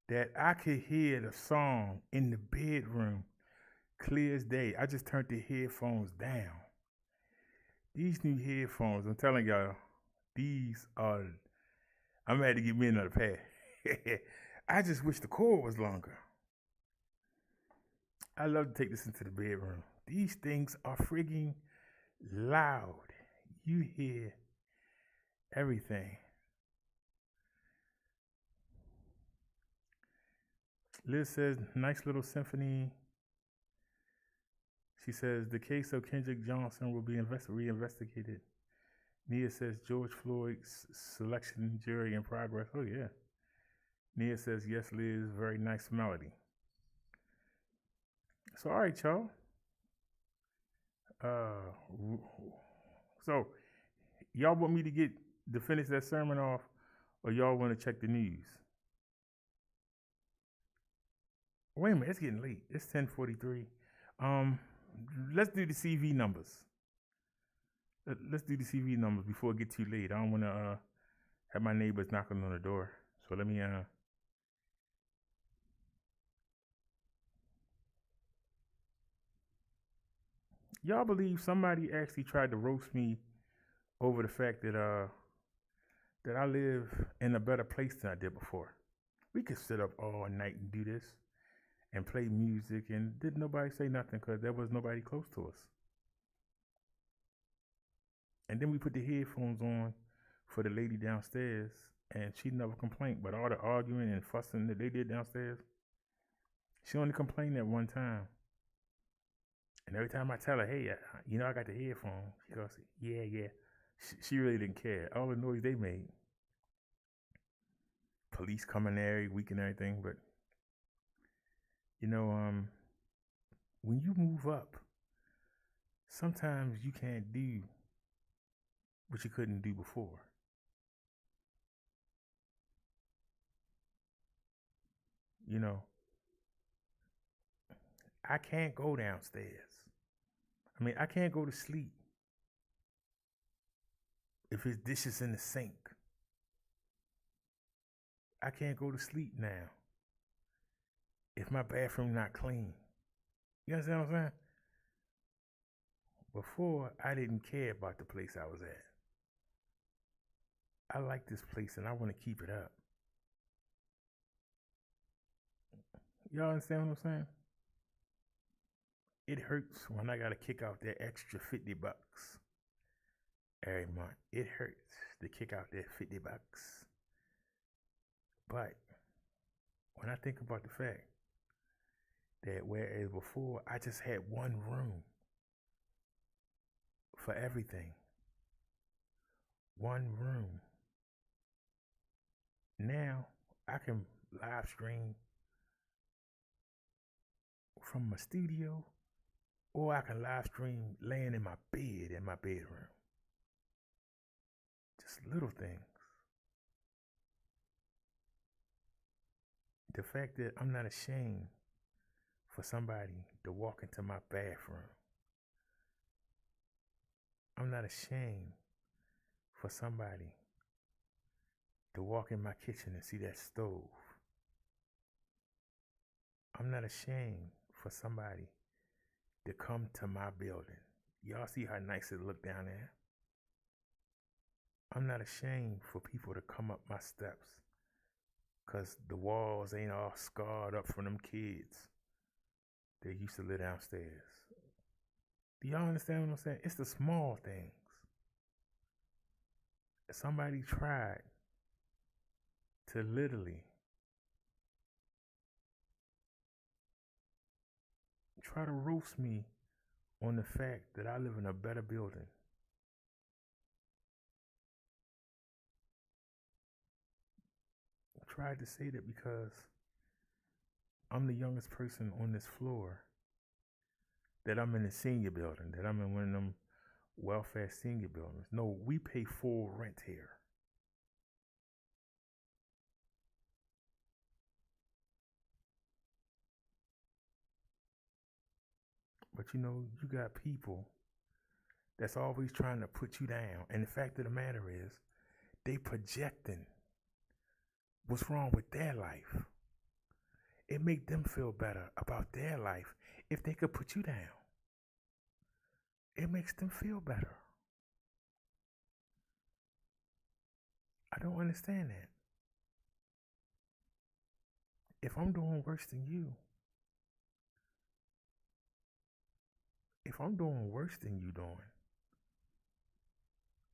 that I could hear the song in the bedroom clear as day. I just turned the headphones down. These new headphones, I'm telling y'all, these are. I'm gonna have to get me another pair. I just wish the cord was longer. I love to take this into the bedroom. These things are frigging loud. You hear everything. Liz says, nice little symphony. She says, the case of Kendrick Johnson will be reinvestigated. Nia says, George Floyd's selection jury in progress. Oh, yeah. Nia says, yes, Liz, very nice melody. So, all right, y'all. So, y'all want me to finish that sermon off, or y'all want to check the news? Wait a minute, it's getting late. It's 10:43. Let's do the CV numbers. Let's do the CV numbers before it gets too late. I don't want to have my neighbors knocking on the door. So let me Y'all believe somebody actually tried to roast me over the fact that I live in a better place than I did before. We could sit up all night and do this and play music, and didn't nobody say nothing because there was nobody close to us. And then we put the headphones on for the lady downstairs, and she never complained. But all the arguing and fussing that they did downstairs, she only complained that one time. And every time I tell her, hey, I got the headphones, she goes, yeah. She really didn't care. All the noise they made. Police coming there every week and everything. But, when you move up, sometimes you can't do what you couldn't do before. I can't go downstairs. I can't go to sleep if there's dishes in the sink. I can't go to sleep now if my bathroom not clean. You understand what I'm saying? Before, I didn't care about the place I was at. I like this place and I want to keep it up. Y'all understand what I'm saying? It hurts when I gotta kick out that extra $50 every month. It hurts to kick out that $50. But when I think about the fact that whereas before I just had one room for everything, one room. Now I can live stream from my studio, or I can live stream laying in my bed in my bedroom. Just little things. The fact that I'm not ashamed for somebody to walk into my bathroom. I'm not ashamed for somebody to walk in my kitchen and see that stove. I'm not ashamed for somebody to come to my building. Y'all see how nice it look down there? I'm not ashamed for people to come up my steps because the walls ain't all scarred up from them kids that used to live downstairs. Do y'all understand what I'm saying? It's the small things. Somebody tried to literally try to roast me on the fact that I live in a better building. I tried to say that because I'm the youngest person on this floor, that I'm in a senior building, that I'm in one of them welfare senior buildings. No, we pay full rent here. But you got people that's always trying to put you down. And the fact of the matter is, they projecting what's wrong with their life. It make them feel better about their life if they could put you down. It makes them feel better. I don't understand that. If I'm doing worse than you, if I'm doing worse than you doing,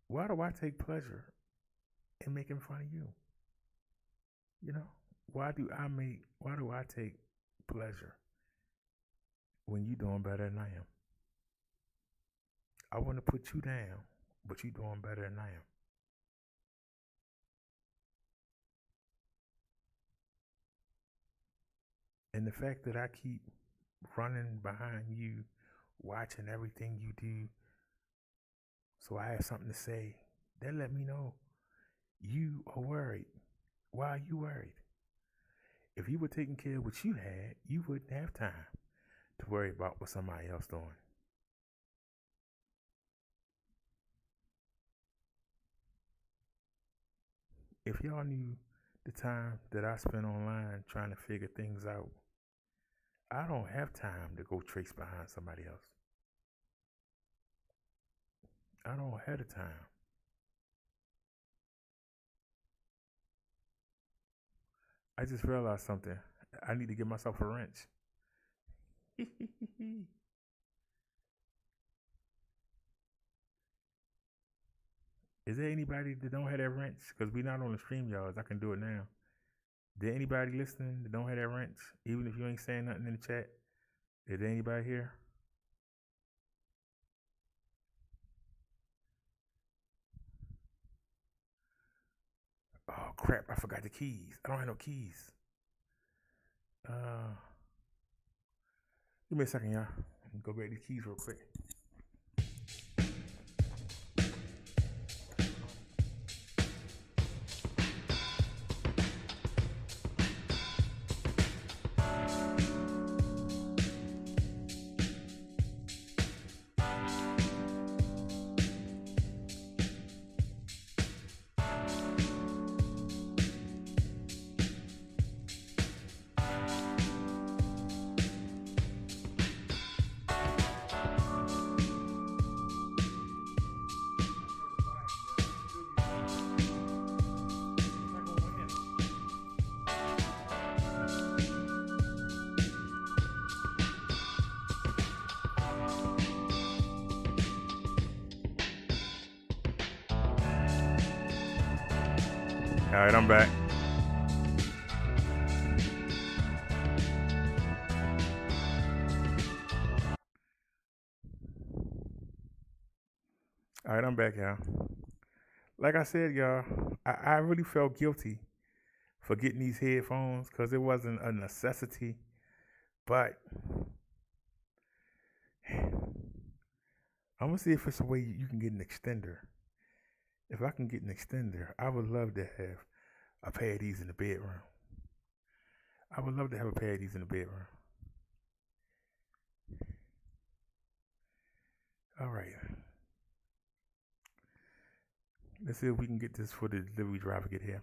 why do I take pleasure in making fun of you? You know, why do I take pleasure when you doing better than I am? I want to put you down, but you doing better than I am. And the fact that I keep running behind you, watching everything you do, so I have something to say, that let me know you are worried. Why are you worried? If you were taking care of what you had, you wouldn't have time to worry about what somebody else doing. If y'all knew the time that I spend online trying to figure things out, I don't have time to go trace behind somebody else. I don't have the time. I just realized something. I need to get myself a wrench. Is there anybody that don't have that wrench? Because we're not on the stream, y'all. I can do it now. Did anybody listening that don't have that wrench? Even if you ain't saying nothing in the chat, is there anybody here? Oh crap! I forgot the keys. I don't have no keys. Give me a second, y'all. Go grab the keys real quick. All right, I'm back. All right, I'm back, y'all. Like I said, y'all, I really felt guilty for getting these headphones because it wasn't a necessity. But I'm going to see if it's a way you can get an extender. If I can get an extender, I would love to have a pair of these in the bedroom. I would love to have a pair of these in the bedroom. All right. Let's see if we can get this for the delivery driver get here.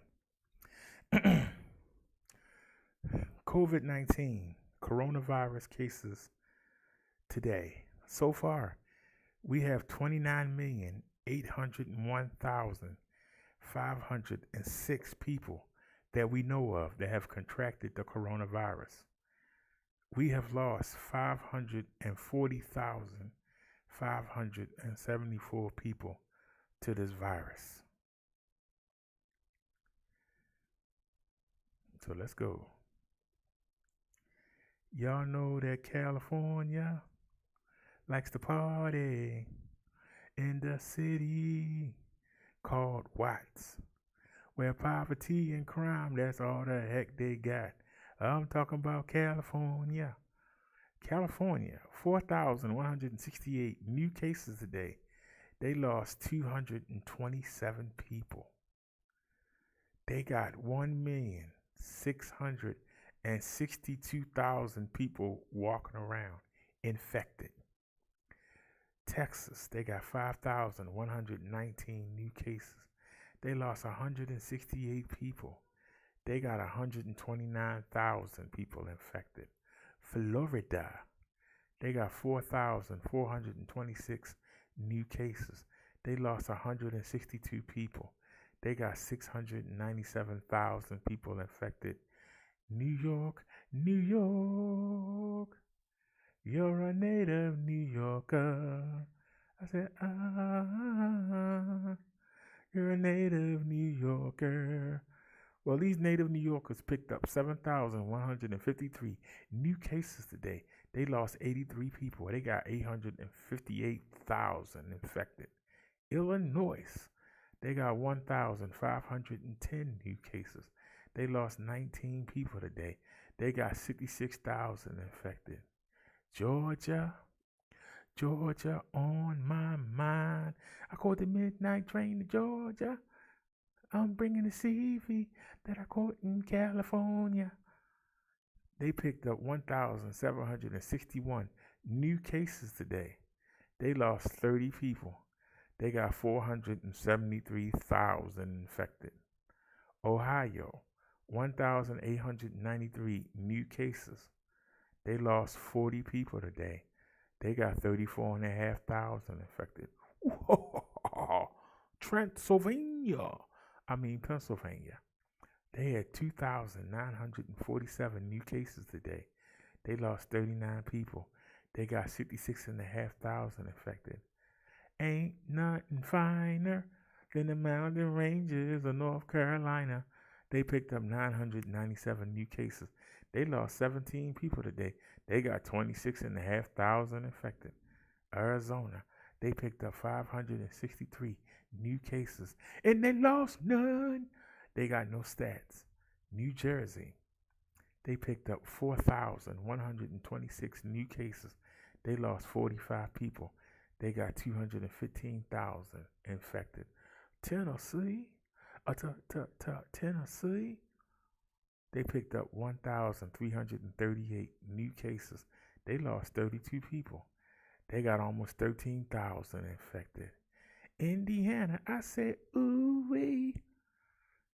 COVID-19, coronavirus cases today. So far, we have 29,801,506 people that we know of that have contracted the coronavirus. We have lost 540,574 people to this virus. So let's go. Y'all know that California likes to party in the city called Watts, where poverty and crime, that's all the heck they got. I'm talking about California. California, 4,168 new cases today. They lost 227 people. They got 1,662,000 people walking around infected. Texas, they got 5,119 new cases. They lost 168 people. They got 129,000 people infected. Florida, they got 4,426 new cases. They lost 162 people. They got 697,000 people infected. New York, New York, you're a native New Yorker. I said, you're a native New Yorker. Well, these native New Yorkers picked up 7,153 new cases today. They lost 83 people. They got 858,000 infected. Illinois, they got 1,510 new cases. They lost 19 people today. They got 66,000 infected. Georgia, Georgia on my mind. I caught the midnight train to Georgia. I'm bringing the CV that I caught in California. They picked up 1,761 new cases today. They lost 30 people. They got 473,000 infected. Ohio, 1,893 new cases. They lost 40 people today. They got 34,500 infected. Pennsylvania. They had 2,947 new cases today. They lost 39 people. They got 66,500 infected. Ain't nothing finer than the mountain ranges of North Carolina. They picked up 997 new cases. They lost 17 people today. They got 26,500 infected. Arizona, they picked up 563 new cases, and they lost none. They got no stats. New Jersey, they picked up 4,126 new cases. They lost 45 people. They got 215,000 infected. Tennessee, Tennessee, they picked up 1,338 new cases. They lost 32 people. They got almost 13,000 infected. Indiana, I said, ooh-wee.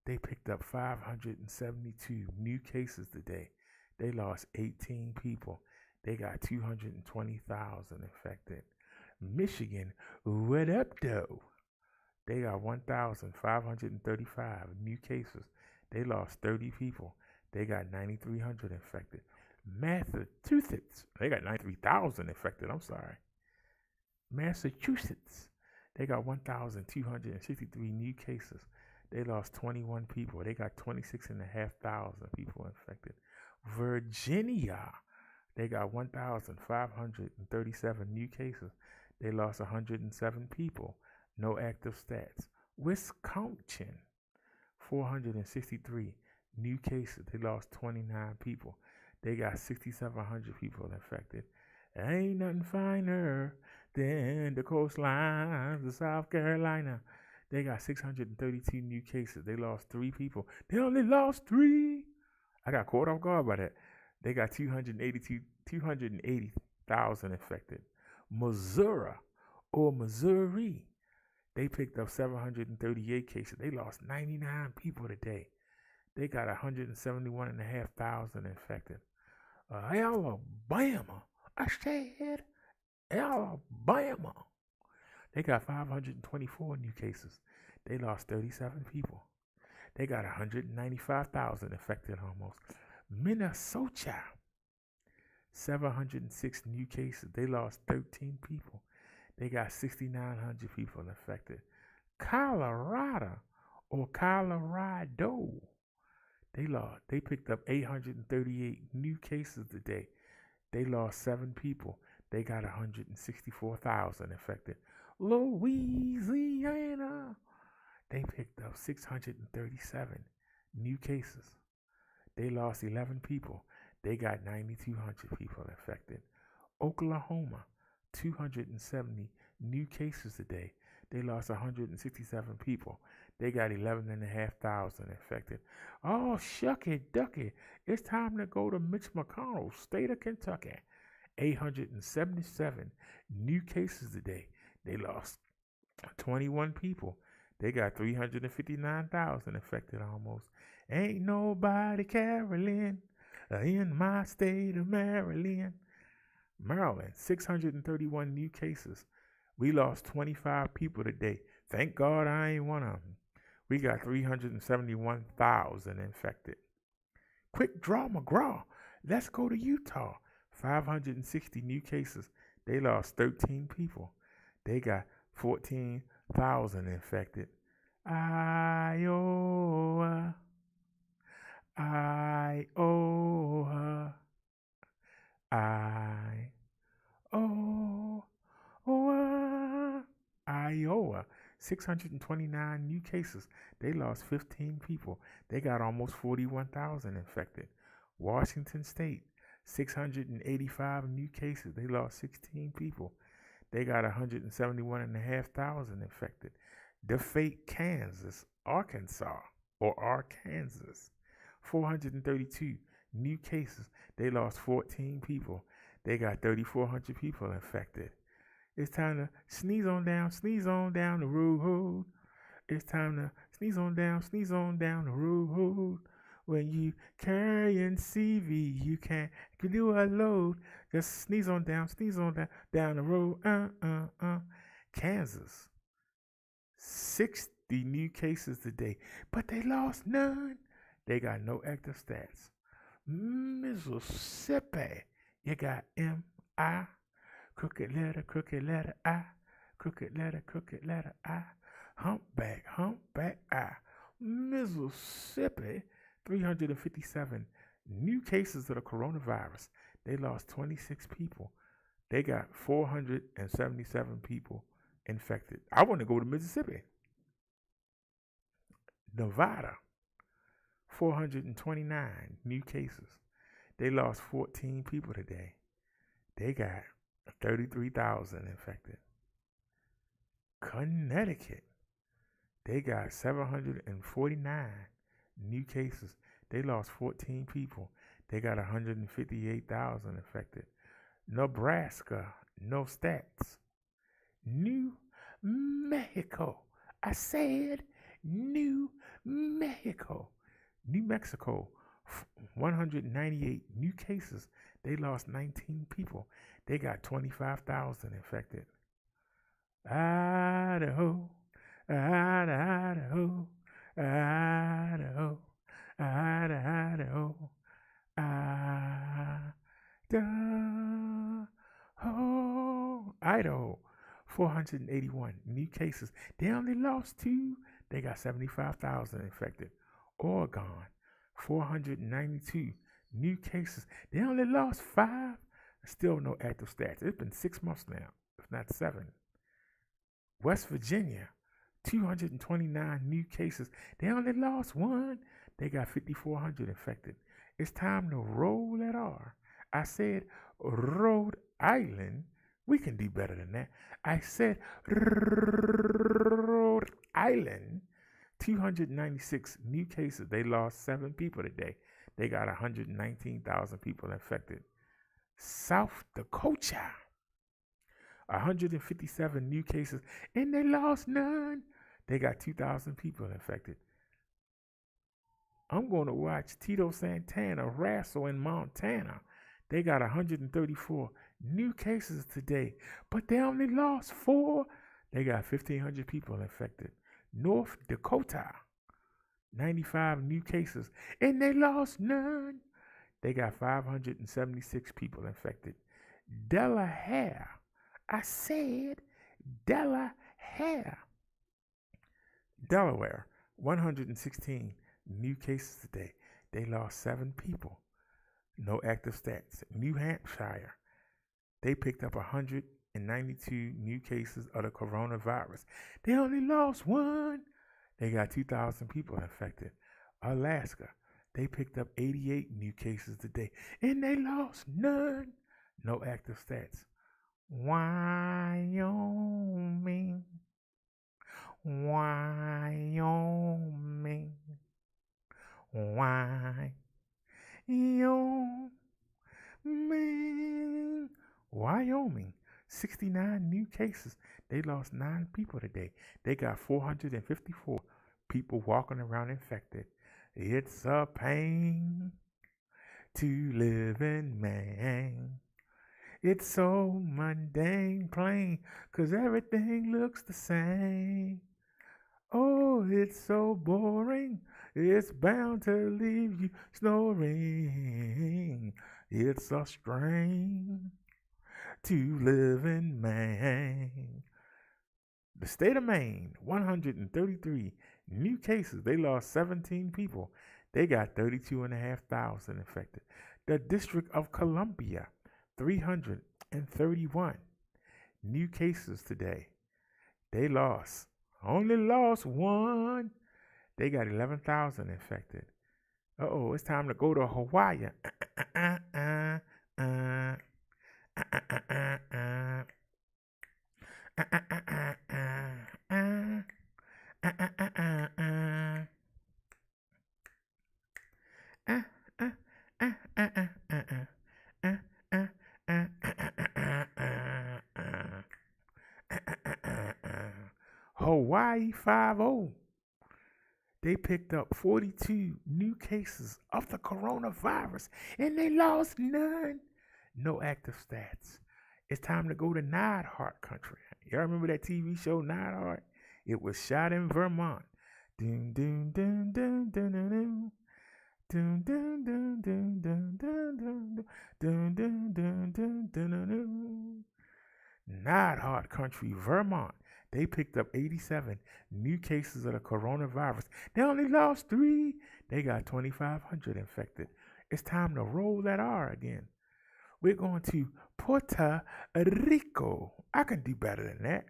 They picked up 572 new cases today. They lost 18 people. They got 220,000 infected. Michigan, what up, though? They got 1,535 new cases. They lost 30 people. They got 9,300 infected. Massachusetts, they got 93,000 infected. I'm sorry. Massachusetts, they got 1,263 new cases. They lost 21 people. They got 26,500 people infected. Virginia, they got 1,537 new cases. They lost 107 people. No active stats. Wisconsin, 463 new cases. They lost 29 people. They got 6,700 people infected. Ain't nothing finer than the coastlines of South Carolina. They got 632 new cases. They lost 3 people. They only lost 3. I got caught off guard by that. They got 280,000 infected. Missouri, they picked up 738 cases. They lost 99 people today. They got 171,500 infected. Alabama, I said Alabama. They got 524 new cases. They lost 37 people. They got 195,000 infected almost. Minnesota, 706 new cases. They lost 13 people. They got 6,900 people infected. Colorado, they picked up 838 new cases today. They lost 7 people. They got 164,000 infected. Louisiana, they picked up 637 new cases. They lost 11 people. They got 9,200 people infected. Oklahoma, 270 new cases today. They lost 167 people. They got 11,500 infected. Oh, shucky ducky. It's time to go to Mitch McConnell's state of Kentucky. 877 new cases today. They lost 21 people. They got 359,000 infected almost. Ain't nobody caroling in my state of Maryland. Maryland, 631 new cases. We lost 25 people today. Thank God I ain't one of them. We got 371,000 infected. Quick draw McGraw. Let's go to Utah. 560 new cases. They lost 13 people. They got 14,000 infected. Iowa. Iowa. Iowa, 629 new cases. They lost 15 people. They got almost 41,000 infected. Washington State, 685 new cases. They lost 16 people. They got 171,500 infected. The fake Kansas, Arkansas, 432 new cases. They lost 14 people. They got 3,400 people infected. It's time to sneeze on down the road. It's time to sneeze on down the road. When you carrying CV, you can do a load. Just sneeze on down the road. Kansas, 60 new cases today, but they lost none. They got no active stats. Mississippi, you got M-I, crooked letter I, crooked letter I, humpback I. Mississippi, 357 new cases of the coronavirus. They lost 26 people. They got 477 people infected. I want to go to Mississippi. Nevada, 429 new cases. They lost 14 people today. They got 33,000 infected. Connecticut, they got 749 new cases. They lost 14 people. They got 158,000 infected. Nebraska, no stats. New Mexico, I said New Mexico. New Mexico, 198 new cases. They lost 19 people. They got 25,000 infected. Idaho, Idaho, Idaho, Idaho, Idaho, 481 new cases. They only lost 2. They got 75,000 infected. Oregon, 492 new cases. They only lost 5. Still no active stats. It's been 6 months now, if not 7. West Virginia, 229 new cases. They only lost 1. They got 5,400 infected. It's time to roll that R. I said Rhode Island. We can do better than that. I said Rhode Island, 296 new cases. They lost 7 people today. They got 119,000 people infected. South Dakota, 157 new cases, and they lost none. They got 2,000 people infected. I'm going to watch Tito Santana wrestle in Montana. They got 134 new cases today, but they only lost 4. They got 1,500 people infected. North Dakota, 95 new cases, and they lost none. They got 576 people infected. Delaware, I said Delaware. Delaware, 116 new cases today. They lost 7 people. No active stats. New Hampshire, they picked up 192 new cases of the coronavirus. They only lost 1. They got 2,000 people infected. Alaska, they picked up 88 new cases today, and they lost none. No active stats. Wyoming, Wyoming, Wyoming, Wyoming, 69 new cases. They lost 9 people today. They got 454 people walking around infected. It's a pain to live in Maine. It's so mundane, plain, 'cause everything looks the same. Oh, it's so boring. It's bound to leave you snoring. It's a strain to live in Maine. The state of Maine, 133 new cases. They lost 17 people. They got 32,500 infected. The District of Columbia, 331 new cases today. They only lost one. They got 11,000 infected. Uh-oh, it's time to go to Hawaii. Hawaii 5-0. They picked up 42 new cases of the coronavirus and they lost none. No active stats. It's time to go to Neidhart country. Y'all remember that TV show Neidhart? It was shot in Vermont. Doom doom doom doom doom doom. Doom doom doom doom doom doom doom doom doom doom doom doom doom. Neidhart country, Vermont. They picked up 87 new cases of the coronavirus. They only lost 3. They got 2,500 infected. It's time to roll that R again. We're going to Puerto Rico. I can do better than that.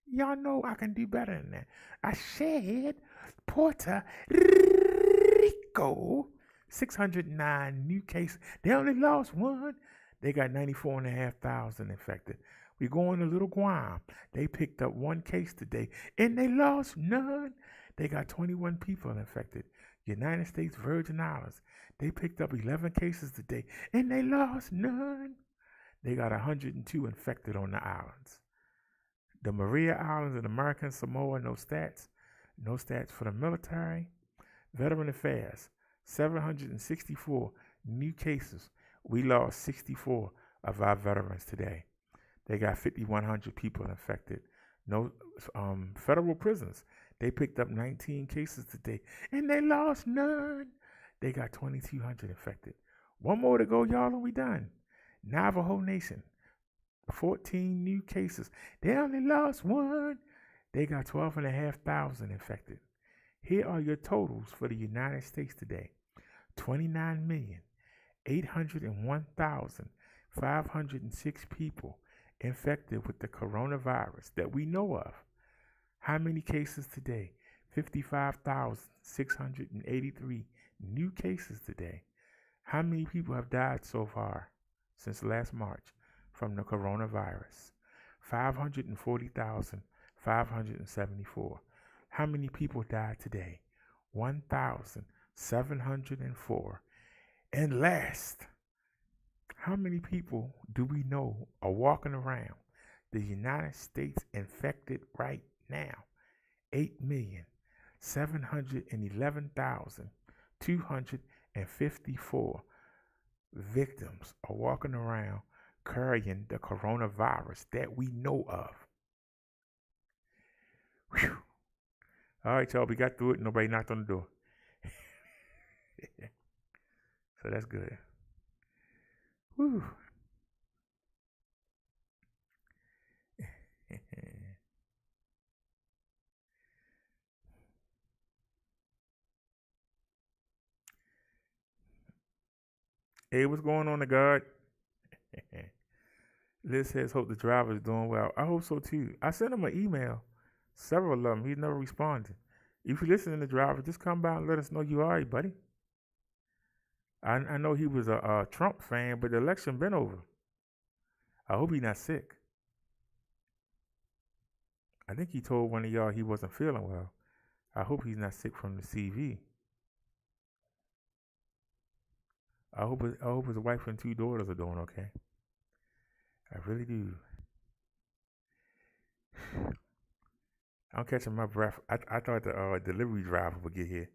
Y'all know I can do better than that. I said Puerto Rico. 609 new cases. They only lost 1. They got 94,500 infected. We going to Little Guam. They picked up 1 case today, and they lost none. They got 21 people infected. United States Virgin Islands. They picked up 11 cases today, and they lost none. They got 102 infected on the islands. The Maria Islands and American Samoa, no stats. No stats for the military. Veteran Affairs, 764 new cases. We lost 64 of our veterans today. They got 5,100 people infected. No federal prisons. They picked up 19 cases today, and they lost none. They got 2,200 infected. 1 more to go, y'all, and we done. Navajo Nation, 14 new cases. They only lost 1. They got 12,500 infected. Here are your totals for the United States today. 29,801,506 people infected with the coronavirus that we know of. How many cases today? 55,683 new cases today. How many people have died so far since last March from the coronavirus? 540,574. How many people died today? 1,704. And last, how many people do we know are walking around the United States infected right now? 8,711,254 victims are walking around carrying the coronavirus that we know of. Whew. All right, y'all, we got through it. Nobody knocked on the door. So that's good. Whew. Hey, what's going on, the guard? Liz says, hope the driver is doing well. I hope so too. I sent him an email, several of them. He's never responded. If you listen to the driver, just come by and let us know you all right, buddy. I know he was a Trump fan, but the election been over. I hope he's not sick. I think he told one of y'all he wasn't feeling well. I hope he's not sick from the CV. I hope his wife and 2 daughters are doing okay. I really do. I'm catching my breath. I thought the delivery driver would get here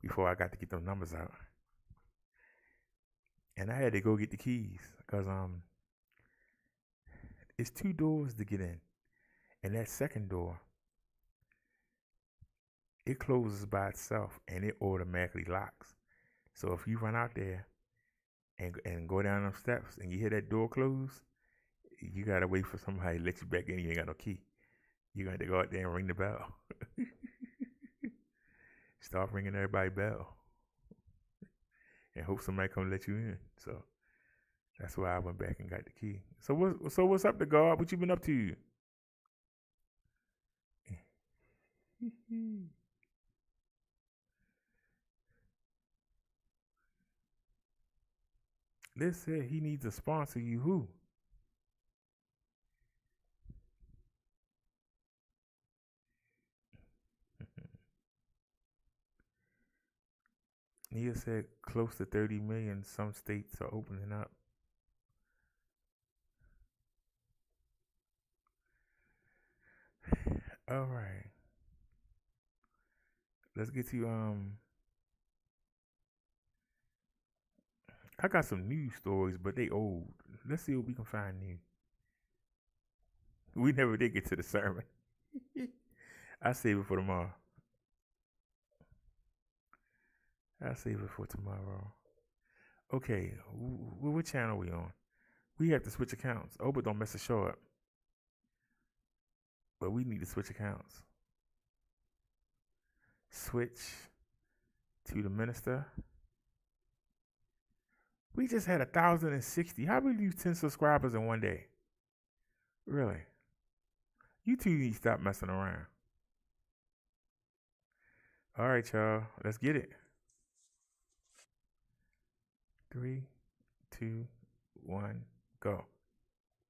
before I got to get those numbers out, and I had to go get the keys because it's two doors to get in, and that second door it closes by itself and it automatically locks. So if you run out there and go down them steps and you hear that door close, you gotta wait for somebody to let you back in. You ain't got no key. You got to go out there and ring the bell. Start ringing everybody's bell and hope somebody come let you in. So that's why I went back and got the key. So what's up to God? What you been up to? Liz said he needs to sponsor you. Who? Nia said close to 30 million. Some states are opening up. All right. Let's get to I got some news stories, but they old. Let's see what we can find new. We never did get to the sermon. I save it for tomorrow. I'll save it for tomorrow. Okay, what channel we on? We have to switch accounts. Oh, but don't mess the show up. But we need to switch accounts. Switch to the minister. We just had 1,060. How we lose 10 subscribers in one day? Really? You two need to stop messing around. All right, y'all. Let's get it. 3, 2, 1, go.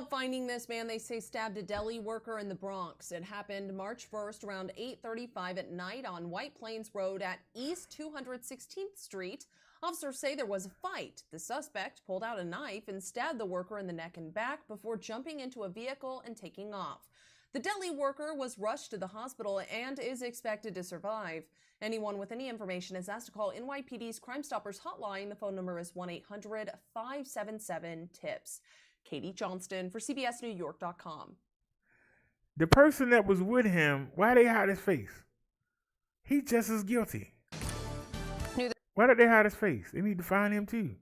Finding this man, they say, stabbed a deli worker in the Bronx. It happened March 1st around 8:35 at night on White Plains Road at East 216th Street. Officers say there was a fight. The suspect pulled out a knife and stabbed the worker in the neck and back before jumping into a vehicle and taking off. The deli worker was rushed to the hospital and is expected to survive. Anyone with any information is asked to call NYPD's Crime Stoppers hotline. The phone number is 1-800-577-TIPS. Katie Johnston for CBSNewYork.com. The person that was with him, why they hide his face? He just as guilty. Why did they hide his face? They need to find him too.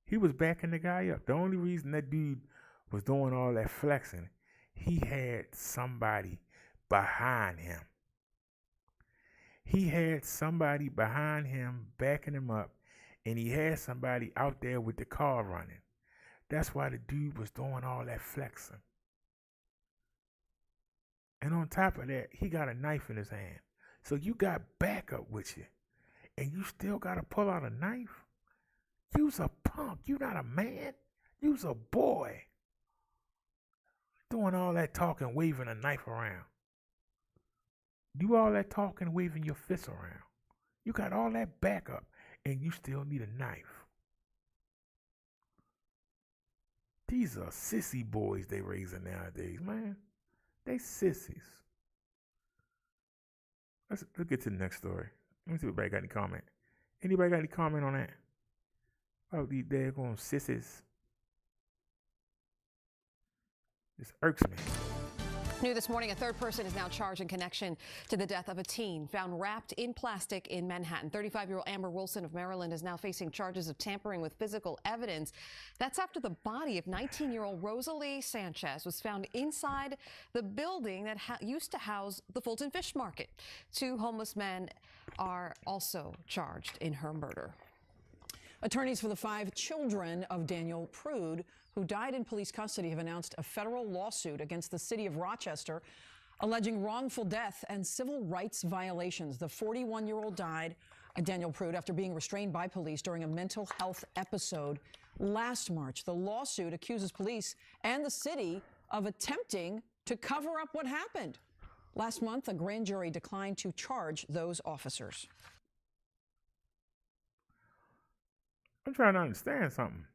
He was backing the guy up. The only reason that dude was doing all that flexing, he had somebody behind him. He had somebody behind him backing him up, and he had somebody out there with the car running. That's why the dude was doing all that flexing. And on top of that, he got a knife in his hand. So you got backup with you, and you still got to pull out a knife? You's a punk. You not a man. You's a boy. Doing all that talking, waving a knife around. Do all that talking, waving your fists around. You got all that backup, and you still need a knife. These are sissy boys they raising nowadays, man. They sissies. Let's get to the next story. Let me see if anybody got any comment. Anybody got any comment on that? Oh, these daggone sissies. This irks me. New this morning, a third person is now charged in connection to the death of a teen found wrapped in plastic in Manhattan. 35-year-old Amber Wilson of Maryland is now facing charges of tampering with physical evidence. That's after the body of 19-year-old Rosalie Sanchez was found inside the building that used to house the Fulton Fish Market. 2 homeless men are also charged in her murder. Attorneys for the 5 children of Daniel Prude, who died in police custody, have announced a federal lawsuit against the city of Rochester, alleging wrongful death and civil rights violations. The 41-year-old died, Daniel Prude, after being restrained by police during a mental health episode last March. The lawsuit accuses police and the city of attempting to cover up what happened. Last month, a grand jury declined to charge those officers. I'm trying to understand something.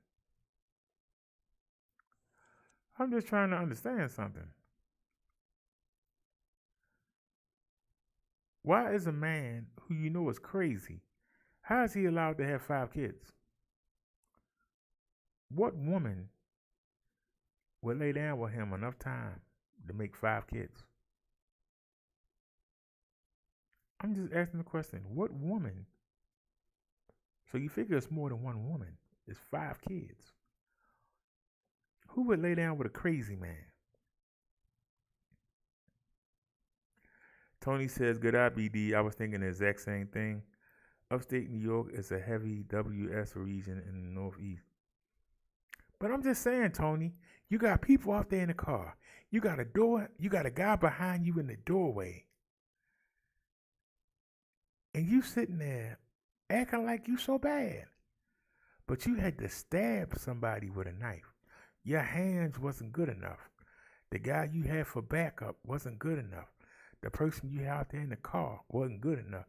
I'm just trying to understand something. Why is a man who you know is crazy, how is he allowed to have 5 kids? What woman would lay down with him enough time to make 5 kids? I'm just asking the question. What woman? So you figure it's more than one woman. It's 5 kids. Who would lay down with a crazy man? Tony says, good eye, BD. I was thinking the exact same thing. Upstate New York is a heavy WS region in the Northeast. But I'm just saying, Tony, you got people out there in the car. You got a guy behind you in the doorway. And you sitting there acting like you so bad. But you had to stab somebody with a knife. Your hands wasn't good enough. The guy you had for backup wasn't good enough. The person you had out there in the car wasn't good enough.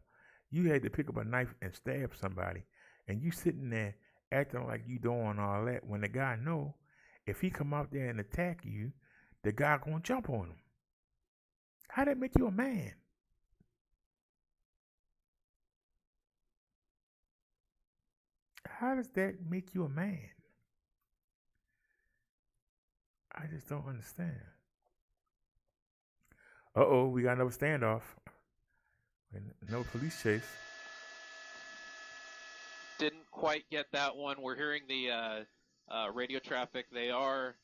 You had to pick up a knife and stab somebody. And you sitting there acting like you doing all that when the guy know if he come out there and attack you, the guy gonna jump on him. How that make you a man? How does that make you a man? I just don't understand. Uh-oh, we got another standoff. No police chase. Didn't quite get that one. We're hearing the radio traffic. They are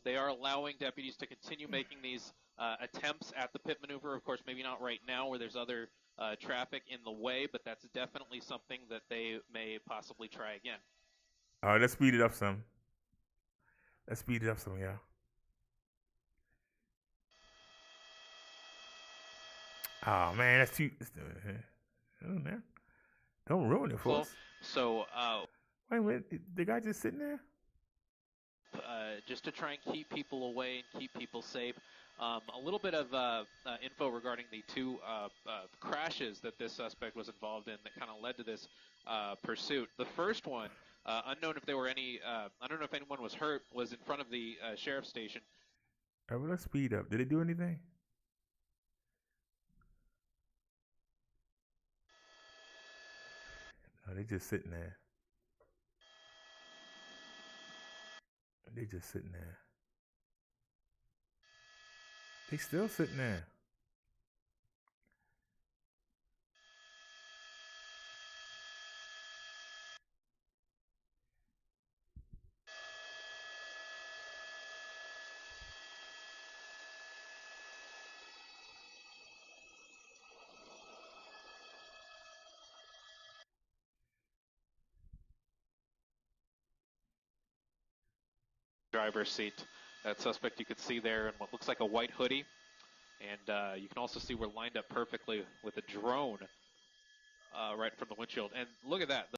allowing deputies to continue making these attempts at the pit maneuver. Of course, maybe not right now where there's other traffic in the way, but that's definitely something that they may possibly try again. All right, let's speed it up some. Yeah. Oh man, that's too. Don't ruin it for us. So, wait a minute, the guy just sitting there? Just to try and keep people away and keep people safe. A little bit of info regarding the two crashes that this suspect was involved in that kind of led to this pursuit. The first one, unknown if there were any, I don't know if anyone was hurt, was in front of the sheriff's station. All right, well, let's speed up. Did they do anything? No, they just sitting there. They just sitting there. They still sitting there. Driver's seat. That suspect you can see there in what looks like a white hoodie. And you can also see we're lined up perfectly with a drone right from the windshield. And look at that.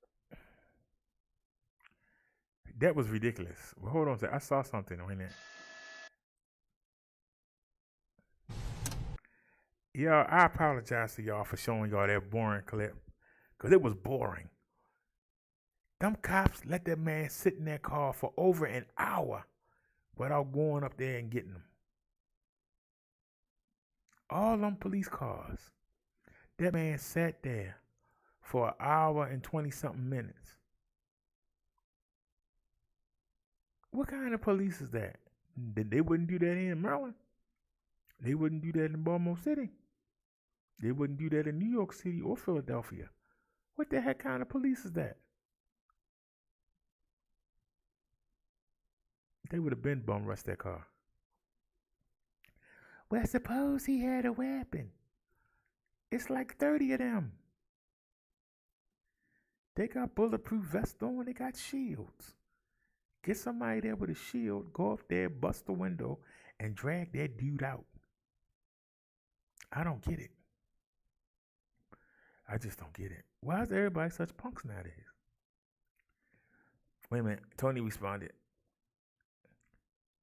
That was ridiculous. Well, hold on a second. I saw something on that. Yeah, I apologize to y'all for showing y'all that boring clip. Because it was boring. Them cops let that man sit in that car for over an hour without going up there and getting him. All them police cars. That man sat there for an hour and 20-something minutes. What kind of police is that? They wouldn't do that in Maryland. They wouldn't do that in Baltimore City. They wouldn't do that in New York City or Philadelphia. What the heck kind of police is that? They would have been bum rushed that car. Well, suppose he had a weapon. It's like 30 of them. They got bulletproof vests on. They got shields. Get somebody there with a shield, go up there, bust the window, and drag that dude out. I don't get it. I just don't get it. Why is everybody such punks nowadays? Wait a minute. Tony responded.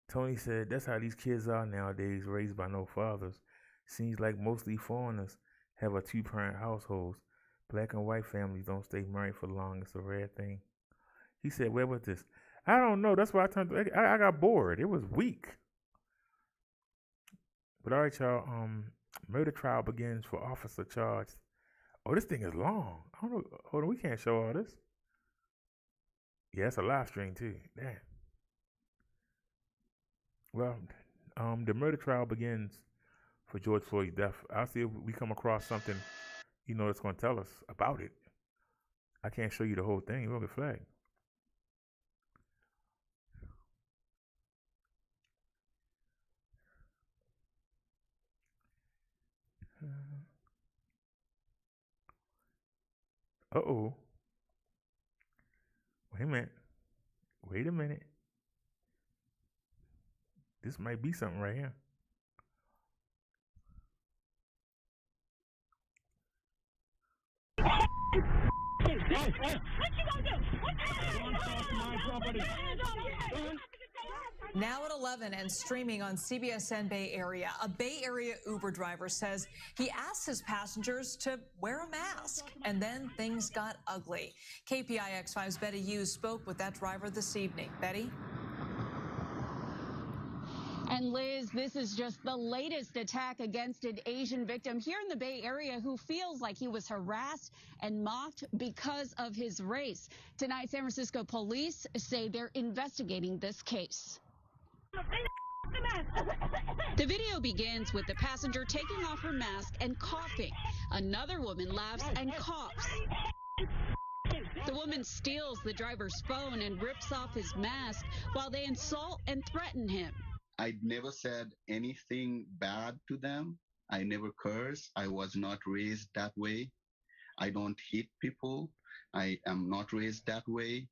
Tony said, that's how these kids are nowadays, raised by no fathers. Seems like mostly foreigners have a two-parent households. Black and white families don't stay married for long. It's a rare thing. He said, where was this? I don't know. That's why I got bored. It was weak. But all right, y'all. Murder trial begins for officer charged. Oh, this thing is long. I don't know. Hold on, we can't show all this. Yeah, it's a live stream too. Damn. Well, the murder trial begins for George Floyd's death. I'll see if we come across something, that's going to tell us about it. I can't show you the whole thing. We'll get flagged. Uh-oh. Wait a minute. Wait a minute. This might be something right here. Now at 11 and streaming on CBSN Bay Area, a Bay Area Uber driver says he asked his passengers to wear a mask, and then things got ugly. KPIX5's Betty Hughes spoke with that driver this evening. Betty? And Liz, this is just the latest attack against an Asian victim here in the Bay Area who feels like he was harassed and mocked because of his race. Tonight, San Francisco police say they're investigating this case. The video begins with the passenger taking off her mask and coughing. Another woman laughs and coughs. The woman steals the driver's phone and rips off his mask while they insult and threaten him. I never said anything bad to them. I never curse. I was not raised that way. I don't hit people. I am not raised that way.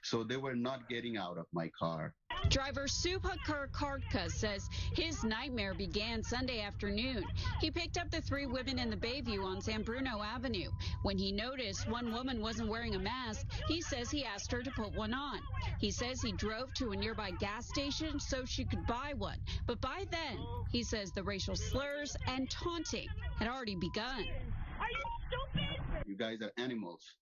So they were not getting out of my car. Driver Subhakar Kartka says his nightmare began Sunday afternoon. He picked up the three women in the Bayview on San Bruno Avenue. When he noticed one woman wasn't wearing a mask, he says he asked her to put one on. He says he drove to a nearby gas station so she could buy one. But by then, he says the racial slurs and taunting had already begun. Are you stupid? You guys are animals.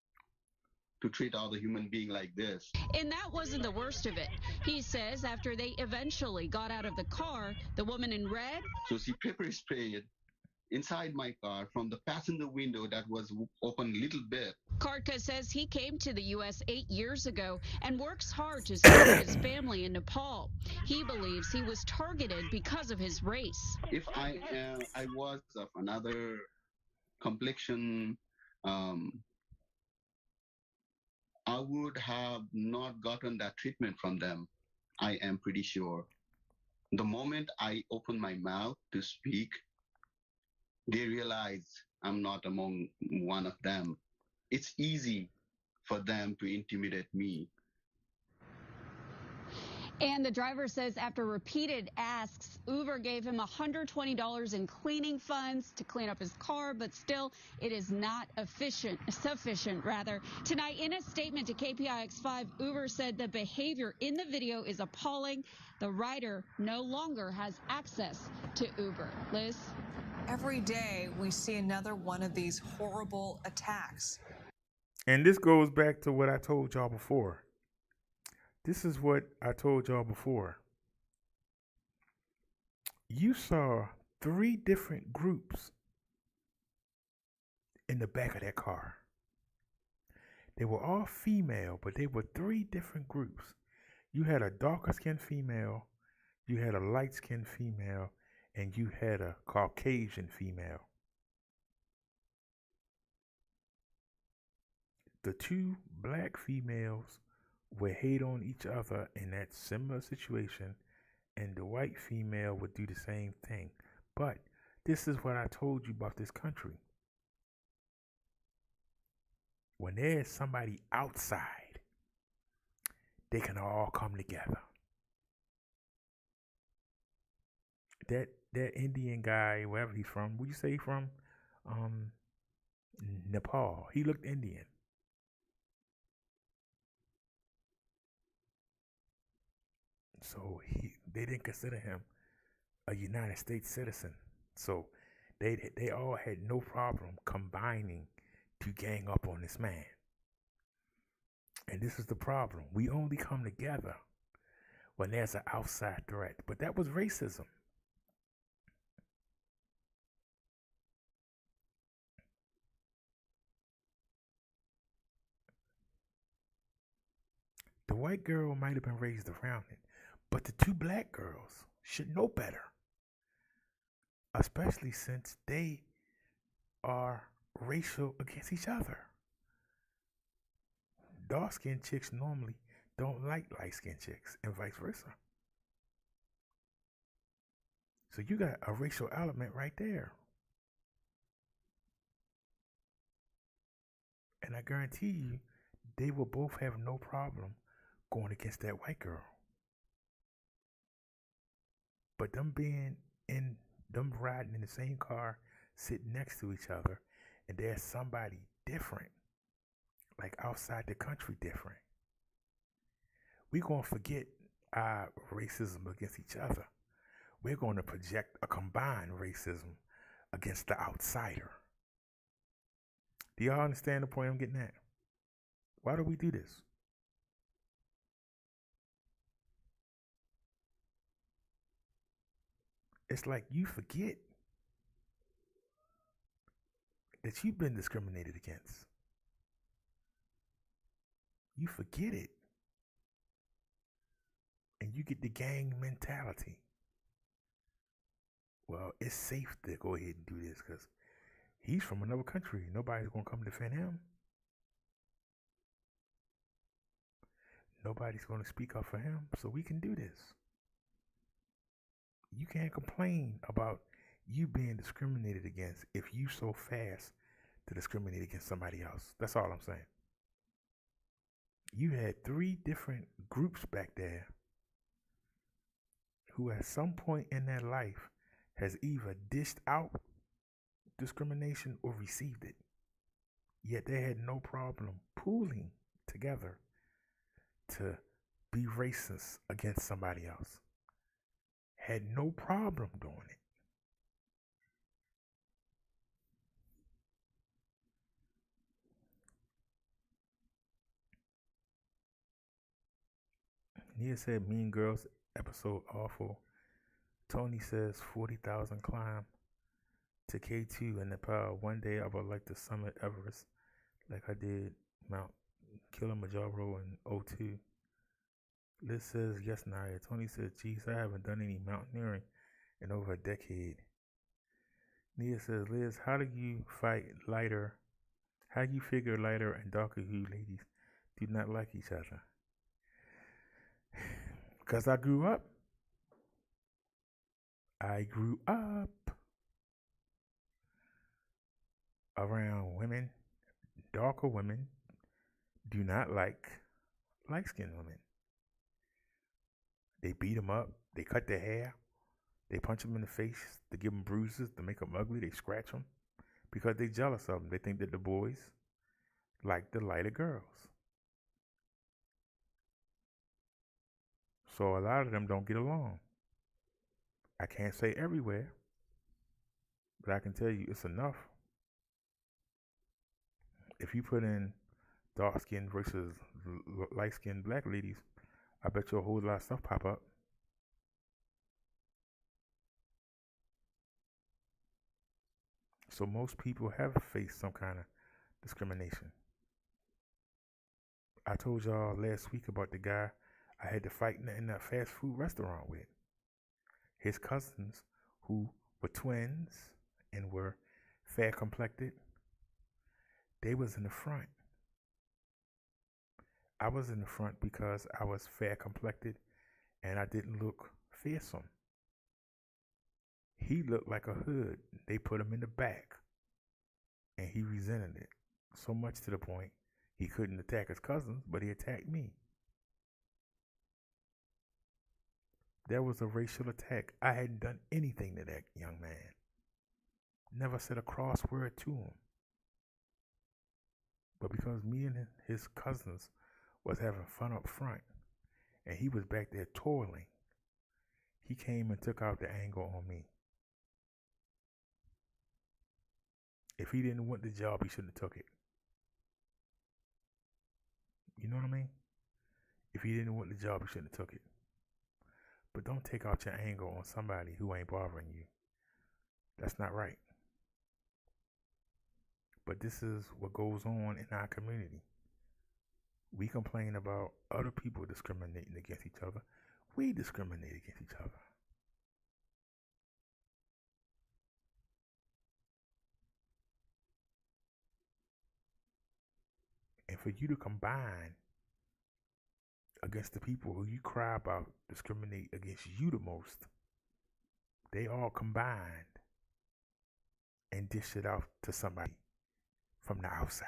To treat all the human being like this. And that wasn't the worst of it. He says after they eventually got out of the car, the woman in red. So she pepper sprayed inside my car from the passenger window that was open a little bit. Kartka says he came to the U.S. 8 years ago and works hard to support his family in Nepal. He believes he was targeted because of his race. If I was of another complexion, I would have not gotten that treatment from them. I am pretty sure. The moment I open my mouth to speak, they realize I'm not among one of them. It's easy for them to intimidate me. And the driver says after repeated asks, Uber gave him $120 in cleaning funds to clean up his car, but still it is not sufficient. Tonight, in a statement to KPIX5, Uber said the behavior in the video is appalling. The rider no longer has access to Uber. Liz? Every day we see another one of these horrible attacks. And this goes back to what I told y'all before. This is what I told y'all before. You saw 3 different groups in the back of that car. They were all female, but they were 3 different groups. You had a darker skinned female, you had a light skinned female, and you had a Caucasian female. The 2 black females would hate on each other in that similar situation, and the white female would do the same thing. But this is what I told you about this country. When there's somebody outside, they can all come together. That Indian guy, wherever he's from, would you say he's from? Nepal. He looked Indian. So they didn't consider him a United States citizen. So they all had no problem combining to gang up on this man. And this is the problem. We only come together when there's an outside threat. But that was racism. The white girl might have been raised around it, but the two black girls should know better, especially since they are racial against each other. Dark skinned chicks normally don't like light skinned chicks, and vice versa. So you got a racial element right there. And I guarantee you, they will both have no problem going against that white girl. But them riding in the same car, sitting next to each other, and there's somebody different, like outside the country different. We're going to forget our racism against each other. We're going to project a combined racism against the outsider. Do y'all understand the point I'm getting at? Why do we do this? It's like you forget that you've been discriminated against. You forget it. And you get the gang mentality. Well, it's safe to go ahead and do this because he's from another country. Nobody's going to come defend him. Nobody's going to speak up for him, so we can do this. You can't complain about you being discriminated against if you so fast to discriminate against somebody else. That's all I'm saying. You had 3 different groups back there who at some point in their life has either dished out discrimination or received it. Yet they had no problem pooling together to be racist against somebody else. Had no problem doing it. Nia said Mean Girls episode awful. Tony says 40,000 climb to K2 in Nepal. One day I would like to summit Everest like I did Mount Kilimanjaro in '02. Liz says yes, Naya. Tony says, geez, I haven't done any mountaineering in over a decade. Nia says, Liz, how do you fight lighter? How do you figure lighter and darker hued ladies do not like each other? Because I grew up. Around women. Darker women do not like light-skinned women. They beat them up. They cut their hair. They punch them in the face to give them bruises, to make them ugly. They scratch them because they're jealous of them. They think that the boys like the lighter girls. So a lot of them don't get along. I can't say everywhere, but I can tell you it's enough. If you put in dark-skinned versus light-skinned black ladies, I bet you a whole lot of stuff pop up. So most people have faced some kind of discrimination. I told y'all last week about the guy I had to fight in that fast food restaurant with. His cousins, who were twins and were fair complected, they was in the front. I was in the front because I was fair complected and I didn't look fearsome. He looked like a hood. They put him in the back and he resented it so much to the point he couldn't attack his cousins, but he attacked me. There was a racial attack. I hadn't done anything to that young man. Never said a cross word to him. But because me and his cousins was having fun up front and he was back there toiling, he came and took out the angle on me. If he didn't want the job, he shouldn't have took it. You know what I mean? If he didn't want the job, he shouldn't have took it. But don't take out your anger on somebody who ain't bothering you. That's not right. But this is what goes on in our community. We complain about other people discriminating against each other. We discriminate against each other. And for you to combine against the people who you cry about discriminate against you the most, they all combined and dish it off to somebody from the outside.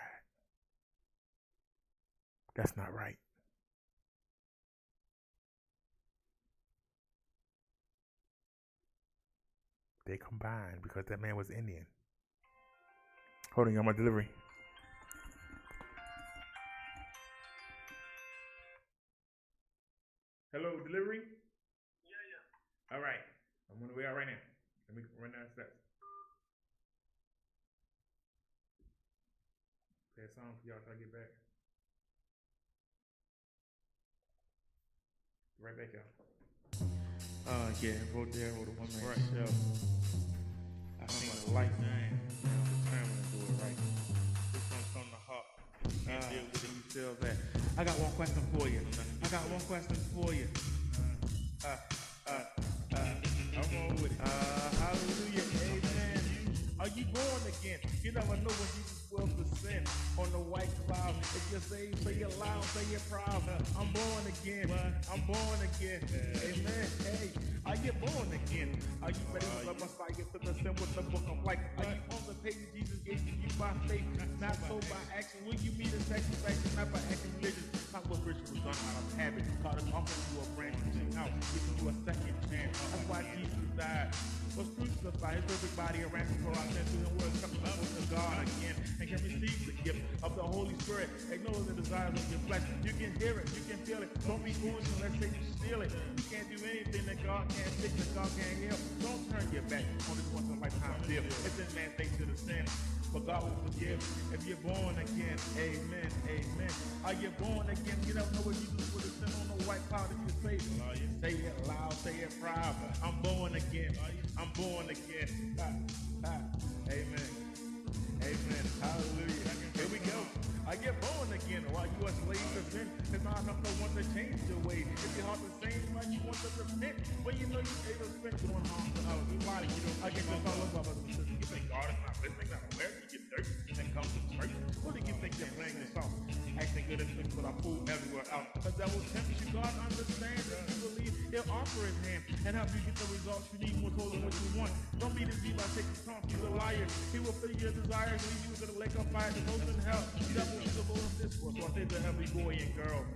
That's not right. They combined because that man was Indian. Hold on, you on my delivery. Hello, delivery? Yeah. All right. I'm on the way out right now. Let me run down the steps. Play a song for y'all till I get back. Right back, y'all. Yeah, wrote there with a one-man show. I seen the light, man. Determined to do it right. This one from the heart. Can't deal with it, you feel that. I got one question for you. I'm on with it. Hallelujah, amen. Are you born again? You never know when Jesus will descend on the white cloud. If you're saved, say it loud, say it proud. I'm born again. I'm born again. Amen. Hey, are you born again? Are you ready for the Messiah to descend with the book of life? Are you on the page Jesus gave to you by faith, not so by action? Will you meet a satisfaction, not by acting religious? Not what rituals done out of habit. God is offering you a brand new thing out, giving you a second chance. That's why Jesus died. Was crucified, his perfect body a ransom for our sins, through the word coming up to God again, and can receive the gift of the Holy Spirit. Ignore the desires of your flesh. You can hear it, you can feel it. Don't be foolish unless Satan steal it. You can't do anything that God can't fix, that God can't heal. Don't turn your back on this once in a lifetime deal. It's in man thanks to the sin, but God will forgive if you're born again. Amen, amen. Are you born again? You never know what Jesus would have sent on the white cloud if you're saved. Say it loud, say it proud. I'm born again. I'm born again. Amen. Amen. Hallelujah. Here we go. I get born again. While you are slaves to sin, it's not enough to want to change your way. If your heart the same, why you want to repent? When you know you're able to spend doing harm to others. Why you don't? I get this all about us. You think God is not listening, not aware? You get dirty and come to church. Who do you think you're playing this song? Acting good and things, but I fool everywhere else. The devil tempts you. God understands that you believe. He'll offer his hand and help you get the results you need more total what you want. Don't be deceived by taking talk. He's a liar. He will fill your desires, lead you to the lake of fire, the most in hell. The devil is the Lord of this world. So I say to every boy and girl,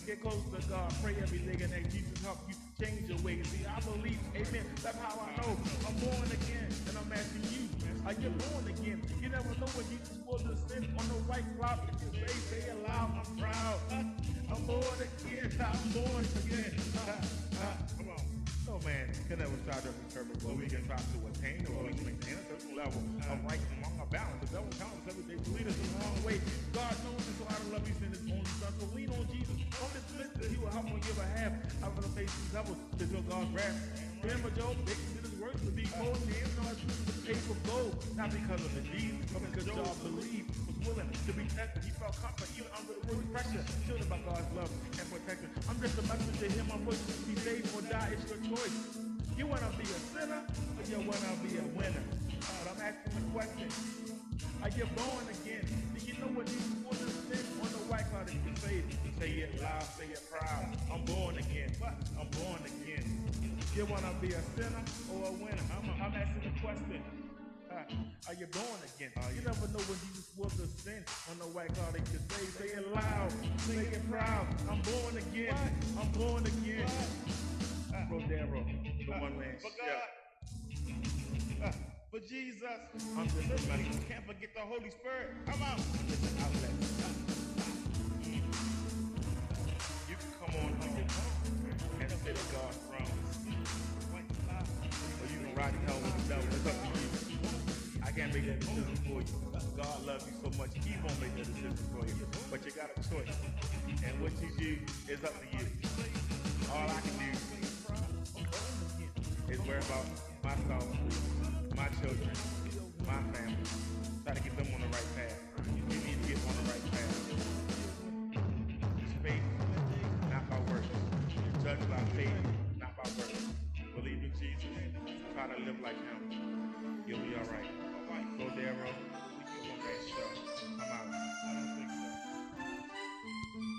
get close to God, pray every day, and let Jesus help you change your ways. See, I believe, amen. That's how I know I'm born again, and I'm asking you, are you born again? You never know when Jesus will descend on the white cloud. If you say it loud, I'm proud. I'm born again. I'm born again. Come on. No man can ever try to interpret what we can try to attain or we can maintain a certain level of right and wrong or balance. The devil counts every day to lead us in the wrong way. God knows this, so out of love he sent his only son. So lean on Jesus. Don't dismiss that he will help on your behalf. Out of the face of the devil to feel God's wrath. Remember Job, they did his works to be cold and hands on his paid for gold. Not because of the deed, but because Job believed, was willing to be tested. He felt comfort even under the worst pressure. Children by God's love and protection. I'm just a message to hear my voice. Be saved or die, it's your choice. You want to be a sinner or you want to be a winner? But I'm asking the question. Are you born again? Do you know what Jesus was to sin on the white cloud if you're saved? Say it loud, say it proud. I'm born again. I'm born again. You want to be a sinner or a winner? I'm asking the question. Are you born again? You never know when Jesus will descend on the white cloud. They can say it loud, say it proud. I'm born again. I'm born again. Rodero, the one man. For God. For Jesus. I'm just a man. You can't forget the Holy Spirit. Come on. It's an outlet. You can come on home and sit at God's throne. Or you can ride hell with the devil. It's up to you. I can't make that decision for you. God loves you so much, he won't make that decision for you. But you got a choice. And what you do is up to you. All I can do is worry about my spouse, my children, my family. Try to get them on the right path. You need to get on the right path. judged by faith, not by works. Believe in Jesus. Try to live like him. You'll be all right. All right, Cordero. We can one man show. I'm out. I don't think so.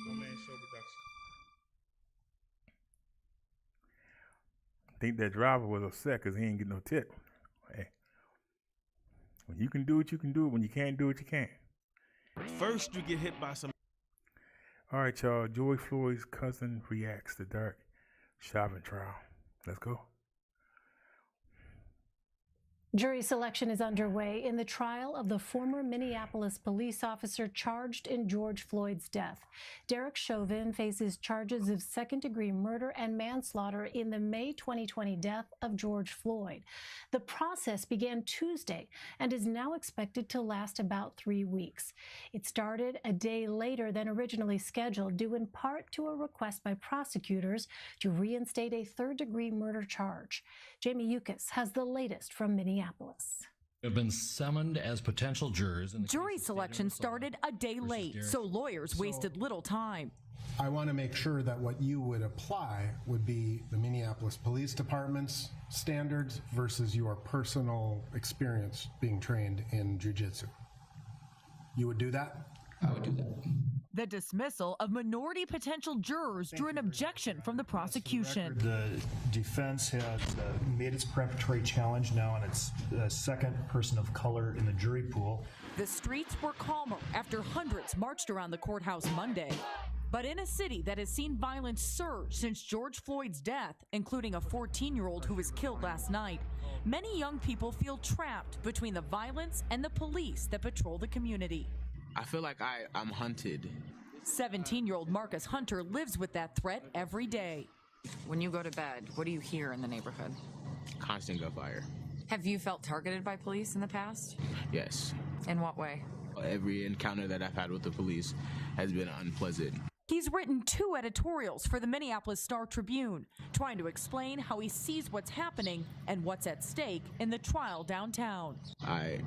One man show production. I think that driver was upset because he ain't get no tip. Hey, when you can do it, you can do it. When you can't do it, you can't. First, you get hit by some. All right, y'all. George Floyd's cousin reacts to Derek Chauvin trial. Let's go. Jury selection is underway in the trial of the former Minneapolis police officer charged in George Floyd's death. Derek Chauvin faces charges of second-degree murder and manslaughter in the May 2020 death of George Floyd. The process began Tuesday and is now expected to last about 3 weeks. It started a day later than originally scheduled, due in part to a request by prosecutors to reinstate a third-degree murder charge. Jamie Yukas has the latest from Minneapolis. Have been summoned as potential jurors. Jury selection started a day late, so lawyers wasted little time. I want to make sure that what you would apply would be the Minneapolis Police Department's standards versus your personal experience being trained in jiu-jitsu. You would do that? I would do that. The dismissal of minority potential jurors drew an objection from the prosecution. The defense has made its preparatory challenge now, and it's the second person of color in the jury pool. The streets were calmer after hundreds marched around the courthouse Monday. But in a city that has seen violence surge since George Floyd's death, including a 14-year-old who was killed last night, many young people feel trapped between the violence and the police that patrol the community. I feel like I'm hunted. 17-year-old Marcus Hunter lives with that threat every day. When you go to bed, what do you hear in the neighborhood? Constant gunfire. Have you felt targeted by police in the past? Yes. In what way? Every encounter that I've had with the police has been unpleasant. He's written 2 editorials for the Minneapolis Star-Tribune, trying to explain how he sees what's happening and what's at stake in the trial downtown. I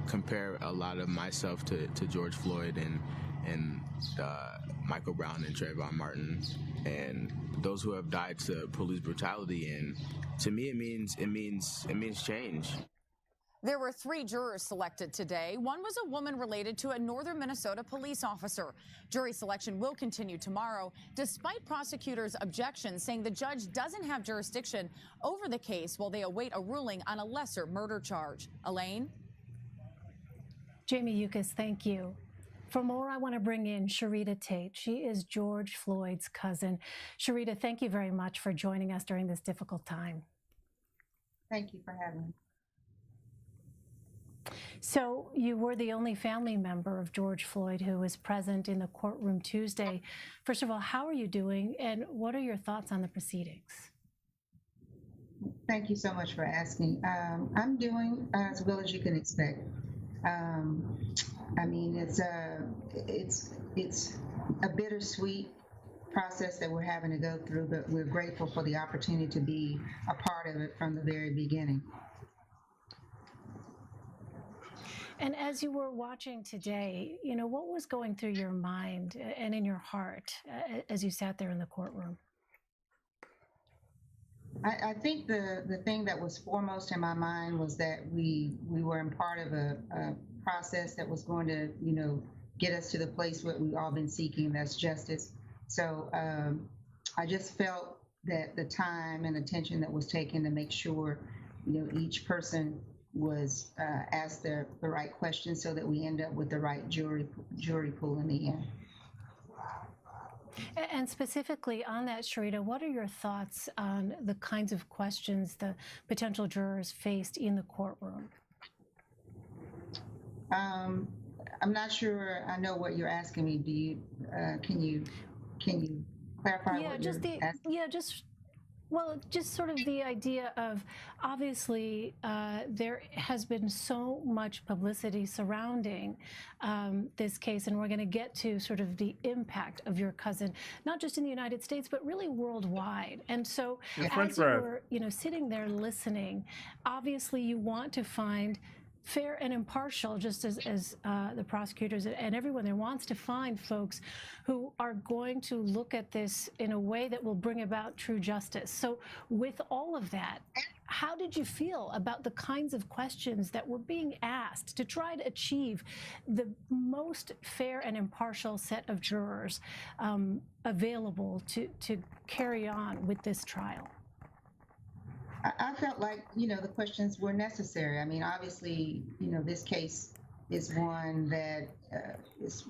compare a lot of myself to George Floyd and Michael Brown and Trayvon Martin and those who have died to police brutality. And to me, it means change. There were 3 jurors selected today. One was a woman related to a northern Minnesota police officer. Jury selection will continue tomorrow, despite prosecutors' objections saying the judge doesn't have jurisdiction over the case while they await a ruling on a lesser murder charge. Elaine? Jamie Yukas, thank you. For more, I want to bring in Sharita Tate. She is George Floyd's cousin. Sharita, thank you very much for joining us during this difficult time. Thank you for having me. So you were the only family member of George Floyd who was present in the courtroom Tuesday. First of all, how are you doing, and what are your thoughts on the proceedings? Thank you so much for asking. I'm doing as well as you can expect. I mean, it's a bittersweet process that we're having to go through, but we're grateful for the opportunity to be a part of it from the very beginning. And as you were watching today, you know, what was going through your mind and in your heart as you sat there in the courtroom? I think the thing that was foremost in my mind was that we were in part of a process that was going to, you know, get us to the place where we've all been seeking, that's justice. So I just felt that the time and attention that was taken to make sure, you know, each person was asked the right questions so that we end up with the right jury pool in the end. And specifically on that, Sharita, what are your thoughts on the kinds of questions the potential jurors faced in the courtroom? I'm not sure I know what you're asking me. Do you can you clarify what you're asking? Well, just sort of the idea of, obviously, there has been so much publicity surrounding this case, and we're going to get to sort of the impact of your cousin, not just in the United States, but really worldwide. And so, as you were, you know, sitting there listening, obviously you want to find fair and impartial, just as the prosecutors and everyone there wants to find folks who are going to look at this in a way that will bring about true justice. So with all of that, how did you feel about the kinds of questions that were being asked to try to achieve the most fair and impartial set of jurors available to carry on with this trial? I felt like, the questions were necessary. I mean, obviously, this case is one that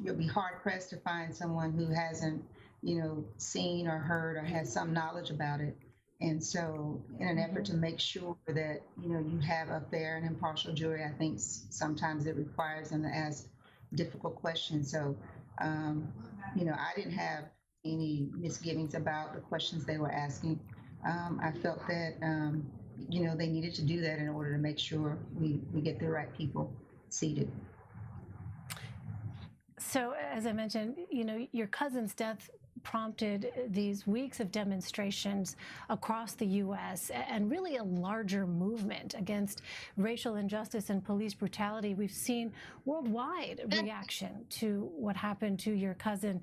you'll be hard pressed to find someone who hasn't, seen or heard or has some knowledge about it. And so in an effort to make sure that, you have a fair and impartial jury, I think sometimes it requires them to ask difficult questions. So, I didn't have any misgivings about the questions they were asking. I felt that, they needed to do that in order to make sure we get the right people seated. So, as I mentioned, your cousin's death prompted these weeks of demonstrations across the U.S. and really a larger movement against racial injustice and police brutality. We've seen worldwide reaction to what happened to your cousin.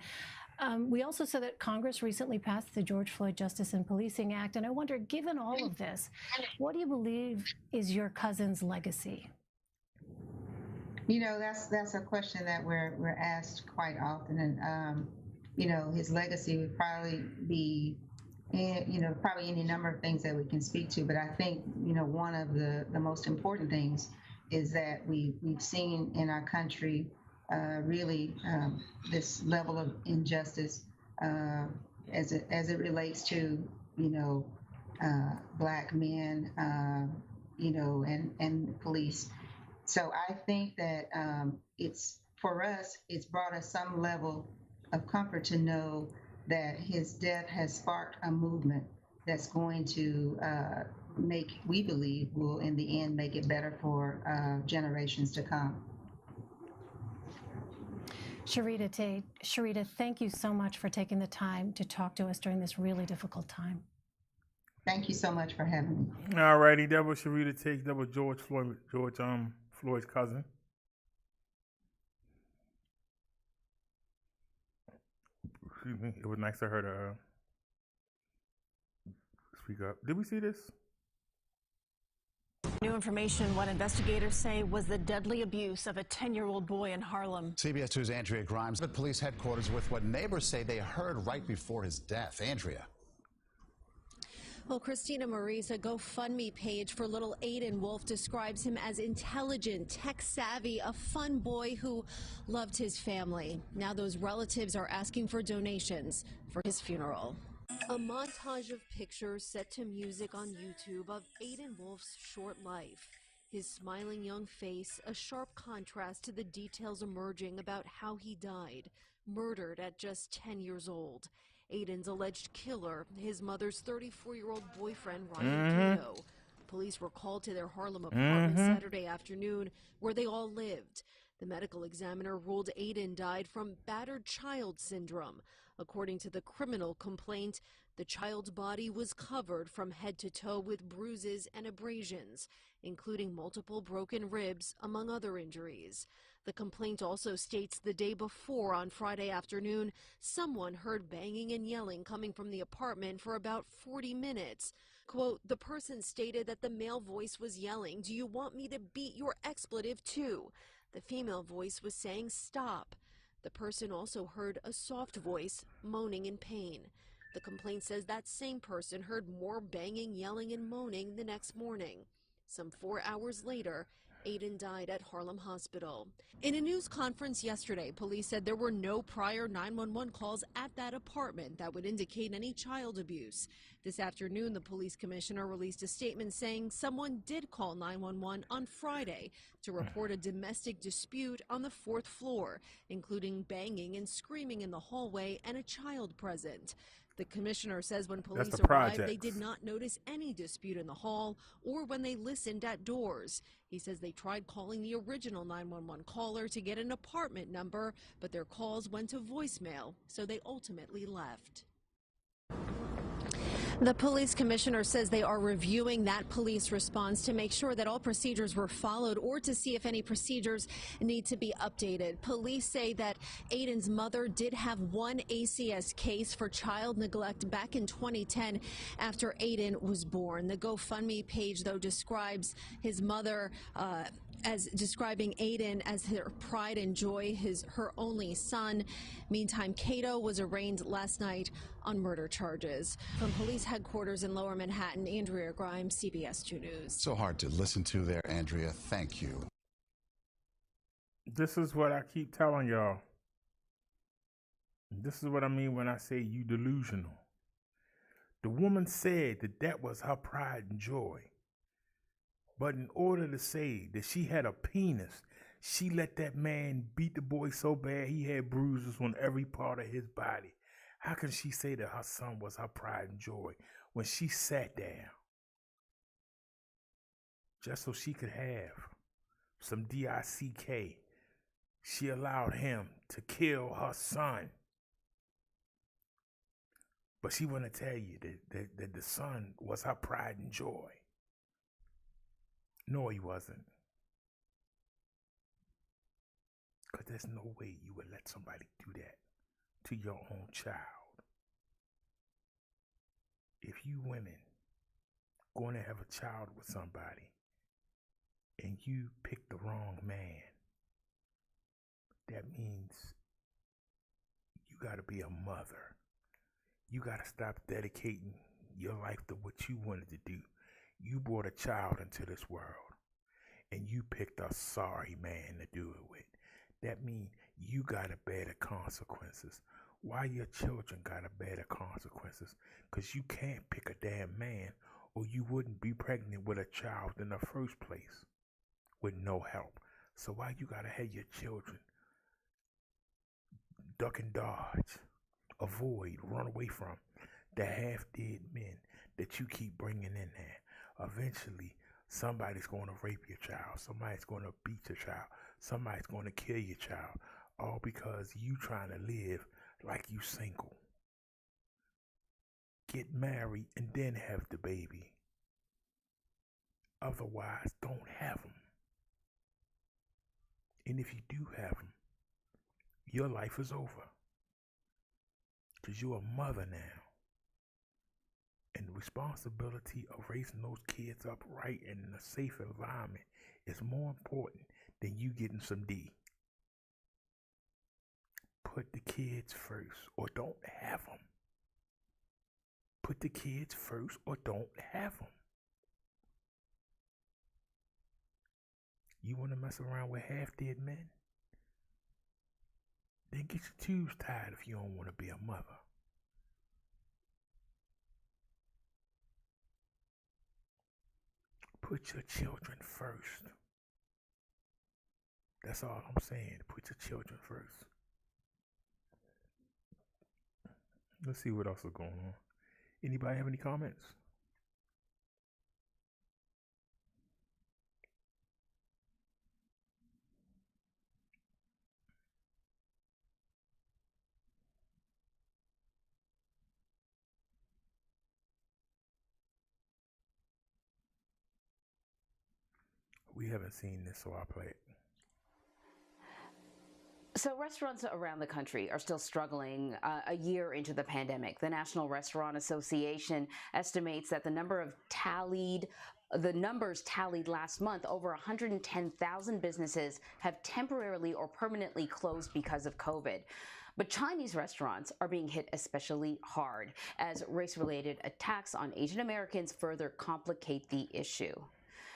We also saw that Congress recently passed the George Floyd Justice and Policing Act, and I wonder, given all of this, what do you believe is your cousin's legacy? That's a question that we're asked quite often, and his legacy would probably be, probably any number of things that we can speak to. But I think one of the most important things is that we've seen in our country. Really, this level of injustice as it relates to Black men, and police. So I think that it's brought us some level of comfort to know that his death has sparked a movement that's going to we believe, will in the end make it better for generations to come. Sharita Tate. Sharita, thank you so much for taking the time to talk to us during this really difficult time. Thank you so much for having me. All righty, that was Sharita Tate. That was George Floyd's cousin. Excuse me. It was nice of her to speak up. Did we see this? New information, what investigators say was the deadly abuse of a 10-year-old boy in Harlem. CBS 2's Andrea Grimes at police headquarters with what neighbors say they heard right before his death. Andrea. Well, Christina Marie's a GoFundMe page for little Aiden Wolf describes him as intelligent, tech-savvy, a fun boy who loved his family. Now those relatives are asking for donations for his funeral. A montage of pictures set to music on YouTube of Aiden Wolf's short life. His smiling young face, a sharp contrast to the details emerging about how he died, murdered at just 10 years old. Aiden's alleged killer, his mother's 34-year-old boyfriend, Ryan Cato. Police were called to their Harlem apartment Saturday afternoon, where they all lived. The medical examiner ruled Aiden died from battered child syndrome. According to the criminal complaint, the child's body was covered from head to toe with bruises and abrasions, including multiple broken ribs, among other injuries. The complaint also states the day before, on Friday afternoon, someone heard banging and yelling coming from the apartment for about 40 minutes. Quote, the person stated that the male voice was yelling, "Do you want me to beat your expletive too?" The female voice was saying, "Stop." The person also heard a soft voice moaning in pain. The complaint says that same person heard more banging, yelling, and moaning the next morning. Some 4 hours later, Aiden died at Harlem Hospital. In a news conference yesterday, police said there were no prior 911 calls at that apartment that would indicate any child abuse. This afternoon, the police commissioner released a statement saying someone did call 911 on Friday to report a domestic dispute on the 4th floor, including banging and screaming in the hallway and a child present. The commissioner says when police arrived, they did not notice any dispute in the hall or when they listened at doors. He says they tried calling the original 911 caller to get an apartment number, but their calls went to voicemail, so they ultimately left. The police commissioner says they are reviewing that police response to make sure that all procedures were followed or to see if any procedures need to be updated. Police say that Aiden's mother did have one ACS case for child neglect back in 2010 after Aiden was born. The GoFundMe page, though, describes his mother as describing Aiden as her pride and joy, her only son. Meantime, Cato was arraigned last night on murder charges. From police headquarters in Lower Manhattan, Andrea Grimes, CBS 2 News. So hard to listen to there, Andrea. Thank you. This is what I keep telling y'all. This is what I mean when I say you delusional. The woman said that was her pride and joy. But in order to say that she had a penis, she let that man beat the boy so bad he had bruises on every part of his body. How can she say that her son was her pride and joy when she sat down just so she could have some DICK? She allowed him to kill her son. But she want to tell you that the son was her pride and joy. No, he wasn't. Because there's no way you would let somebody do that to your own child. If you women going to have a child with somebody and you pick the wrong man, that means you got to be a mother. You got to stop dedicating your life to what you wanted to do. You brought a child into this world and you picked a sorry man to do it with. That means you got to bear the consequences. Why your children got to bear the consequences? Because you can't pick a damn man or you wouldn't be pregnant with a child in the first place with no help. So why you got to have your children duck and dodge, avoid, run away from the half-dead men that you keep bringing in there? Eventually, somebody's going to rape your child. Somebody's going to beat your child. Somebody's going to kill your child. All because you trying to live like you single. Get married and then have the baby. Otherwise, don't have them. And if you do have them, your life is over. Because you're a mother now. And the responsibility of raising those kids up right and in a safe environment is more important than you getting some D. Put the kids first or don't have them. Put the kids first or don't have them. You want to mess around with half-dead men? Then get your tubes tied if you don't want to be a mother. Put your children first. That's all I'm saying. Put your children first. Let's see what else is going on. Anybody have any comments? We haven't seen this, so I'll play it. So restaurants around the country are still struggling a year into the pandemic. The National Restaurant Association estimates that the numbers tallied last month. Over 110,000 businesses have temporarily or permanently closed because of COVID. But Chinese restaurants are being hit especially hard as race-related attacks on Asian Americans further complicate the issue.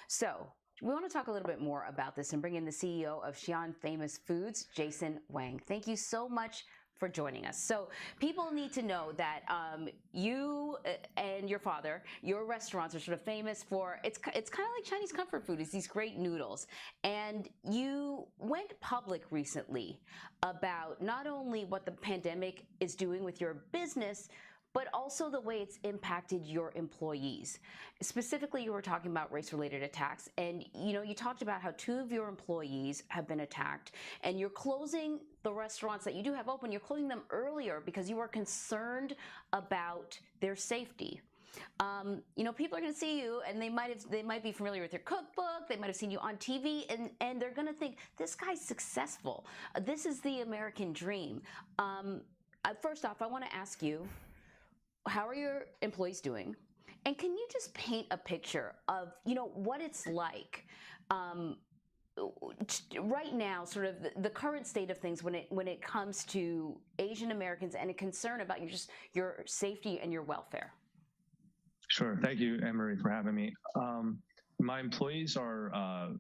So we want to talk a little bit more about this and bring in the CEO of Xi'an Famous Foods, Jason Wang. Thank you so much for joining us. So people need to know that you and your father, your restaurants are sort of famous for, it's kind of like Chinese comfort food. It's these great noodles. And you went public recently about not only what the pandemic is doing with your business, but also the way it's impacted your employees. Specifically, you were talking about race-related attacks, and you talked about how 2 of your employees have been attacked, and you're closing the restaurants that you do have open, you're closing them earlier because you are concerned about their safety. people are going to see you, and they might be familiar with your cookbook. They might have seen you on TV, and they're going to think, this guy's successful. This is the American dream. First off, I want to ask you, how are your employees doing? And can you just paint a picture of, what it's like right now, sort of the current state of things when it comes to Asian Americans and a concern about your safety and your welfare? Sure. Thank you, Anne-Marie, for having me. My employees are,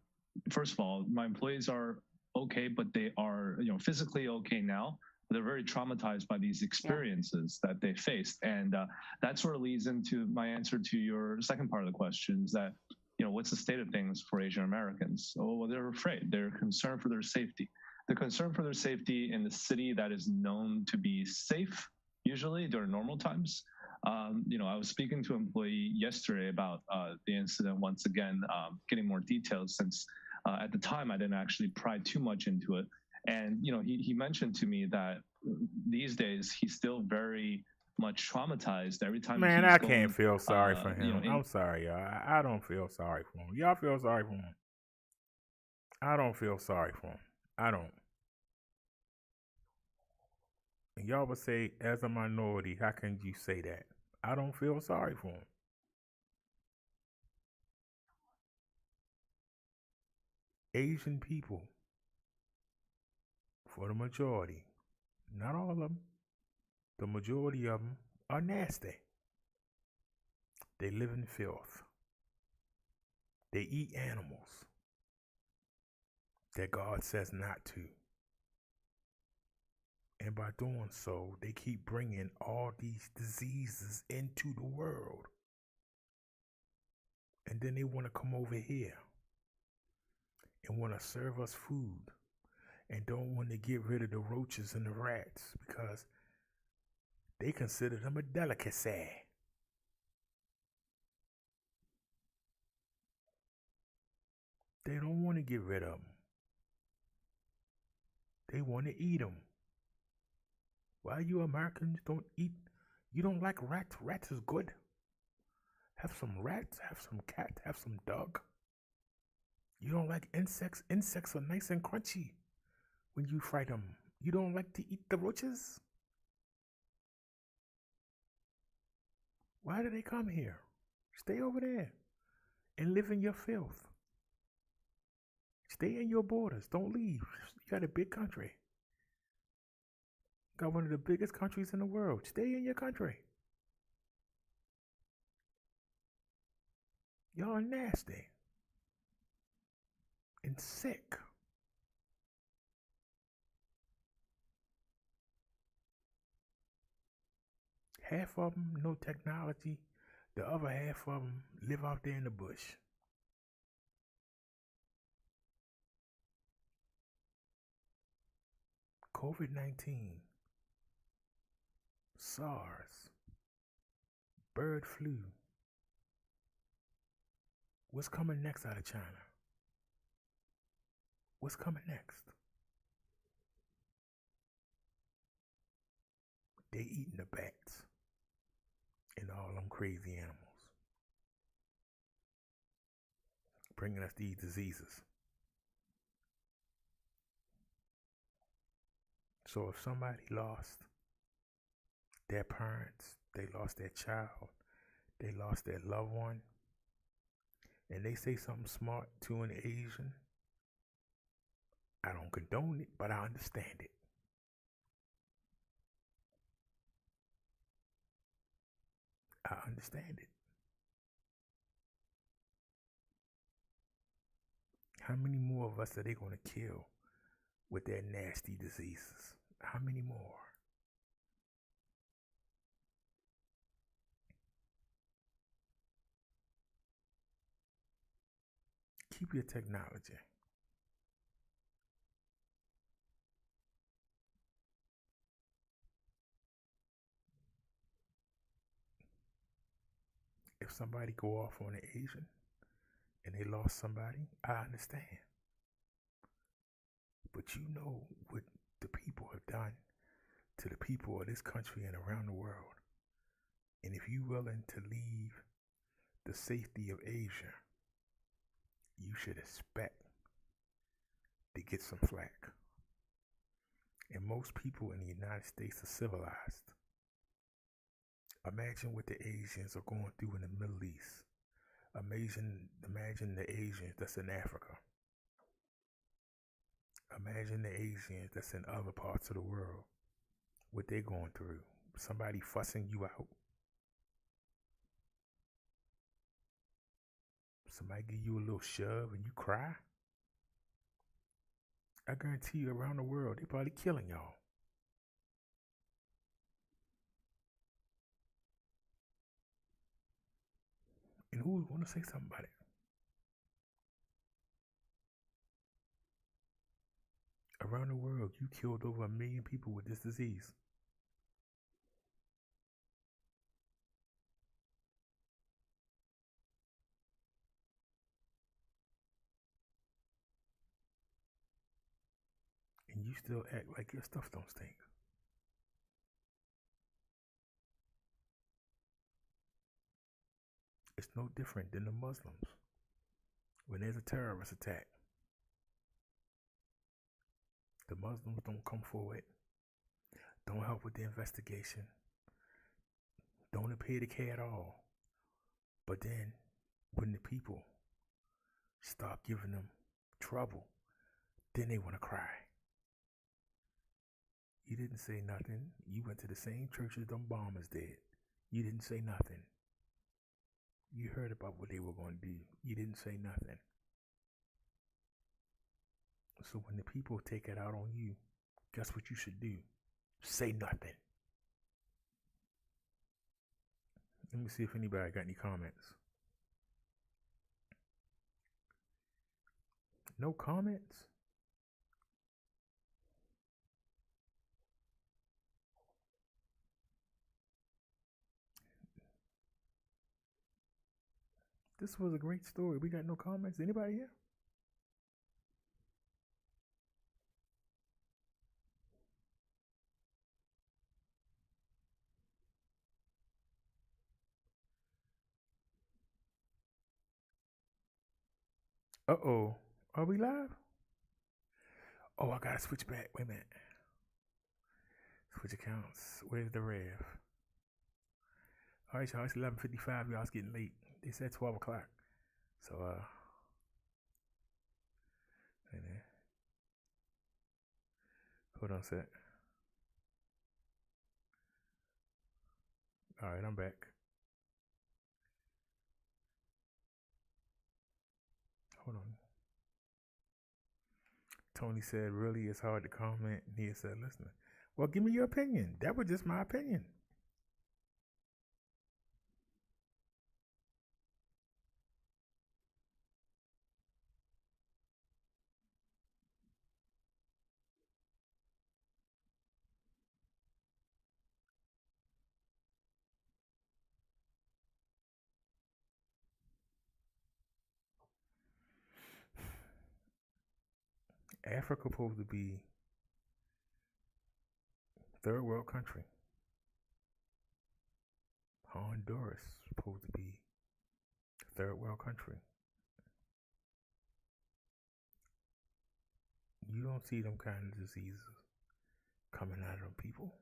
first of all, my employees are okay, but they are, physically okay now. They're very traumatized by these experiences that they faced. And that sort of leads into my answer to your second part of the question, is that, what's the state of things for Asian Americans? Oh, well, they're afraid. They're concerned for their safety. They're concerned for their safety in the city that is known to be safe, usually during normal times. I was speaking to an employee yesterday about the incident once again, getting more details, since at the time I didn't actually pry too much into it. And, he mentioned to me that these days he's still very much traumatized every time. Man, I can't feel sorry for him. I'm sorry, y'all. I don't feel sorry for him. Y'all feel sorry for him? I don't feel sorry for him. I don't. And y'all would say, as a minority, how can you say that? I don't feel sorry for him. Asian people, for the majority, not all of them, the majority of them are nasty. They live in filth. They eat animals that God says not to. And by doing so, they keep bringing all these diseases into the world. And then they want to come over here and want to serve us food and don't want to get rid of the roaches and the rats because they consider them a delicacy. They don't want to get rid of them. They want to eat them. Why you Americans don't eat? You don't like rats? Rats is good. Have some rats, have some cat, have some dog. You don't like insects? Insects are nice and crunchy when you fry them. You don't like to eat the roaches? Why do they come here? Stay over there and live in your filth. Stay in your borders. Don't leave. You got a big country. Got one of the biggest countries in the world. Stay in your country. Y'all are nasty and sick. Half of them, no technology. The other half of them live out there in the bush. COVID-19, SARS, bird flu. What's coming next out of China? What's coming next? They eating the bats and all them crazy animals, bringing us these diseases. So if somebody lost their parents, they lost their child, they lost their loved one, and they say something smart to an Asian, I don't condone it, but I understand it. I understand it. How many more of us are they going to kill with their nasty diseases? How many more? Keep your technology. If somebody go off on an Asian and they lost somebody, I understand. But you know what the people have done to the people of this country and around the world. And if you're willing to leave the safety of Asia, you should expect to get some flack. And most people in the United States are civilized. Imagine what the Asians are going through in the Middle East. Imagine the Asians that's in Africa. Imagine the Asians that's in other parts of the world. What they're going through. Somebody fussing you out. Somebody give you a little shove and you cry. I guarantee you around the world, they're probably killing y'all. And who would want to say something about it? Around the world, you killed over 1 million people with this disease. And you still act like your stuff don't stink. It's no different than the Muslims. When there's a terrorist attack, the Muslims don't come forward, don't help with the investigation, don't appear to care at all. But then, when the people start giving them trouble, then they want to cry. You didn't say nothing. You went to the same churches them bombers did. You didn't say nothing. You heard about what they were going to do. You didn't say nothing. So when the people take it out on you, guess what you should do? Say nothing. Let me see if anybody got any comments. No comments? This was a great story. We got no comments. Anybody here? Uh-oh. Are we live? Oh, I gotta switch back. Wait a minute. Switch accounts. Where's the rev? All right, y'all. It's 11:55. Y'all, it's getting late. They said 12 o'clock. So, right there. Hold on a sec. All right, I'm back. Hold on. Tony said, really, it's hard to comment. And he said, listen, well, give me your opinion. That was just my opinion. Africa supposed to be third world country. Honduras supposed to be third world country. You don't see them kind of diseases coming out of them people.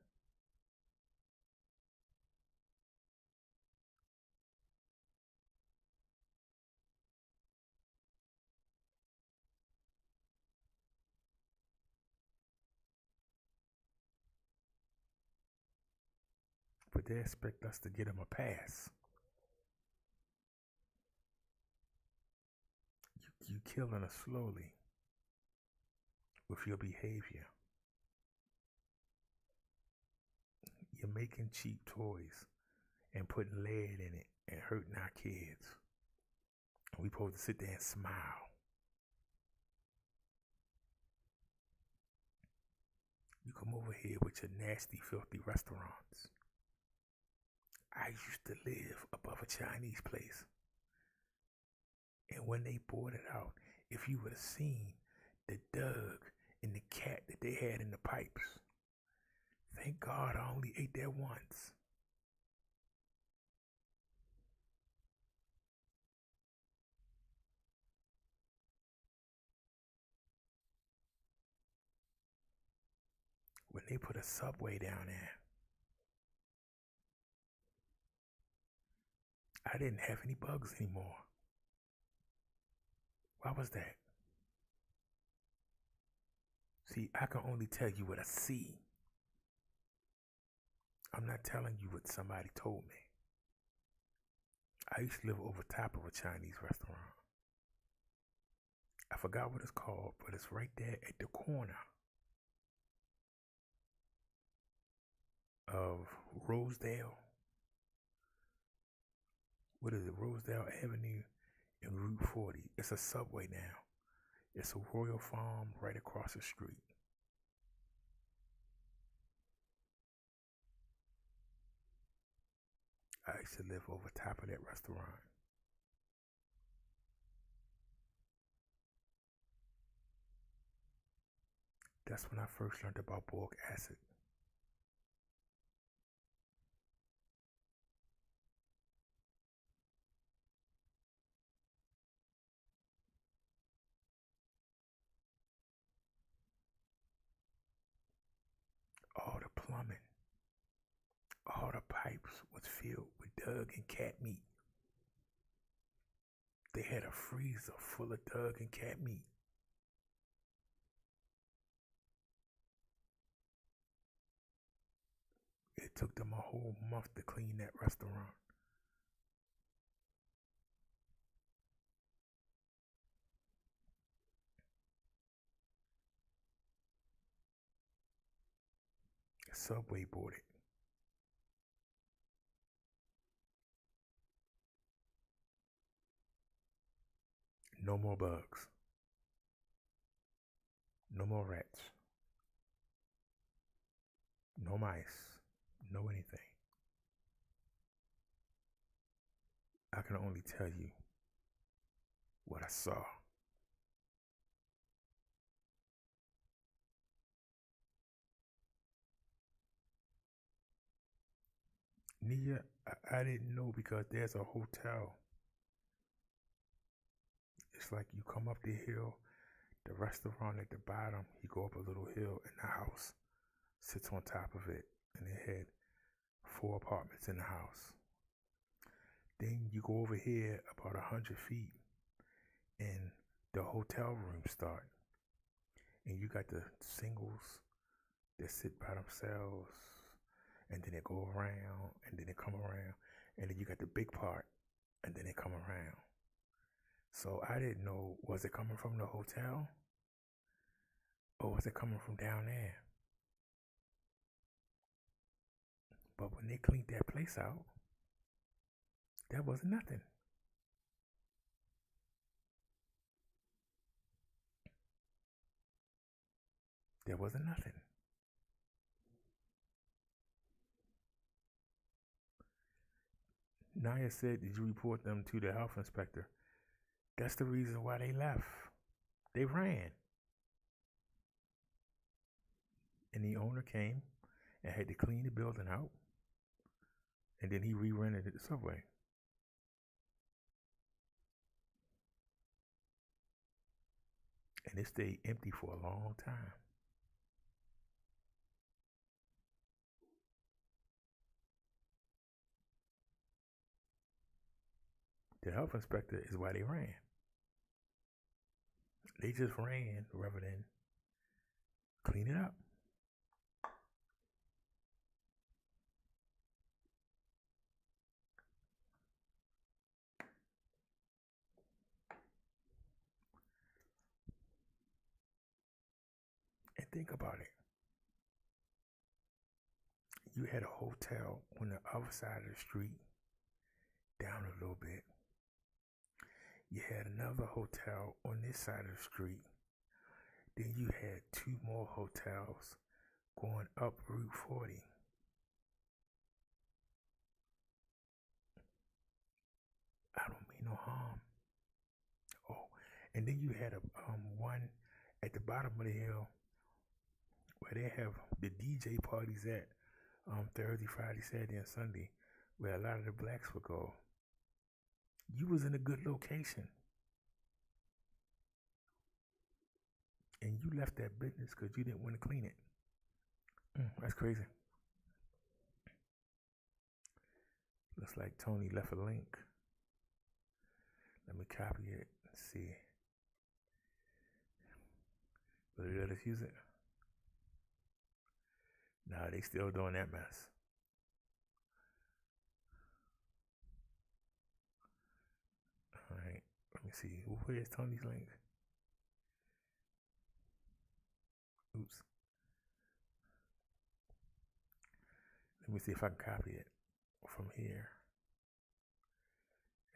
But they expect us to get them a pass. You killing us slowly with your behavior. You're making cheap toys and putting lead in it and hurting our kids. We supposed to sit there and smile. You come over here with your nasty, filthy restaurants. I used to live above a Chinese place. And when they bought it out, if you would have seen the Doug and the cat that they had in the pipes, thank God I only ate there once. when they put a Subway down there, I didn't have any bugs anymore. Why was that? See, I can only tell you what I see. I'm not telling you what somebody told me. I used to live over top of a Chinese restaurant. I forgot what it's called, but it's right there at the corner of Rosedale. What is it? Rosedale Avenue and Route 40. It's a Subway now. It's a Royal Farm right across the street. I used to live over top of that restaurant. That's when I first learned about boric acid. All the plumbing, all the pipes was filled with dog and cat meat. They had a freezer full of dog and cat meat. It took them a whole month to clean that restaurant. Subway bought it. No more bugs. No more rats. No mice. No anything. I can only tell you what I saw. Nia, I didn't know because there's a hotel. It's like you come up the hill, the restaurant at the bottom, you go up a little hill, and the house sits on top of it. And it had 4 apartments in the house. Then you go over here about 100 feet, and the hotel rooms start. And you got the singles that sit by themselves, and then they go around, and then they come around, and then you got the big part, and then they come around. So I didn't know, was it coming from the hotel? Or was it coming from down there? But when they cleaned that place out, there was nothing. There wasn't nothing. Naya said, did you report them to the health inspector? That's the reason why they left. They ran. And the owner came and had to clean the building out. And then he re-rented the Subway. And it stayed empty for a long time. The health inspector is why they ran. They just ran rather than clean it up. And think about it. You had a hotel on the other side of the street, down a little bit. You had another hotel on this side of the street. Then you had 2 more hotels going up Route 40. I don't mean no harm. Oh, and then you had a one at the bottom of the hill where they have the DJ parties at Thursday, Friday, Saturday, and Sunday, where a lot of the blacks would go. You was in a good location. And you left that business because you didn't want to clean it. That's crazy. Looks like Tony left a link. Let me copy it and see. Will they let us use it? Nah, they still doing that mess. All right, let me see. Where's Tony's link? Oops. Let me see if I can copy it from here.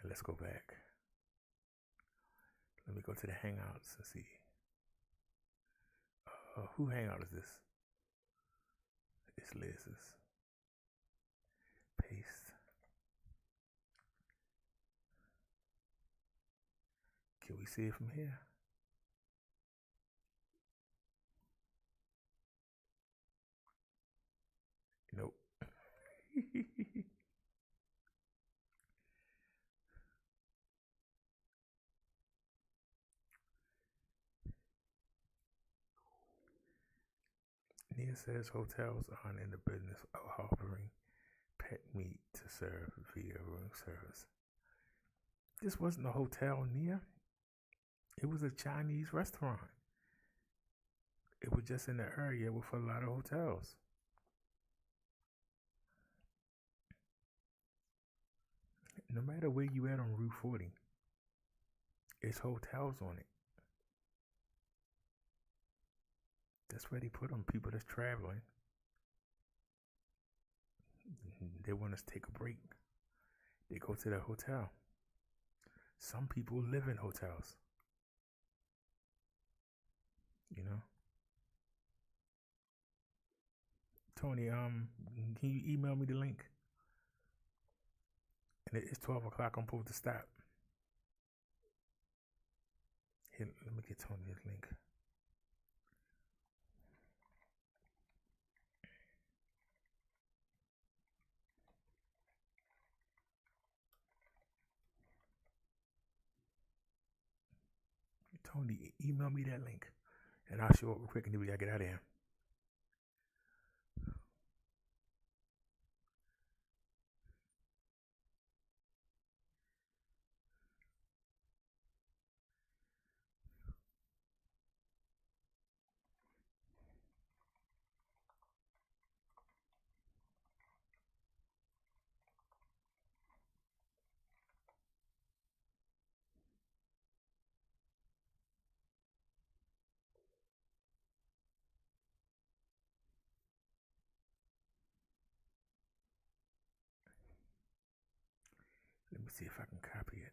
And let's go back. Let me go to the Hangouts and see. Who Hangout is this? It's Liz's. Paste. Can we see it from here? Nope. Nia says hotels aren't in the business of offering pet meat to serve via room service. This wasn't a hotel, Nia. It was a Chinese restaurant. It was just in the area with a lot of hotels. No matter where you at on Route 40, it's hotels on it. That's where they put them, people that's traveling. They want us to take a break. They go to the hotel. Some people live in hotels. You know? Tony, can you email me the link? And it's 12 o'clock. I'm supposed to stop. Here, let me get Tony this link. Tony, email me that link. And I'll show up real quick and then we gotta get out of here. Let me see if I can copy it.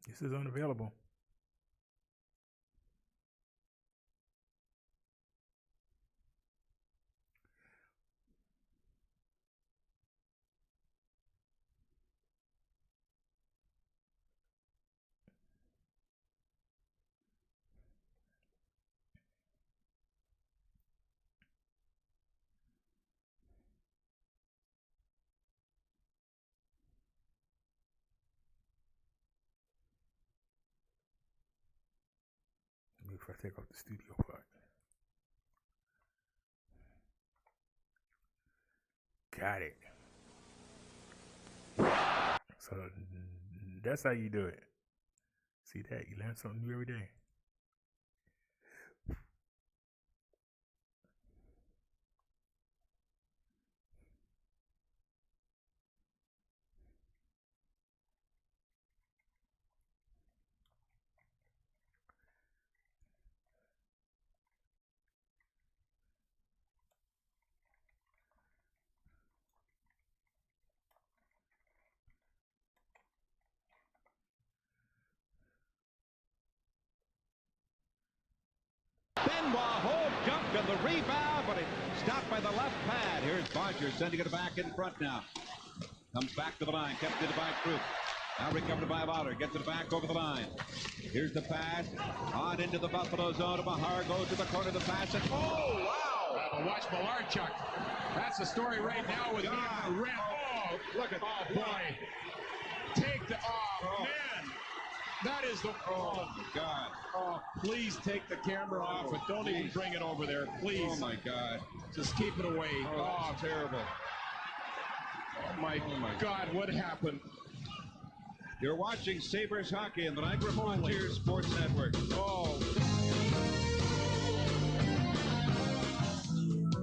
This is unavailable. if I take off the studio part. Got it. So that's how you do it. See that? You learn something new every day. Benoit Hove jumped in the rebound, but it stopped by the left pad. Here's Bodger sending it back in front now. Comes back to the line, kept it by Troop. Now recovered by Lauder, gets it back over the line. Here's the pass, on into the Buffalo zone. Bahar goes to the corner of the pass, and oh, wow! But watch Malarchuk. That's the story right now with him on the rim. Oh, look at that. Oh, boy. Take the, oh, man. That is the, oh, my God. Oh, please take the camera off and don't even bring it over there, please. Oh, my God. Just keep it away. Oh, terrible. Oh, my God, what happened? You're watching Sabres Hockey on the Niagara Frontier Sports Network. Oh.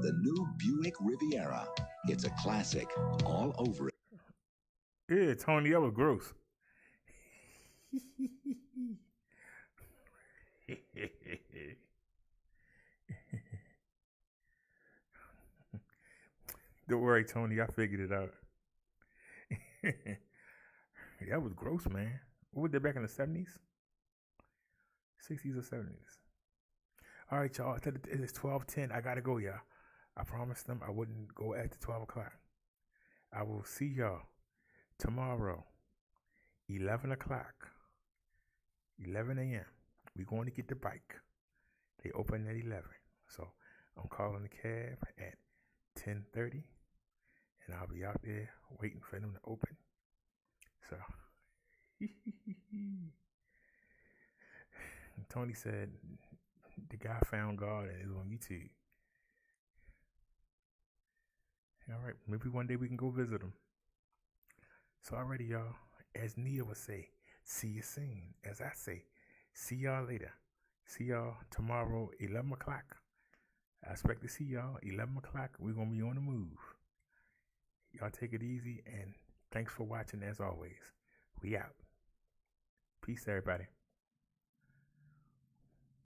The new Buick Riviera. It's a classic all over it. Yeah, Tony, that was gross. Don't worry, Tony. I figured it out. That was gross, man. What was that back in the 70s? 60s or 70s? All right, y'all. It's 12:10. I got to go, y'all. I promised them I wouldn't go after 12 o'clock. I will see y'all tomorrow, 11 o'clock, 11 a.m. We're going to get the bike. They open at 11. So I'm calling the cab at 10:30, and I'll be out there waiting for them to open. So Tony said the guy found God and it was on YouTube. All right, maybe one day we can go visit him. So already, y'all, as Nia would say, see you soon. As I say, see y'all later. See y'all tomorrow, 11 o'clock. I expect to see y'all 11 o'clock. We're going to be on the move. Y'all take it easy, and thanks for watching as always. We out. Peace, everybody.